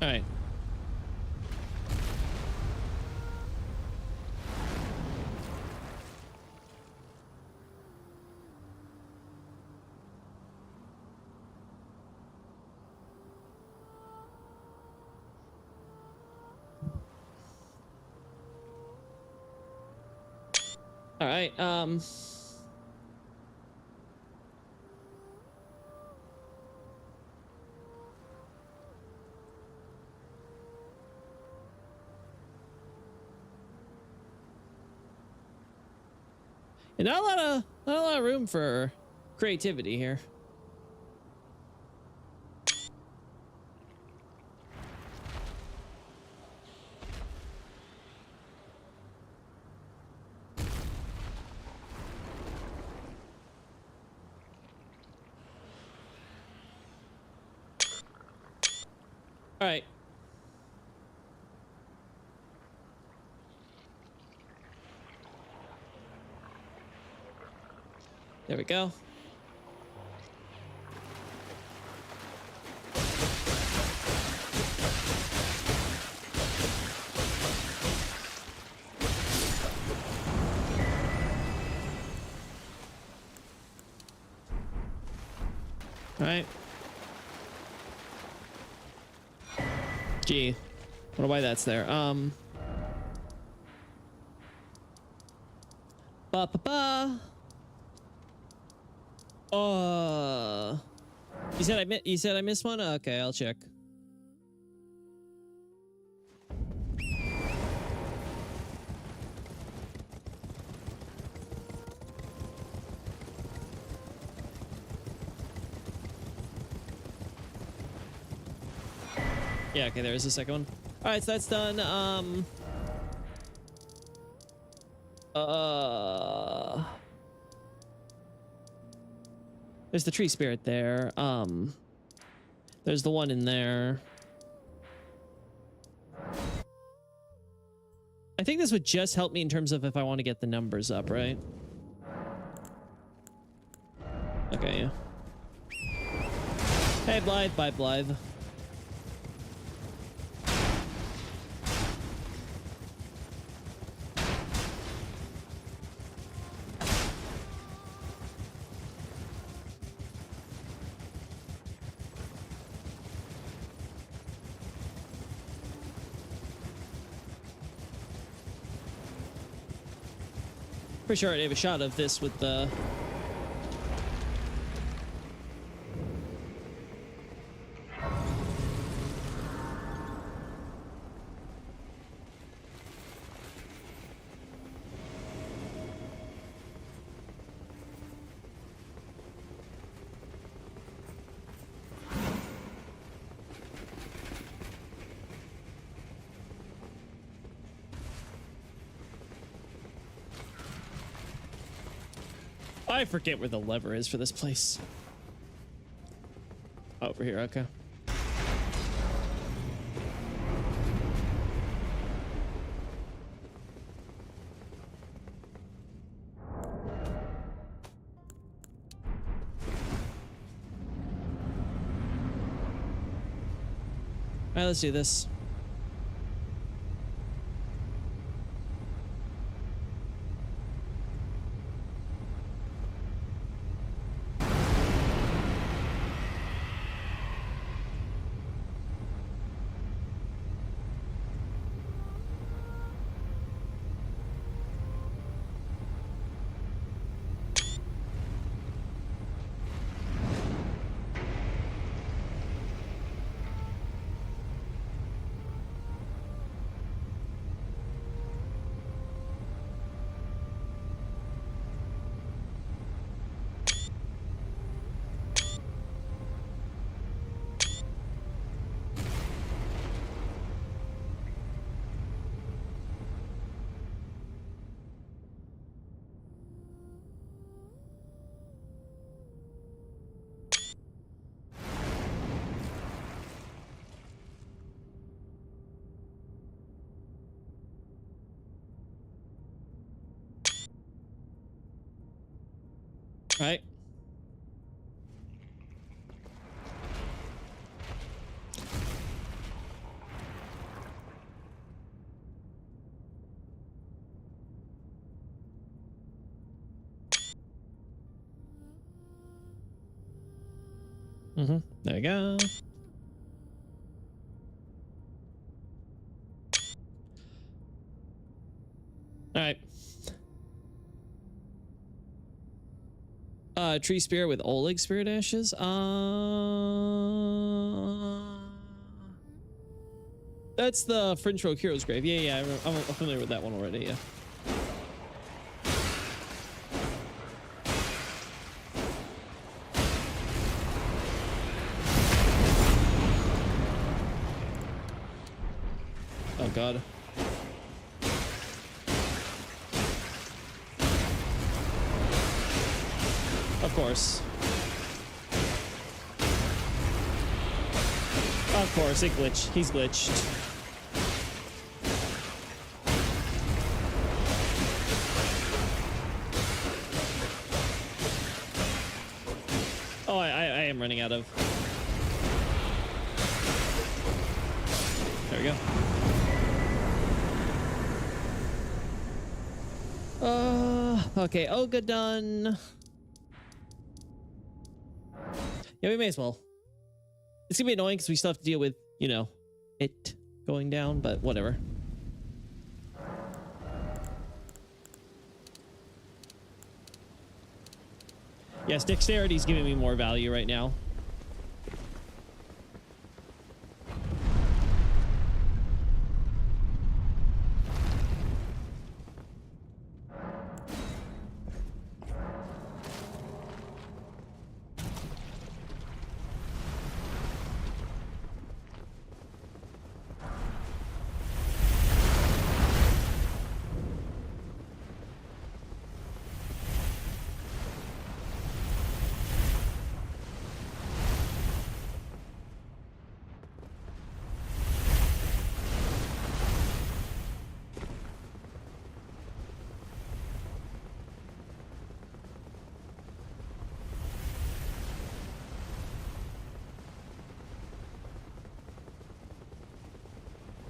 All right. All right. And not a lot of room for creativity here. All right. There we go. All right. Gee, wonder why that's there. Ba ba ba. You said I missed one. Okay, I'll check. Yeah, okay, there's the second one. All right, so that's done. There's the tree spirit there. There's the one in there. I think this would just help me in terms of if I want to get the numbers up, right? Okay, yeah. Hey, Blythe. Bye, Blythe. Pretty sure I'd have a shot of this with the... I forget where the lever is for this place. Over here, okay. All right, let's do this. All right. There we go. All right. Tree spirit with Oleg spirit ashes. That's the Fringe Rogue Hero's grave. Yeah, I'm familiar with that one already. Yeah. Oh God. Of course. Of course, it glitched. He's glitched. Oh, I am running out of... There we go. Okay, Olga done. Yeah, we may as well. It's gonna be annoying because we still have to deal with, you know, it going down, but whatever. Yes, dexterity's giving me more value right now.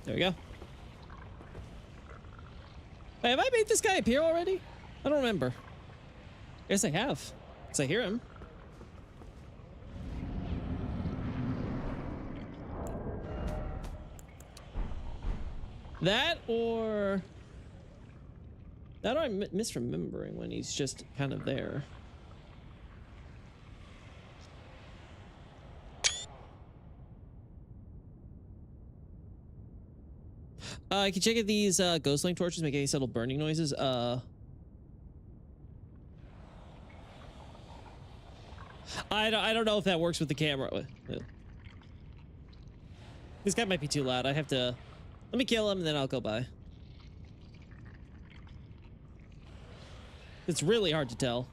There we go. Wait, have I made this guy appear already? I don't remember. Yes, I have. Because I hear him. That or I'm misremembering when he's just kind of there. I can check if these ghost link torches make any subtle burning noises. I don't know if that works with the camera. This guy might be too loud. I have to let me kill him and then I'll go by. It's really hard to tell.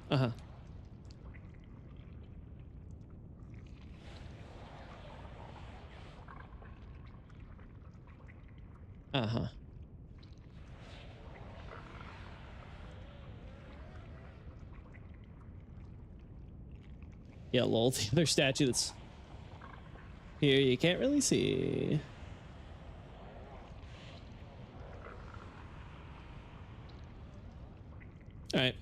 Uh-huh. Uh-huh. Yeah, lol, the other statue that's here you can't really see. All right.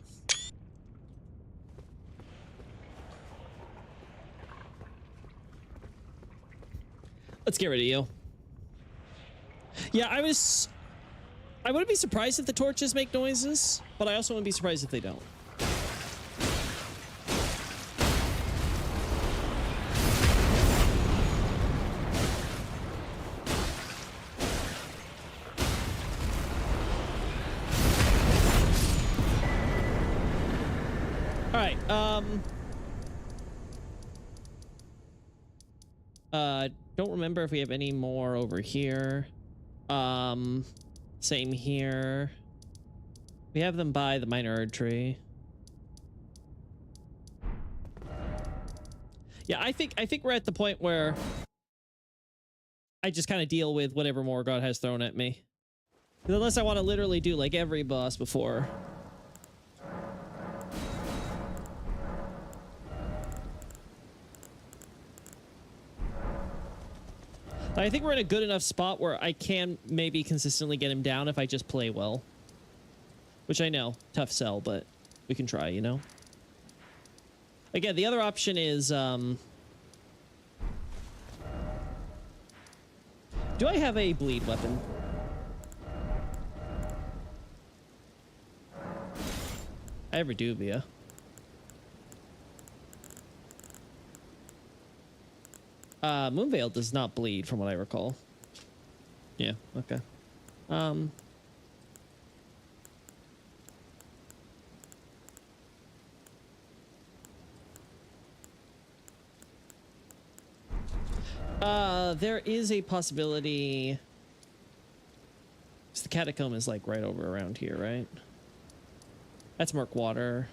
Let's get rid of you. Yeah, I wouldn't be surprised if the torches make noises, but I also wouldn't be surprised if they don't. All right, don't remember if we have any more over here. Same here. We have them by the minor tree. Yeah, I think we're at the point where I just kind of deal with whatever Morgoth has thrown at me. Unless I want to literally do like every boss before. I think we're in a good enough spot where I can maybe consistently get him down if I just play well. Which I know, tough sell, but we can try, you know? Again, the other option is, do I have a bleed weapon? I have Reduvia. Moonveil does not bleed from what I recall. Yeah, okay. There is a possibility. The catacomb is like right over around here, right? That's Murkwater.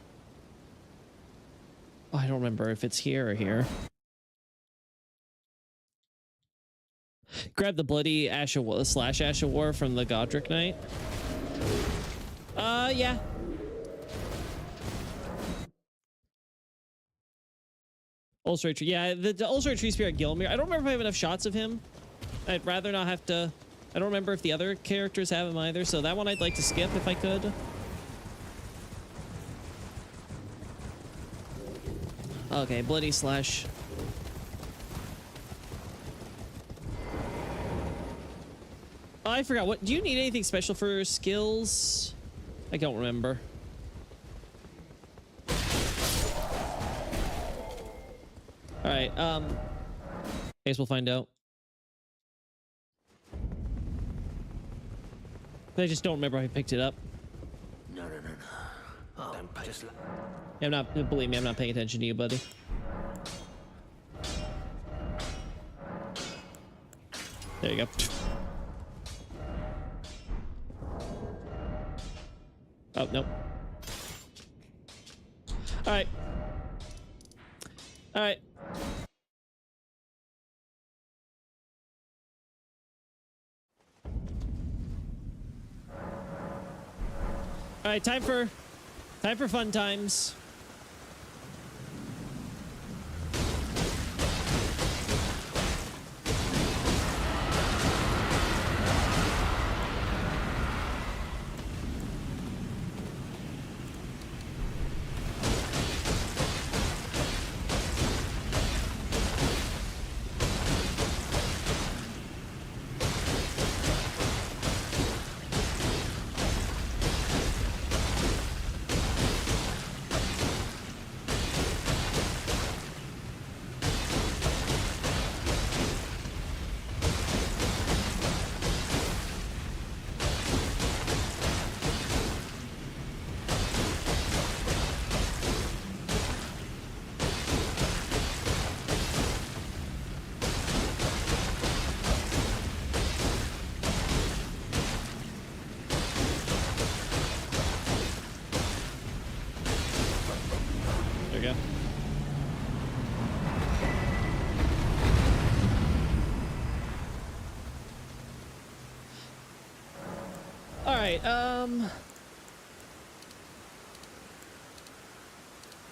Oh, I don't remember if it's here or here. Grab the bloody Ash of War / War from the Godric Knight. Yeah. Ulcer Tree. Yeah, the Ulcer Tree Spirit Gilmir. I don't remember if I have enough shots of him. I'd rather not have to. I don't remember if the other characters have him either, so that one I'd like to skip if I could. Okay, bloody slash. Oh, I forgot. What do you need anything special for skills? I don't remember. All right. I guess we'll find out. I just don't remember if I picked it up. No. Oh, don't just. Yeah, I'm not. Believe me, I'm not paying attention to you, buddy. There you go. Oh, nope. All right. All right. All right, time for fun times. There we go. All right, oh,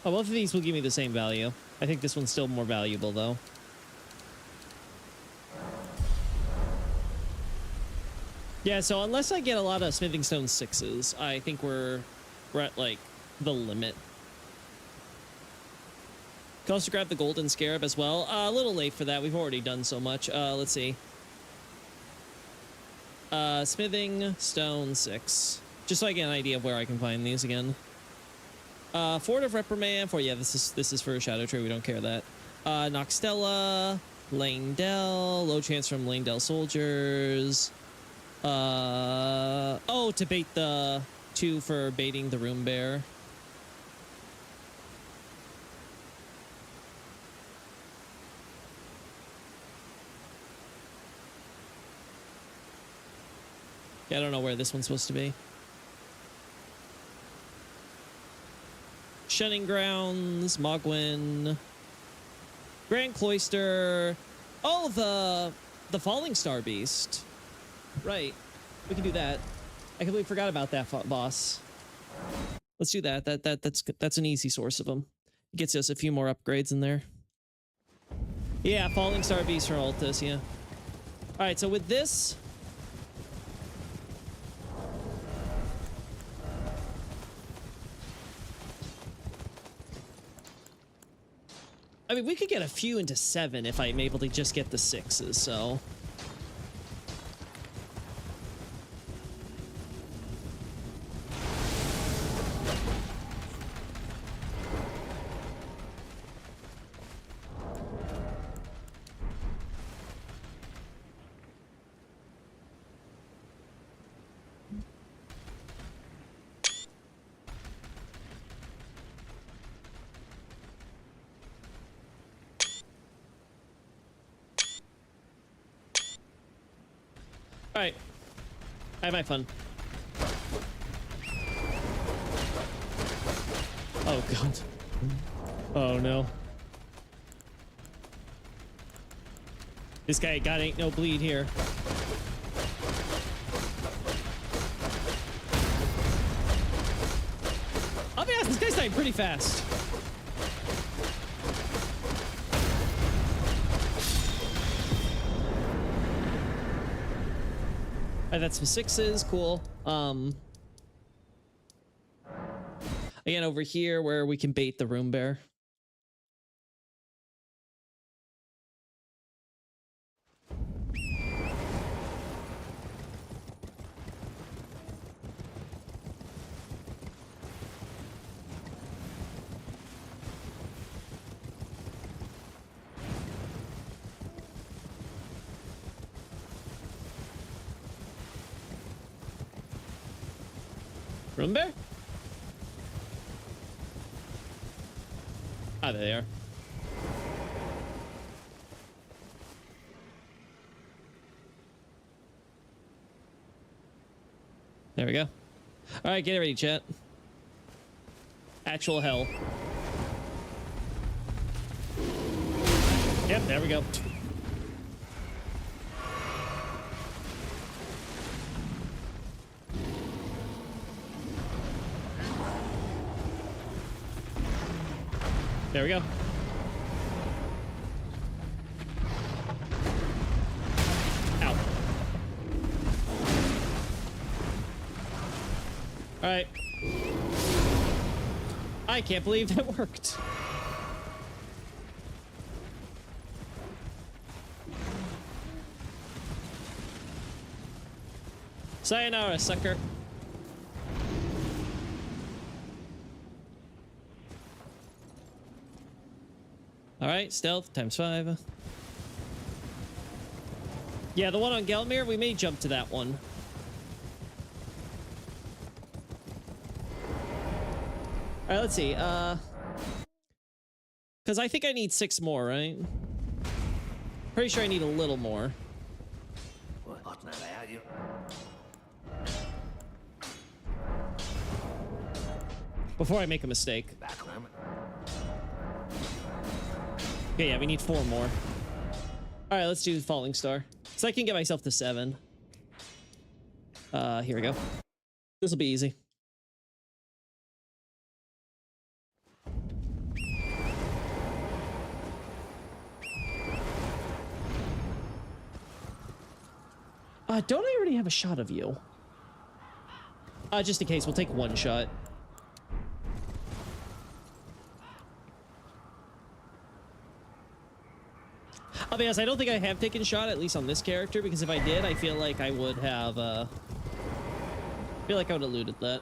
both of these will give me the same value. I think this one's still more valuable, though. Yeah, so unless I get a lot of smithing stone 6s, I think we're at, like, the limit. Can also grab the golden scarab as well. A little late for that. We've already done so much. Let's see. Smithing stone 6. Just so I get an idea of where I can find these again. Fort of Reprimand. Yeah, this is for Shadow Tree. We don't care that. Noxtella, Langdell. Low chance from Langdell soldiers. Oh, to bait the 2 for baiting the room bear. Yeah, I don't know where this one's supposed to be. Shunning Grounds, Mogwin, Grand Cloister. Oh, the Falling Star Beast. Right, we can do that. I completely forgot about that boss. Let's do that. That's an easy source of them. It gets us a few more upgrades in there. Yeah, Falling Star Beast for Altus. Yeah. All right, so with this. I mean, we could get a few into 7 if I'm able to just get the 6s, so. All right, I have my fun. Oh god. Oh no. This guy got ain't no bleed here. I'll be honest, this guy's dying pretty fast. Alright, that's some 6s, cool. Again, over here where we can bait the room bear. Room bear? Ah, there they are. There we go. All right, get ready, chat. Actual hell. Yep, there we go. There we go. Ow. All right. I can't believe that worked. Sayonara, sucker. All right, stealth times 5. Yeah, the one on Gelmir, we may jump to that one. All right, let's see. Because I think I need 6 more, right? Pretty sure I need a little more. What's that out you? Before I make a mistake. Back home. Okay, yeah, we need 4 more. All right, let's do Falling Star. So I can get myself to 7. Here we go. This will be easy. Don't I already have a shot of you? Just in case, we'll take 1 shot. I'll be honest, I don't think I have taken shot, at least on this character, because if I did, I feel like I would have, eluded that.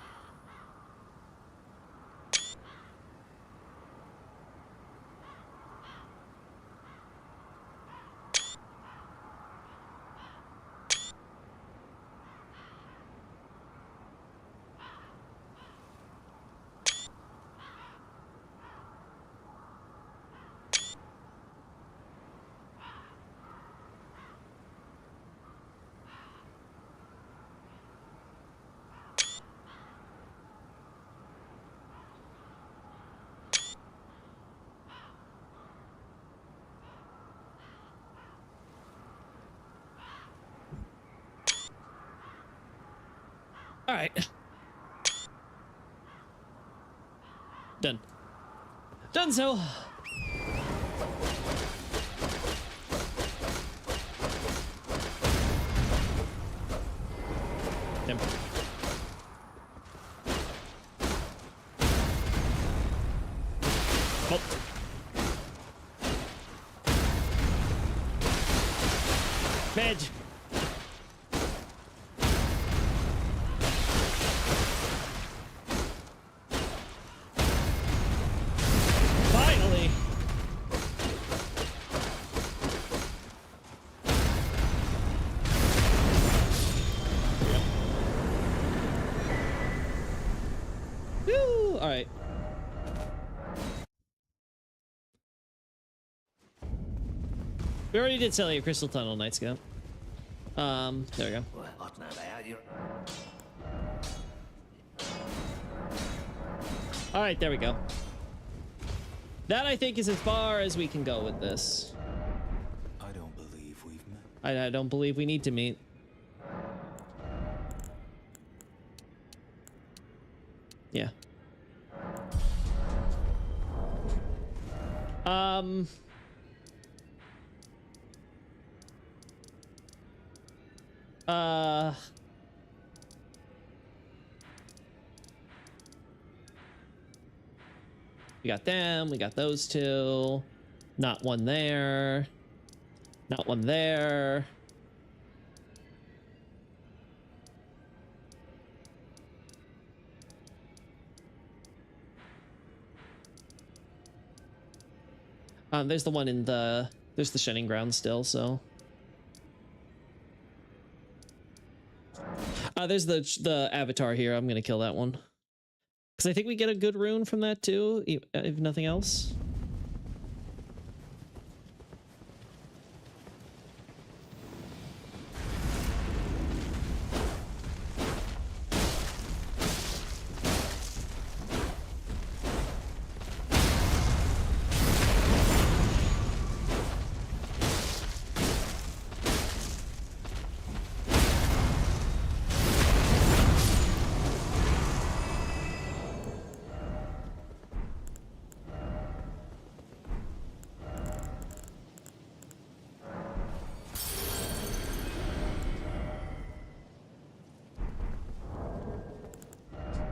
All right. Done. Done so. Damn. Oh. Veg. Finally. Woo! All right. We already did Cellular Crystal Tunnel, Night Scout. There we go. What's that out you? All right, there we go. That, I think, is as far as we can go with this. I don't believe we've met. I don't believe we need to meet. Yeah. We got them, we got those 2. Not one there. Not one there. There's the one in the... There's the Shining Ground still, so... there's the Avatar here. I'm gonna kill that one. Because I think we get a good rune from that too, if nothing else.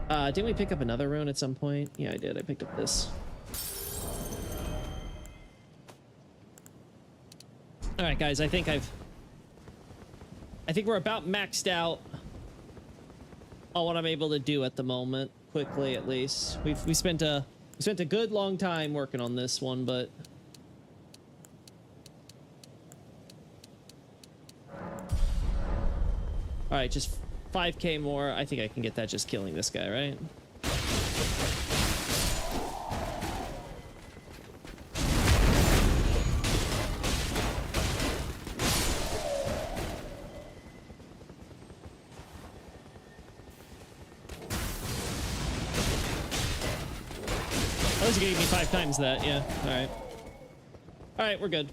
Didn't we pick up another rune at some point? Yeah, I did. I picked up this. All right, guys. I think we're about maxed out on what I'm able to do at the moment. Quickly, at least. We spent a good long time working on this one, but all right, just 5k more. I think I can get that just killing this guy, right? At least you gave me 5 times that, yeah. Alright. Alright, we're good.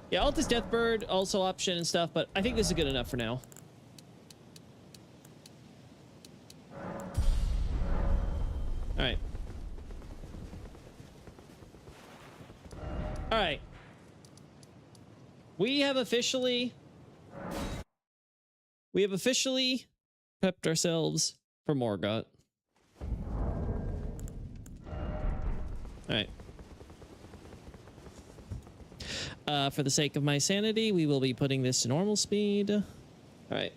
Yeah, alt is Deathbird, also option and stuff, but I think this is good enough for now. Alright. Alright. We have officially prepped ourselves for Morgott. Alright. For the sake of my sanity, we will be putting this to normal speed. Alright.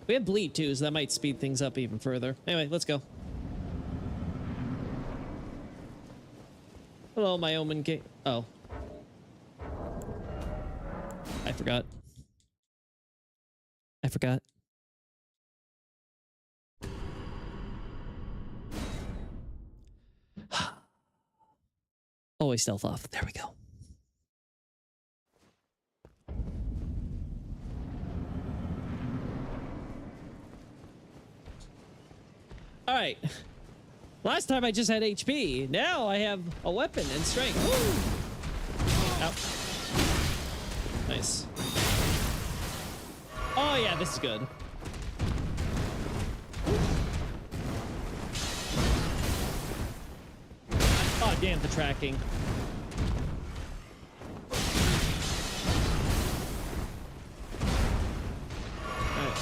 We have bleed too, so that might speed things up even further. Anyway, let's go. Hello, my omen king. Oh. I forgot. Always stealth off. There we go. All right. Last time I just had HP. Now I have a weapon and strength. Woo! Ow. Nice. Oh yeah, this is good. Oh damn, the tracking. Alright.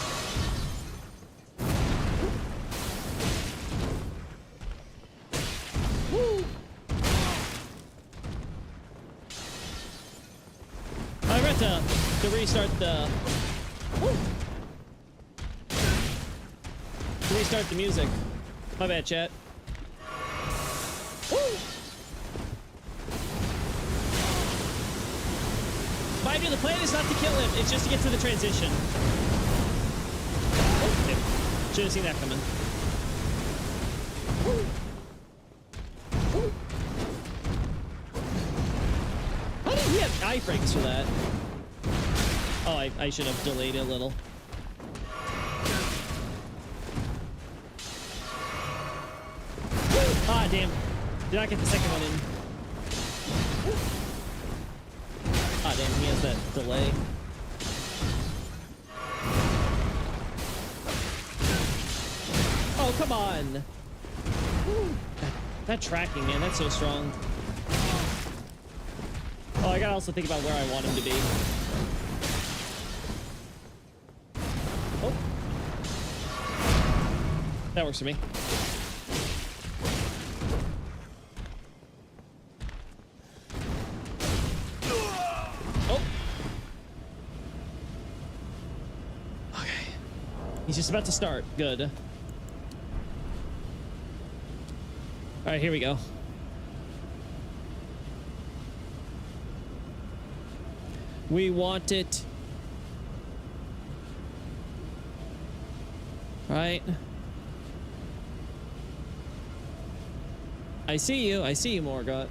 Woo! I got to restart the restart the music. My bad, chat. Woo! Mind you, the plan is not to kill him, it's just to get to the transition. Okay. Should have seen that coming. How did he have iframes for that? Oh, I should have delayed it a little. Ah, damn. Did not get the second one in. Ah, damn, he has that delay. Oh, come on. That tracking, man, that's so strong. Oh, I gotta also think about where I want him to be. Oh. That works for me. He's just about to start. Good. All right, here we go. We want it. Right. I see you. I see you, Morgott.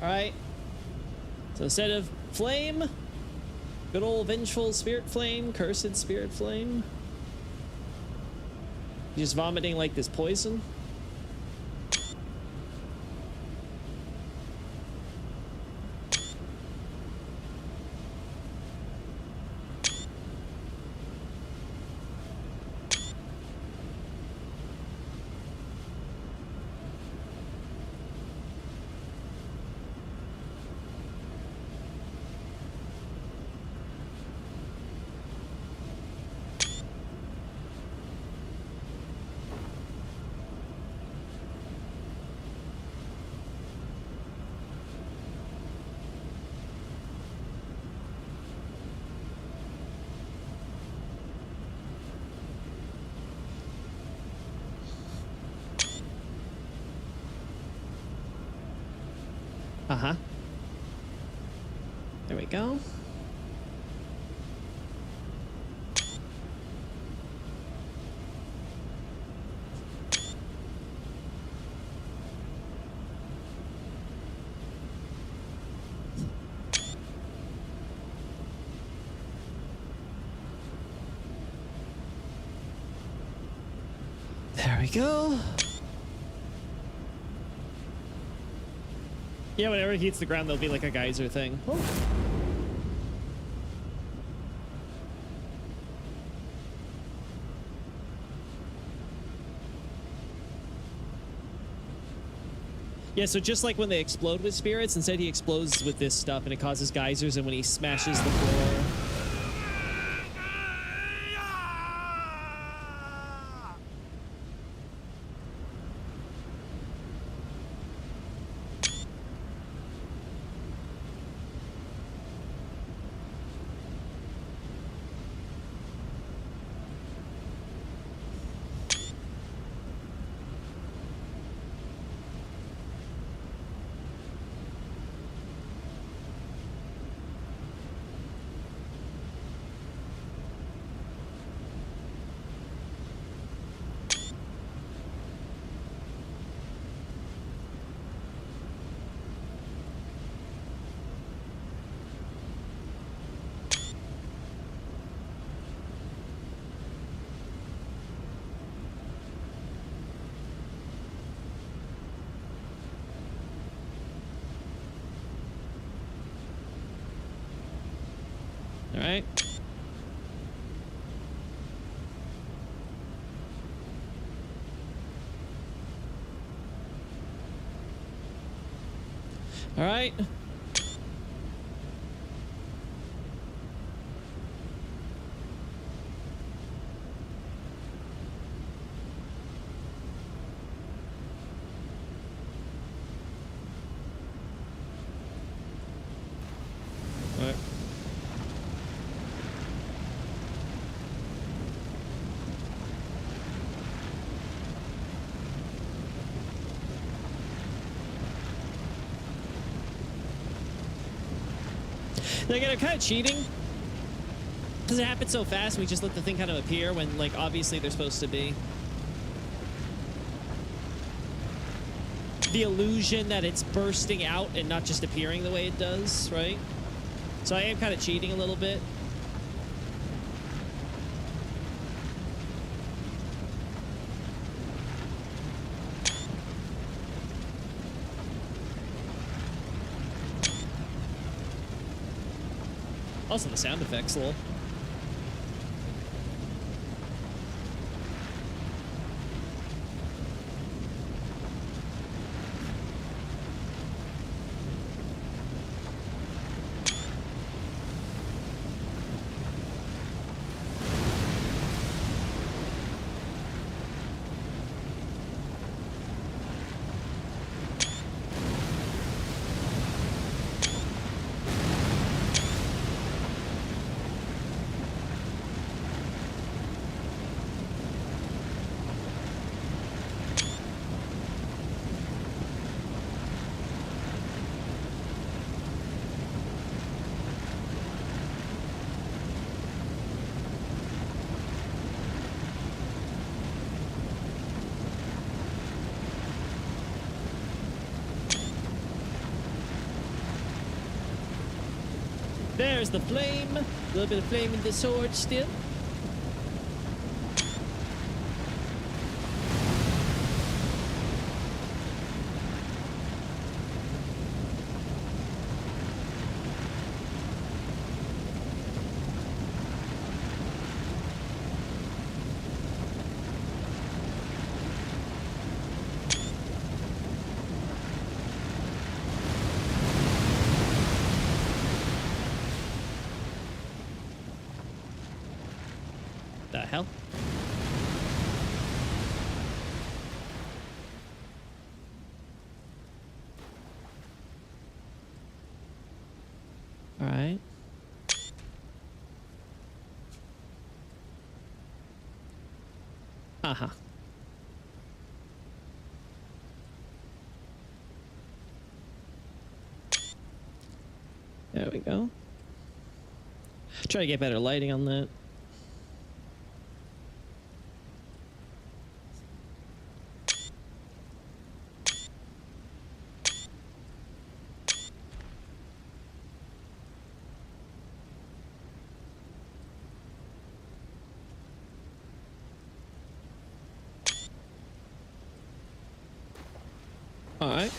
All right. So instead of flame, good old vengeful spirit flame, cursed spirit flame. Just vomiting like this poison. Uh-huh. There we go. There we go. Yeah, whenever it hits the ground, there'll be like a geyser thing. Oh. Yeah, so just like when they explode with spirits, instead he explodes with this stuff and it causes geysers, and when he smashes the floor... All right. All right. All right. Again, I'm kind of cheating because it happened so fast. We just let the thing kind of appear when, like, obviously they're supposed to be. The illusion that it's bursting out and not just appearing the way it does, right? So I am kind of cheating a little bit. Also, the sound effects, lol. There's the flame. A little bit of flame in the sword still. The hell? All right. Uh-huh. There we go. Try to get better lighting on that. All right.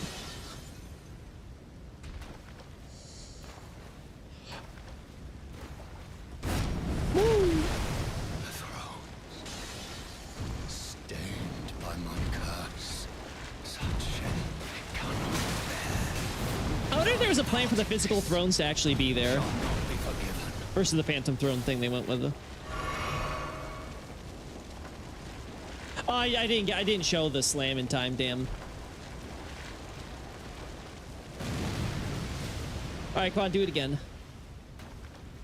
Woo! The thrones, stained by my curse. Such shame they cannot bear. I wonder if there was a plan for the physical thrones to actually be there Shall not be forgiven. versus the phantom throne thing they went with. Oh, I didn't show the slam in time. Damn. All right, come on, do it again.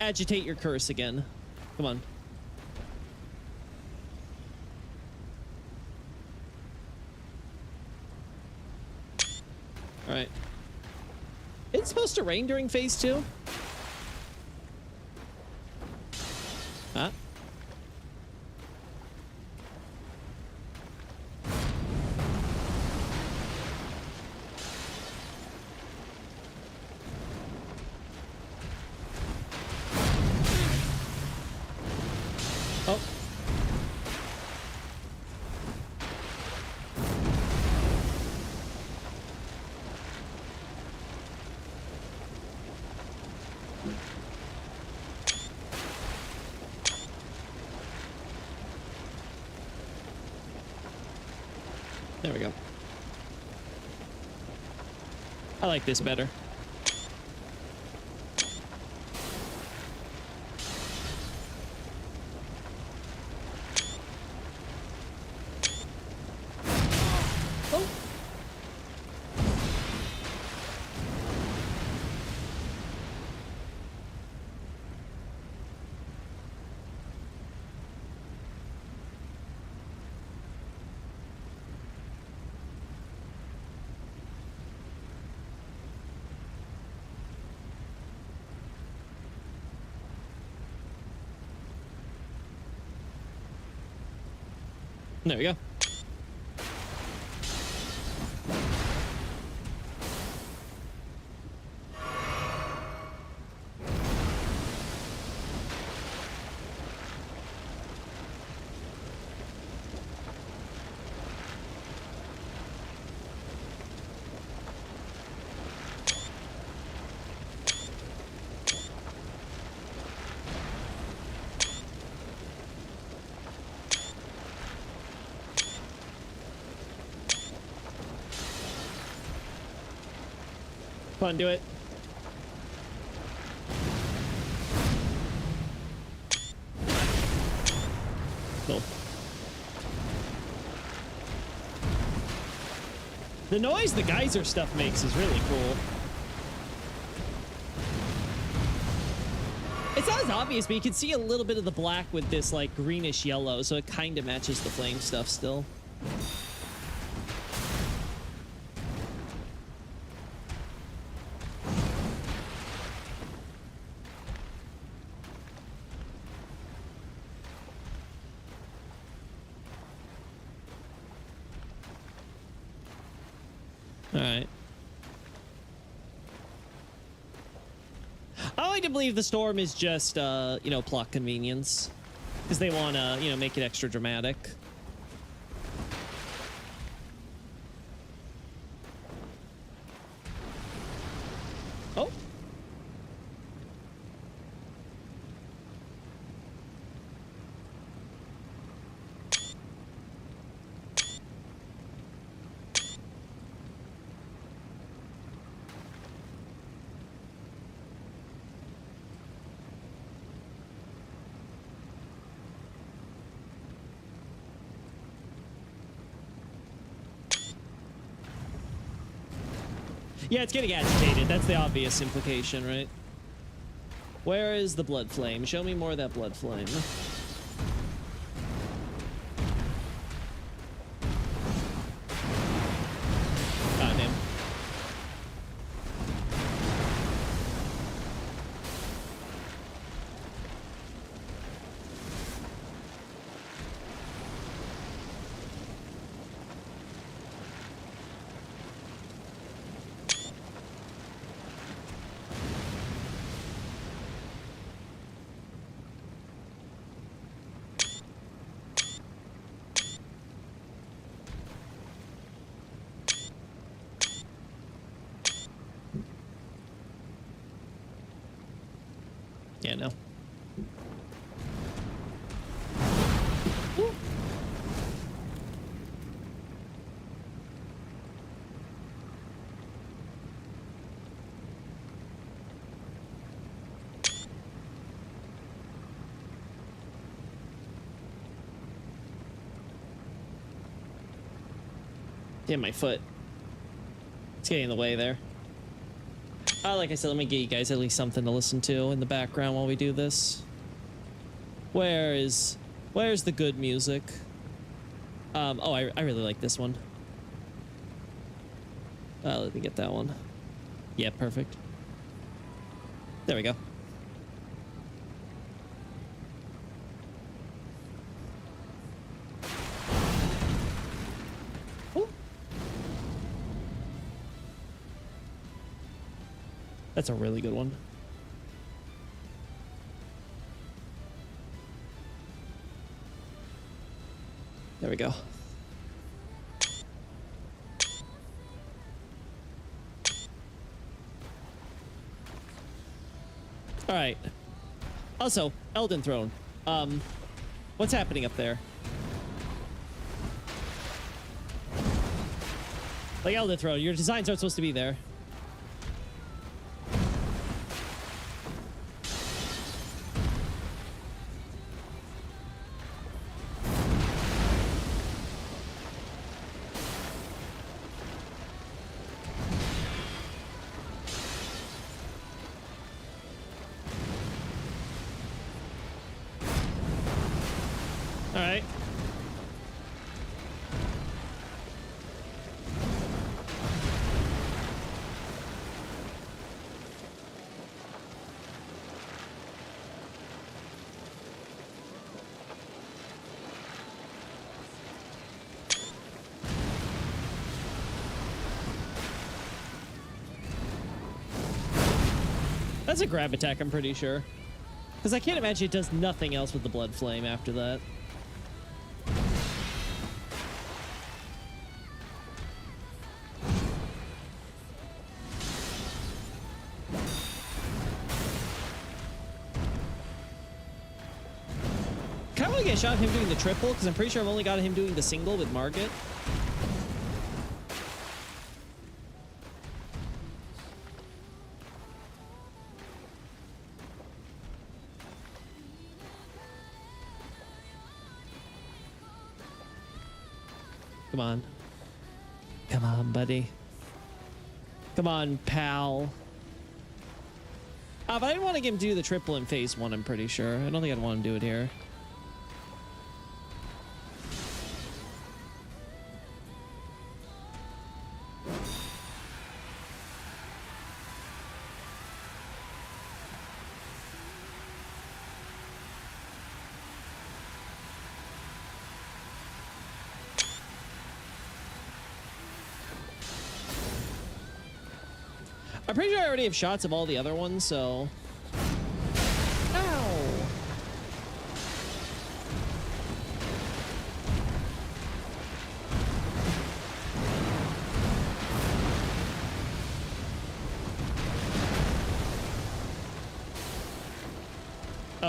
Agitate your curse again. Come on. All right. It's supposed to rain during phase 2? Huh? Oh. There we go. I like this better. Oh. There we go. Come on, do it. Cool. The noise the geyser stuff makes is really cool. It's not as obvious, but you can see a little bit of the black with this like greenish yellow, so it kind of matches the flame stuff still. All right. Oh going to believe the storm is just, you know, plot convenience. Because they want to, you know, make it extra dramatic. Oh. Yeah, it's getting agitated. That's the obvious implication, right? Where is the blood flame? Show me more of that blood flame. Ah, damn. Yeah, no. Woo. Damn, my foot. It's getting in the way there. Like I said, let me get you guys at least something to listen to in the background while we do this. Where's the good music? Oh, I really like this one. Let me get that one. Yeah, perfect. There we go. Ooh. That's a really good one. There we go. All right. Also, Elden Throne. What's happening up there? Like Elden Throne, your designs aren't supposed to be there. All right. That's a grab attack, I'm pretty sure. Because I can't imagine it does nothing else with the blood flame after that. Kind of want to get a shot of him doing the triple, because I'm pretty sure I've only got him doing the single with Margit. Come on. Come on, buddy. Come on, pal. But I didn't want to get him to do the triple in phase 1, I'm pretty sure. I don't think I'd want him to do it here. I'm pretty sure I already have shots of all the other ones, so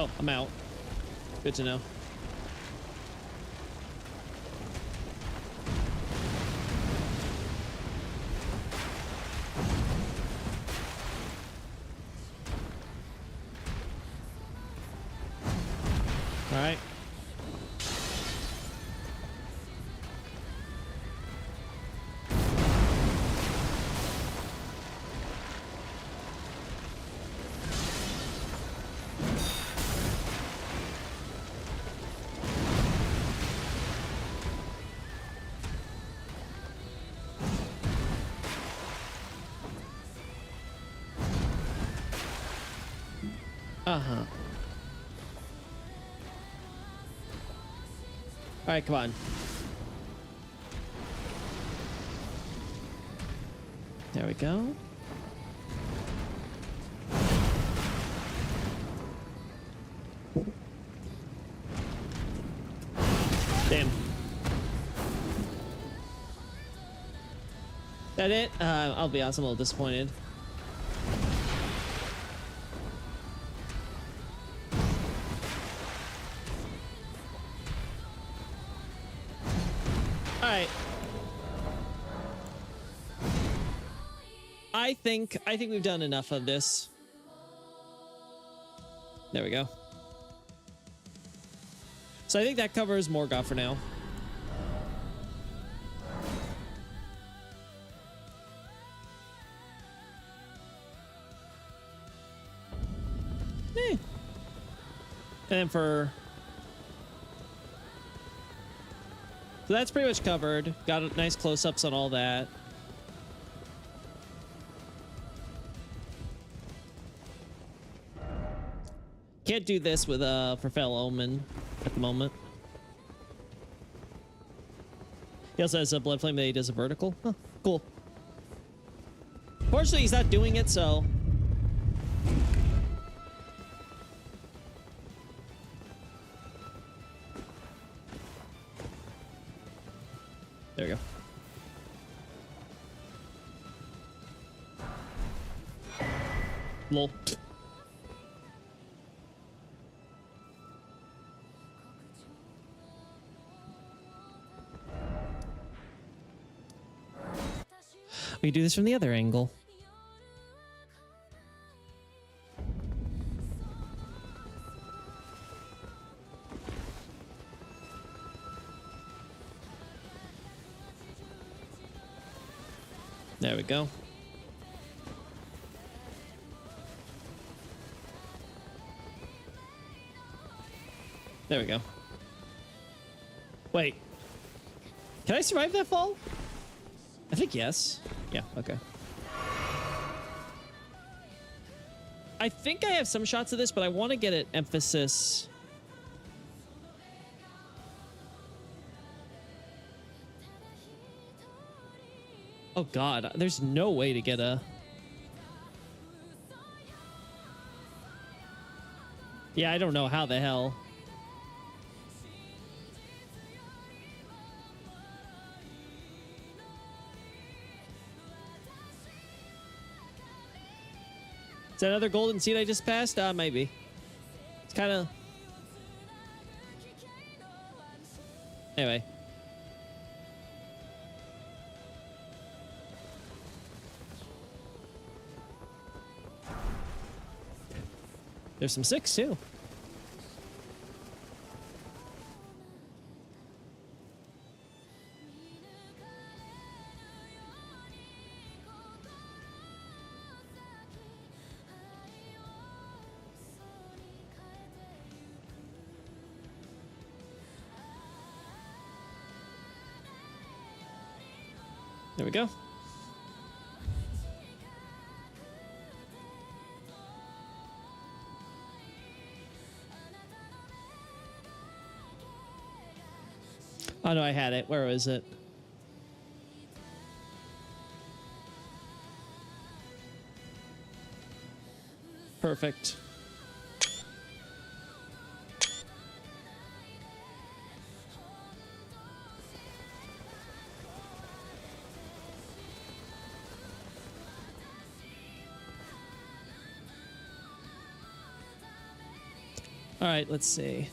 Oh, I'm out. Good to know. All right. Uh-huh. All right, come on. There we go. Damn. That it? I'll be honest, I'm a little disappointed. Alright. I think we've done enough of this. There we go. So I think that covers Morgoth for now. And for... So that's pretty much covered. Got a nice close-ups on all that. Can't do this with for Fel Omen at the moment. He also has a blood flame that he does a vertical. Huh, cool. Fortunately, he's not doing it, so... There we go. Lol. We do this from the other angle. There we go. There we go. Wait. Can I survive that fall? I think yes. Yeah, okay. I think I have some shots of this, but I want to get an emphasis. Oh god, there's no way to get a... Yeah, I don't know how the hell. Is that another golden seed I just passed? Maybe. It's kind of... Anyway. There's some 6 too. There we go. Oh no, I had it. Where was it? Perfect. All right, let's see.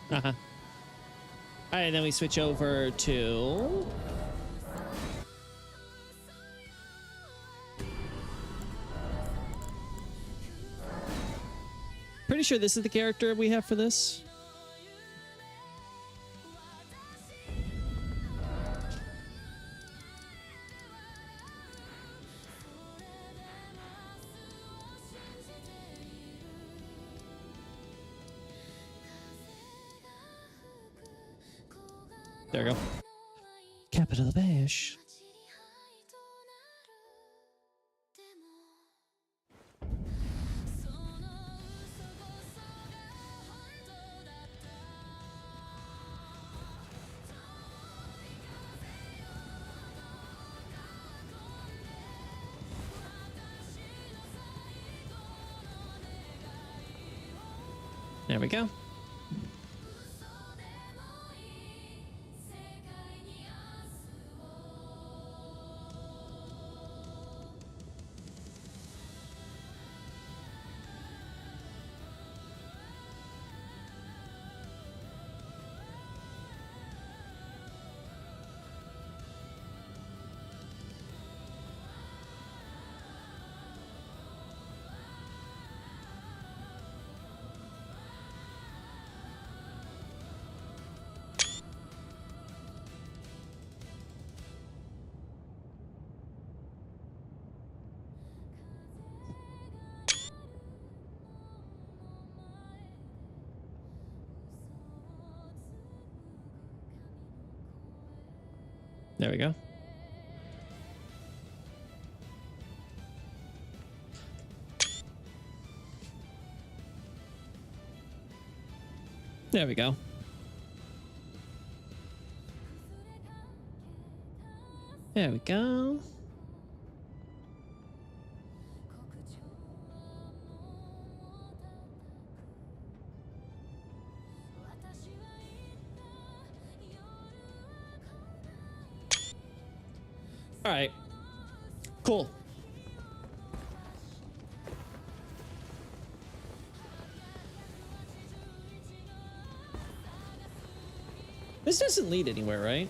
Uh-huh. All right, then we switch over to... Pretty sure this is the character we have for this. There we go. Capital Bash. There we go. There we go. There we go. There we go. All right. Cool. This doesn't lead anywhere, right?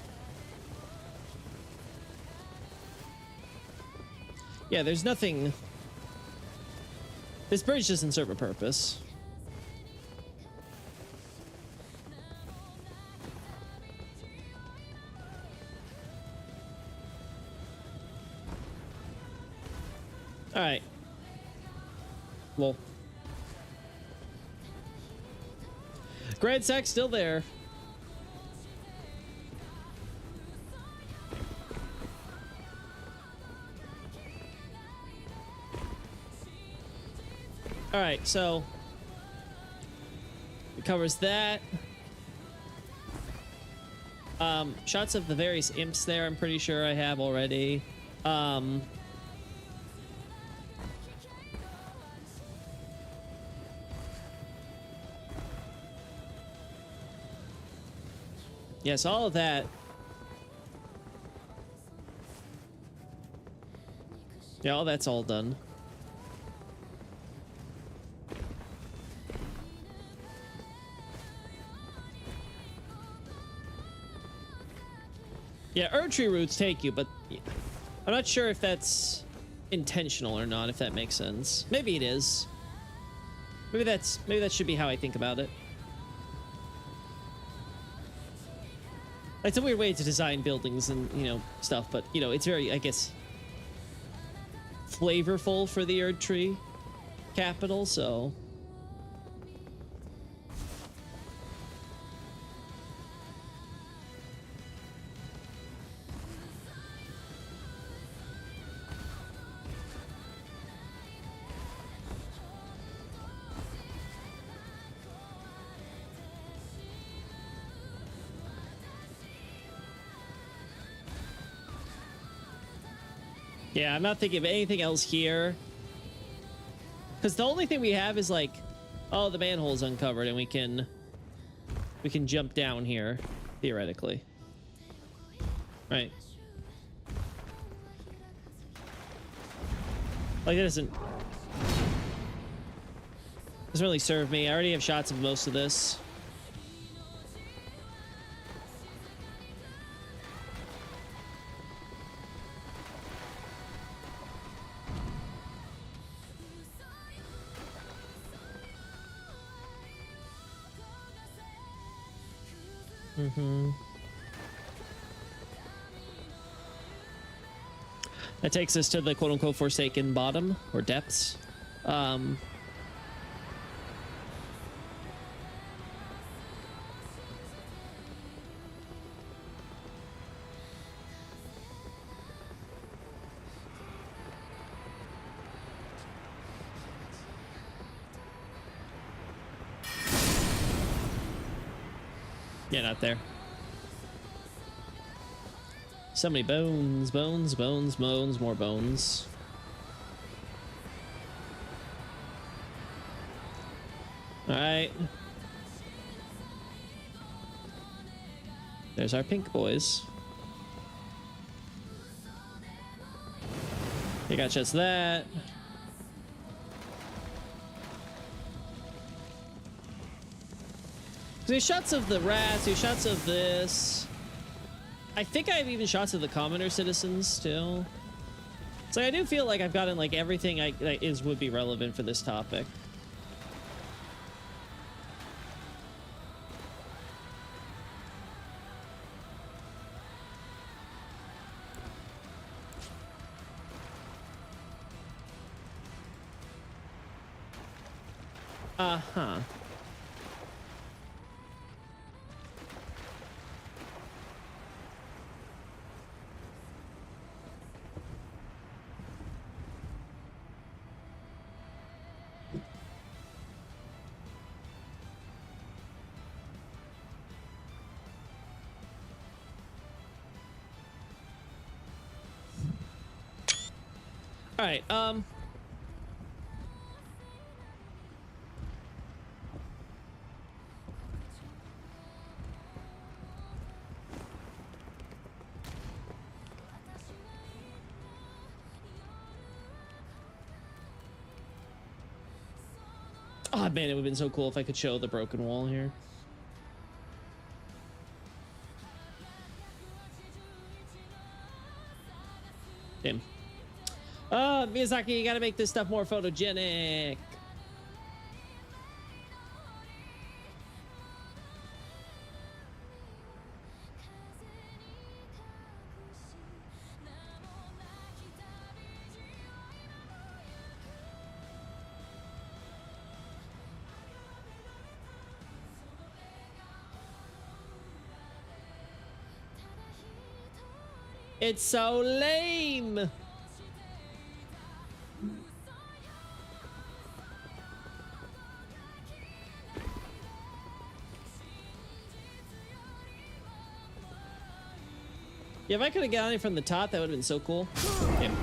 Yeah, there's nothing... This bridge doesn't serve a purpose. All right. Lol. Grand Sack's still there. All right, so it covers that. Shots of the various imps there, I'm pretty sure I have already. Yes, all of that. Yeah, all that's all done. Yeah, Erdtree routes take you, but I'm not sure if that's intentional or not, if that makes sense. Maybe it is. Maybe that should be how I think about it. It's a weird way to design buildings and, you know, stuff, but, you know, it's very, I guess, flavorful for the Erdtree capital, so... Yeah, I'm not thinking of anything else here. Because the only thing we have is like, oh, the manhole's uncovered and we can jump down here, theoretically. Right. Like, that doesn't really serve me. I already have shots of most of this. That takes us to the quote-unquote Forsaken bottom, or depths. Yeah, not there. So many bones, bones, bones, bones, more bones. All right. There's our pink boys. You got just that. There's shots of the rats, there's shots of this. I think I have even shots of the commoner citizens still. So I do feel like I've gotten like everything that would be relevant for this topic. Uh-huh. All right, oh man, it would have been so cool if I could show the broken wall here. Damn. Miyazaki, you gotta make this stuff more photogenic. It's so lame. Yeah, if I could have gotten it from the top, that would have been so cool. Damn.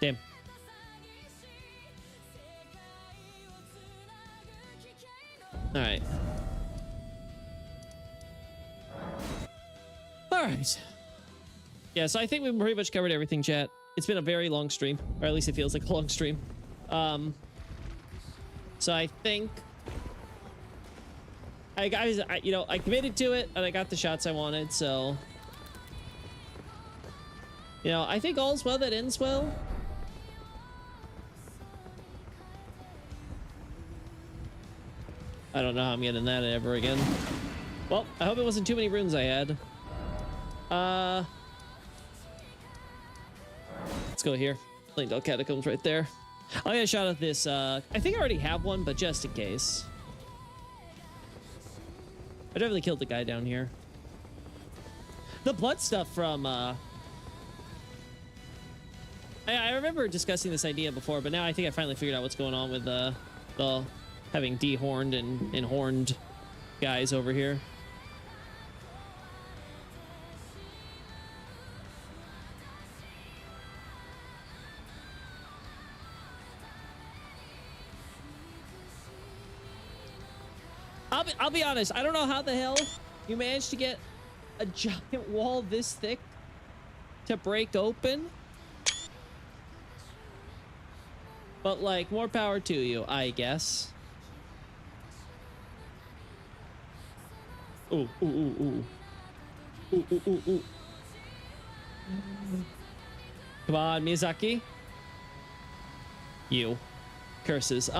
Damn. All right. All right. Yeah, so I think we've pretty much covered everything, chat. It's been a very long stream, or at least it feels like a long stream. So I think I committed to it and I got the shots I wanted, so I think all's well that ends well. I don't know how I'm getting that ever again. Well, I hope it wasn't too many runes I had. Let's go here. Lingdale Catacombs right there. I'll get a shot at this. I think I already have one, but just in case. I definitely killed the guy down here. The blood stuff from, I remember discussing this idea before, but now I think I finally figured out what's going on with, the having dehorned and horned guys over here. I'll be honest. I don't know how the hell you managed to get a giant wall this thick to break open. But like, more power to you, I guess. Ooh, ooh, ooh, ooh. Ooh, ooh, ooh, ooh. Come on, Miyazaki. You. Curses.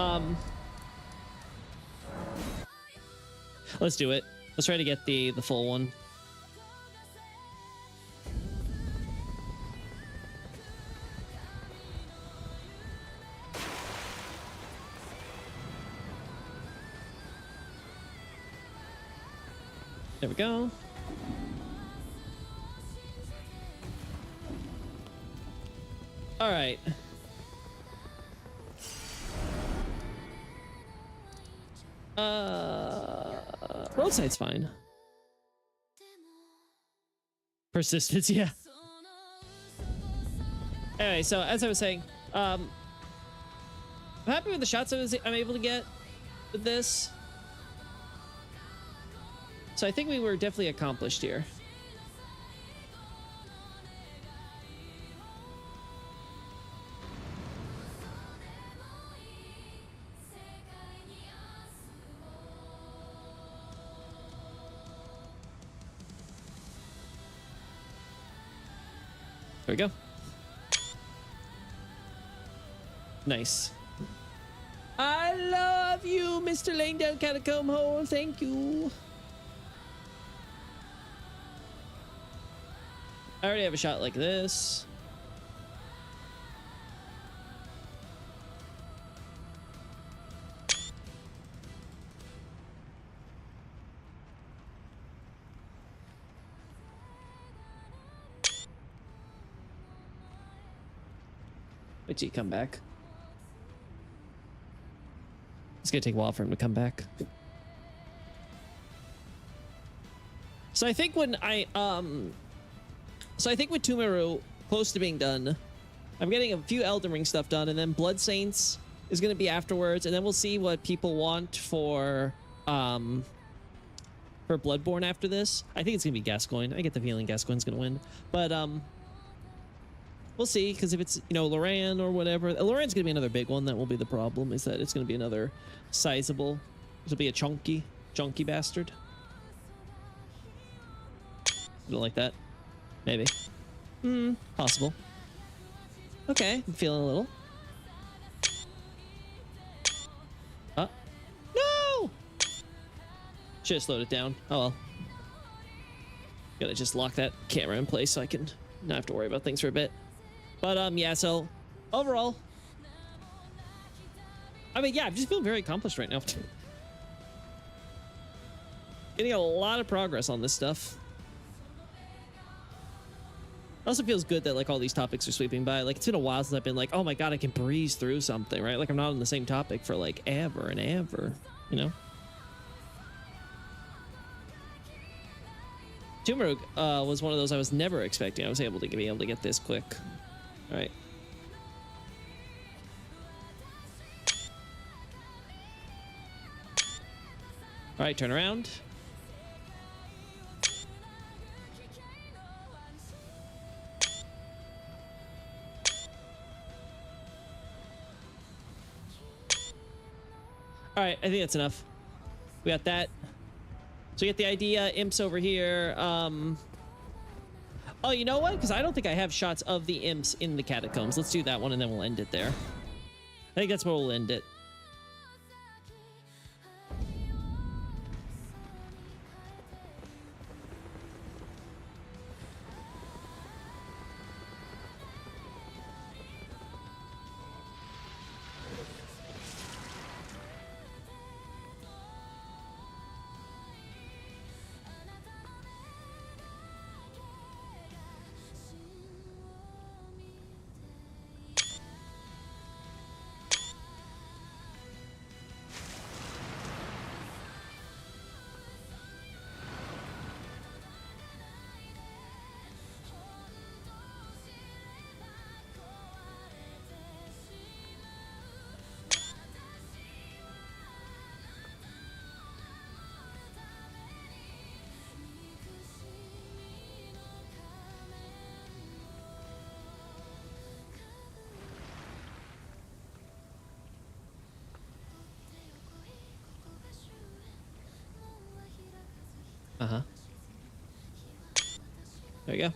Let's do it. Let's try to get the full one. There we go. All right. Roadside's fine. Persistence, yeah. Anyway, so as I was saying, I'm happy with the shots I'm able to get with this. So I think we were definitely accomplished here. There we go. Nice. I love you, Mr. Laying Down Catacomb Hole. Thank you. I already have a shot like this. Wait till you come back. It's gonna take a while for him to come back. So I think when so I think with Tumeru close to being done, I'm getting a few Elden Ring stuff done, and then Blood Saints is gonna be afterwards, and then we'll see what people want for Bloodborne after this. I think it's gonna be Gascoigne. I get the feeling Gascoigne's gonna win, but we'll see, because if it's, you know, Loran or whatever, Loran's gonna be another big one. That will be the problem, is that it's gonna be another sizable. It'll be a chunky bastard. Something like that. Maybe. Possible. Okay, I'm feeling a little. No! Should have slowed it down. Oh well. Gotta just lock that camera in place so I can not have to worry about things for a bit. But yeah, so overall, I mean, yeah, I'm just feeling very accomplished right now. Getting a lot of progress on this stuff. It also feels good that like all these topics are sweeping by. Like, it's been a while since I've been like, oh my god, I can breeze through something, right? Like, I'm not on the same topic for like ever and ever, you know? Tumeru was one of those I was never expecting. I was able to get this quick. All right. All right, turn around. All right, I think that's enough. We got that. So you get the idea. Imps over here. Oh, you know what? Because I don't think I have shots of the imps in the catacombs. Let's do that one, and then we'll end it there. I think that's where we'll end it. Uh-huh. There you go.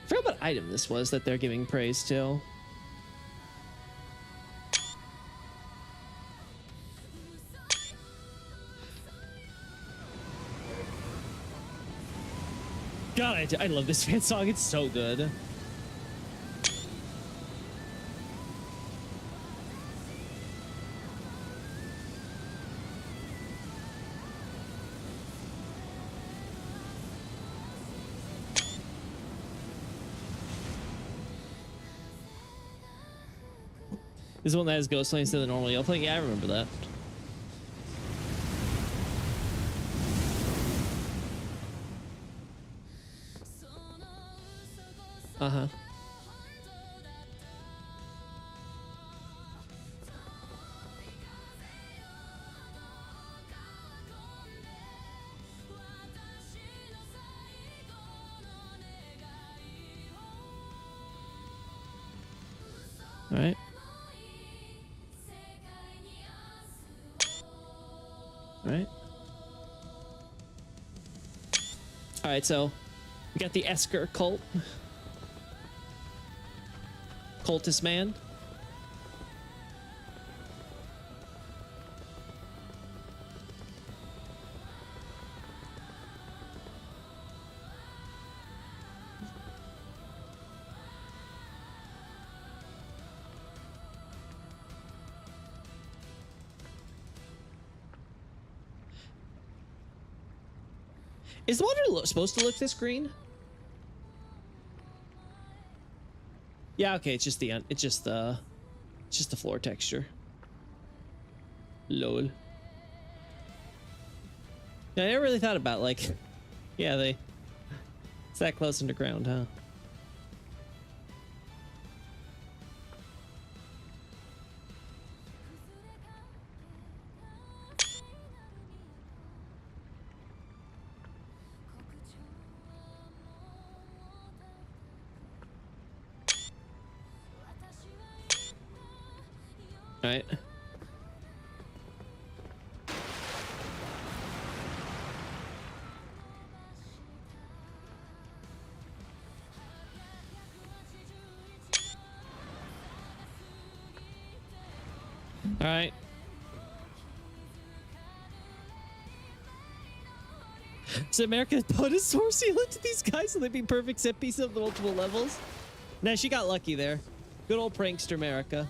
I forgot what item this was that they're giving praise to. God, I love this fan song. It's so good. This is one that has ghost lanes instead of the normal yellow plate. Yeah, I remember that. Uh-huh. All right. All right, so we got the Esker cult. Cultist man. Is the water supposed to look this green? Yeah, okay, it's just the floor texture. Lol. Yeah, I never really thought about like, yeah, it's that close underground, huh? All right. All right. So America put a source seal into these guys so they'd be perfect set pieces of the multiple levels. Nah, she got lucky there. Good old prankster America.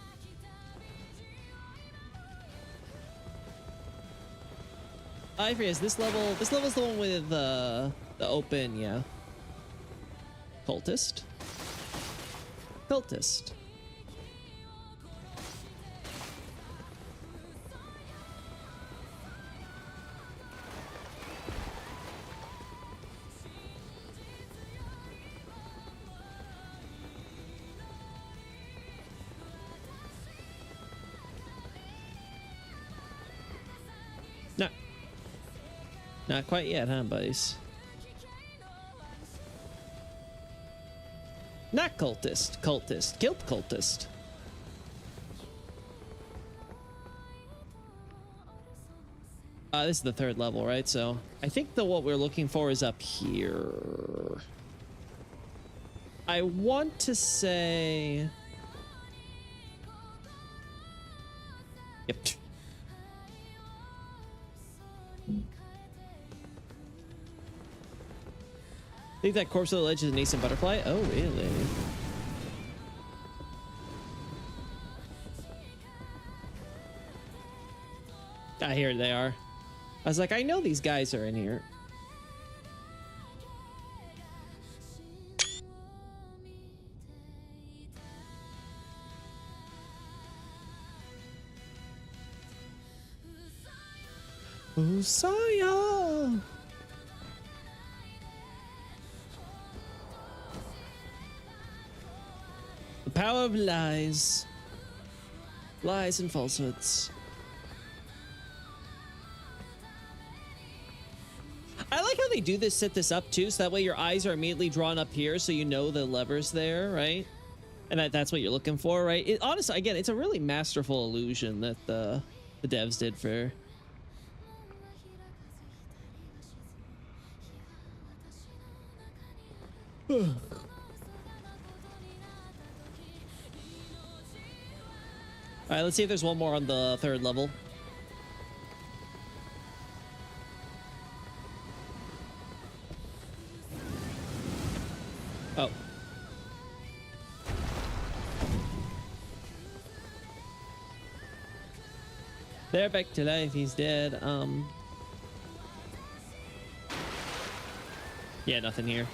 I forget, is this level? This level's the one with the open, yeah. Cultist. Cultist. No. Not quite yet, huh, buddies? Not cultist. Cultist. Guilt cultist. This is the third level, right? So I think what we're looking for is up here. I want to say... Yep. I think that corpse on the ledge is a nascent butterfly. Oh, really? Ah, here they are. I was like, I know these guys are in here. Usaya! The power of lies. Lies and falsehoods. I like how they do this, set this up too, so that way your eyes are immediately drawn up here so you know the lever's there, right? And that's what you're looking for, right? Honestly, again, it's a really masterful illusion that the devs did for. All right, let's see if there's one more on the 3rd level. Oh. They're back to life. He's dead. Yeah, nothing here.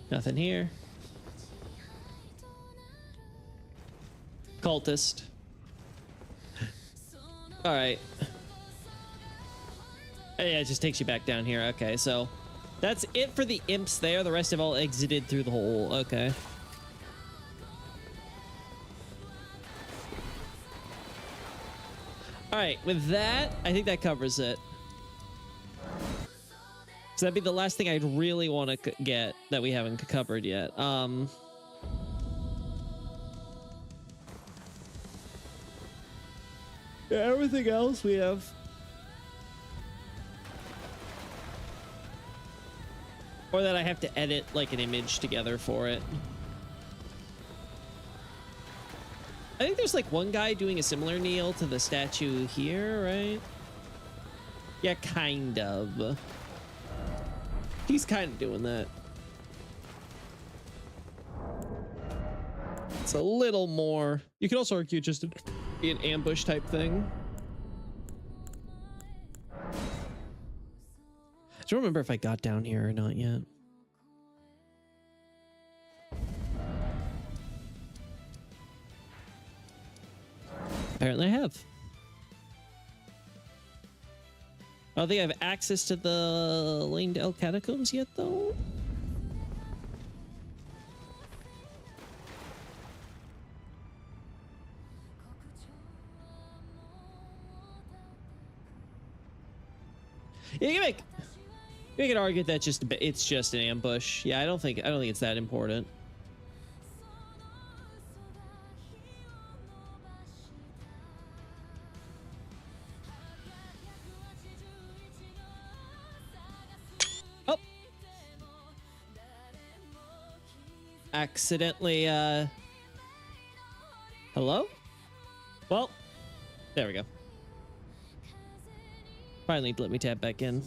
Nothing here. Cultist. All right. Yeah, it just takes you back down here. Okay, so that's it for the imps there. The rest have all exited through the hole. Okay. All right, with that, I think that covers it. So that'd be the last thing I'd really want to get that we haven't covered yet. Yeah, everything else we have. Or that I have to edit like an image together for it. I think there's like one guy doing a similar kneel to the statue here, right? Yeah, kind of. He's kind of doing that. It's a little more. You could also argue just be an ambush type thing. I don't remember if I got down here or not yet. Apparently I have. I don't think I have access to the Lanedale Catacombs yet, though. Yeah, you can argue that it's just an ambush. Yeah, I don't think it's that important. Oh. Accidentally hello? Well, there we go. Finally let me tap back in.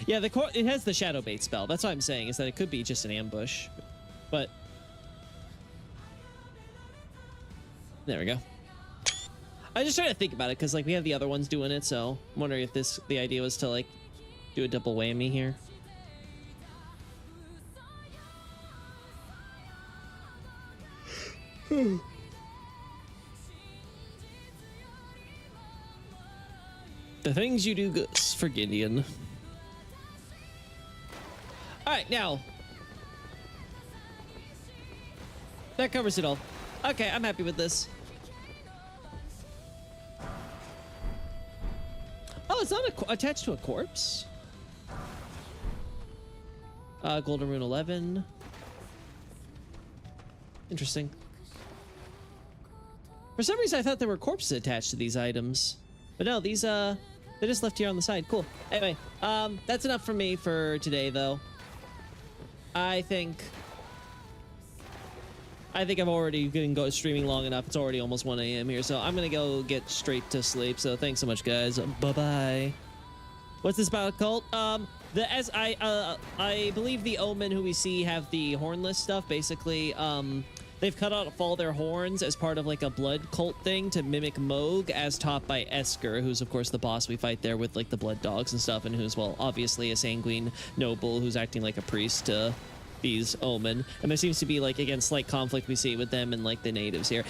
Yeah, it has the shadow bait spell. That's what I'm saying, is that it could be just an ambush. But there we go. I just trying to think about it because like we have the other ones doing it, so I'm wondering if the idea was to like do a double whammy here. The things you do good for Gideon. All right, now that covers it all. Okay, I'm happy with this. Oh, it's not attached to a corpse. Golden Rune 11. Interesting. For some reason, I thought there were corpses attached to these items, but no, these they're just left here on the side. Cool. Anyway, that's enough for me for today, though. I think I'm already going to go streaming long enough. It's already almost 1 a.m. here, so I'm going to go get straight to sleep. So thanks so much, guys. Bye-bye. What's this about cult? I believe the Omen who we see have the hornless stuff. Basically, they've cut out all their horns as part of like a blood cult thing to mimic Moog, as taught by Esker, who's of course the boss we fight there with like the blood dogs and stuff, and who's, well, obviously a sanguine noble who's acting like a priest to these Omen. And there seems to be like, again, slight conflict we see with them and like the natives here.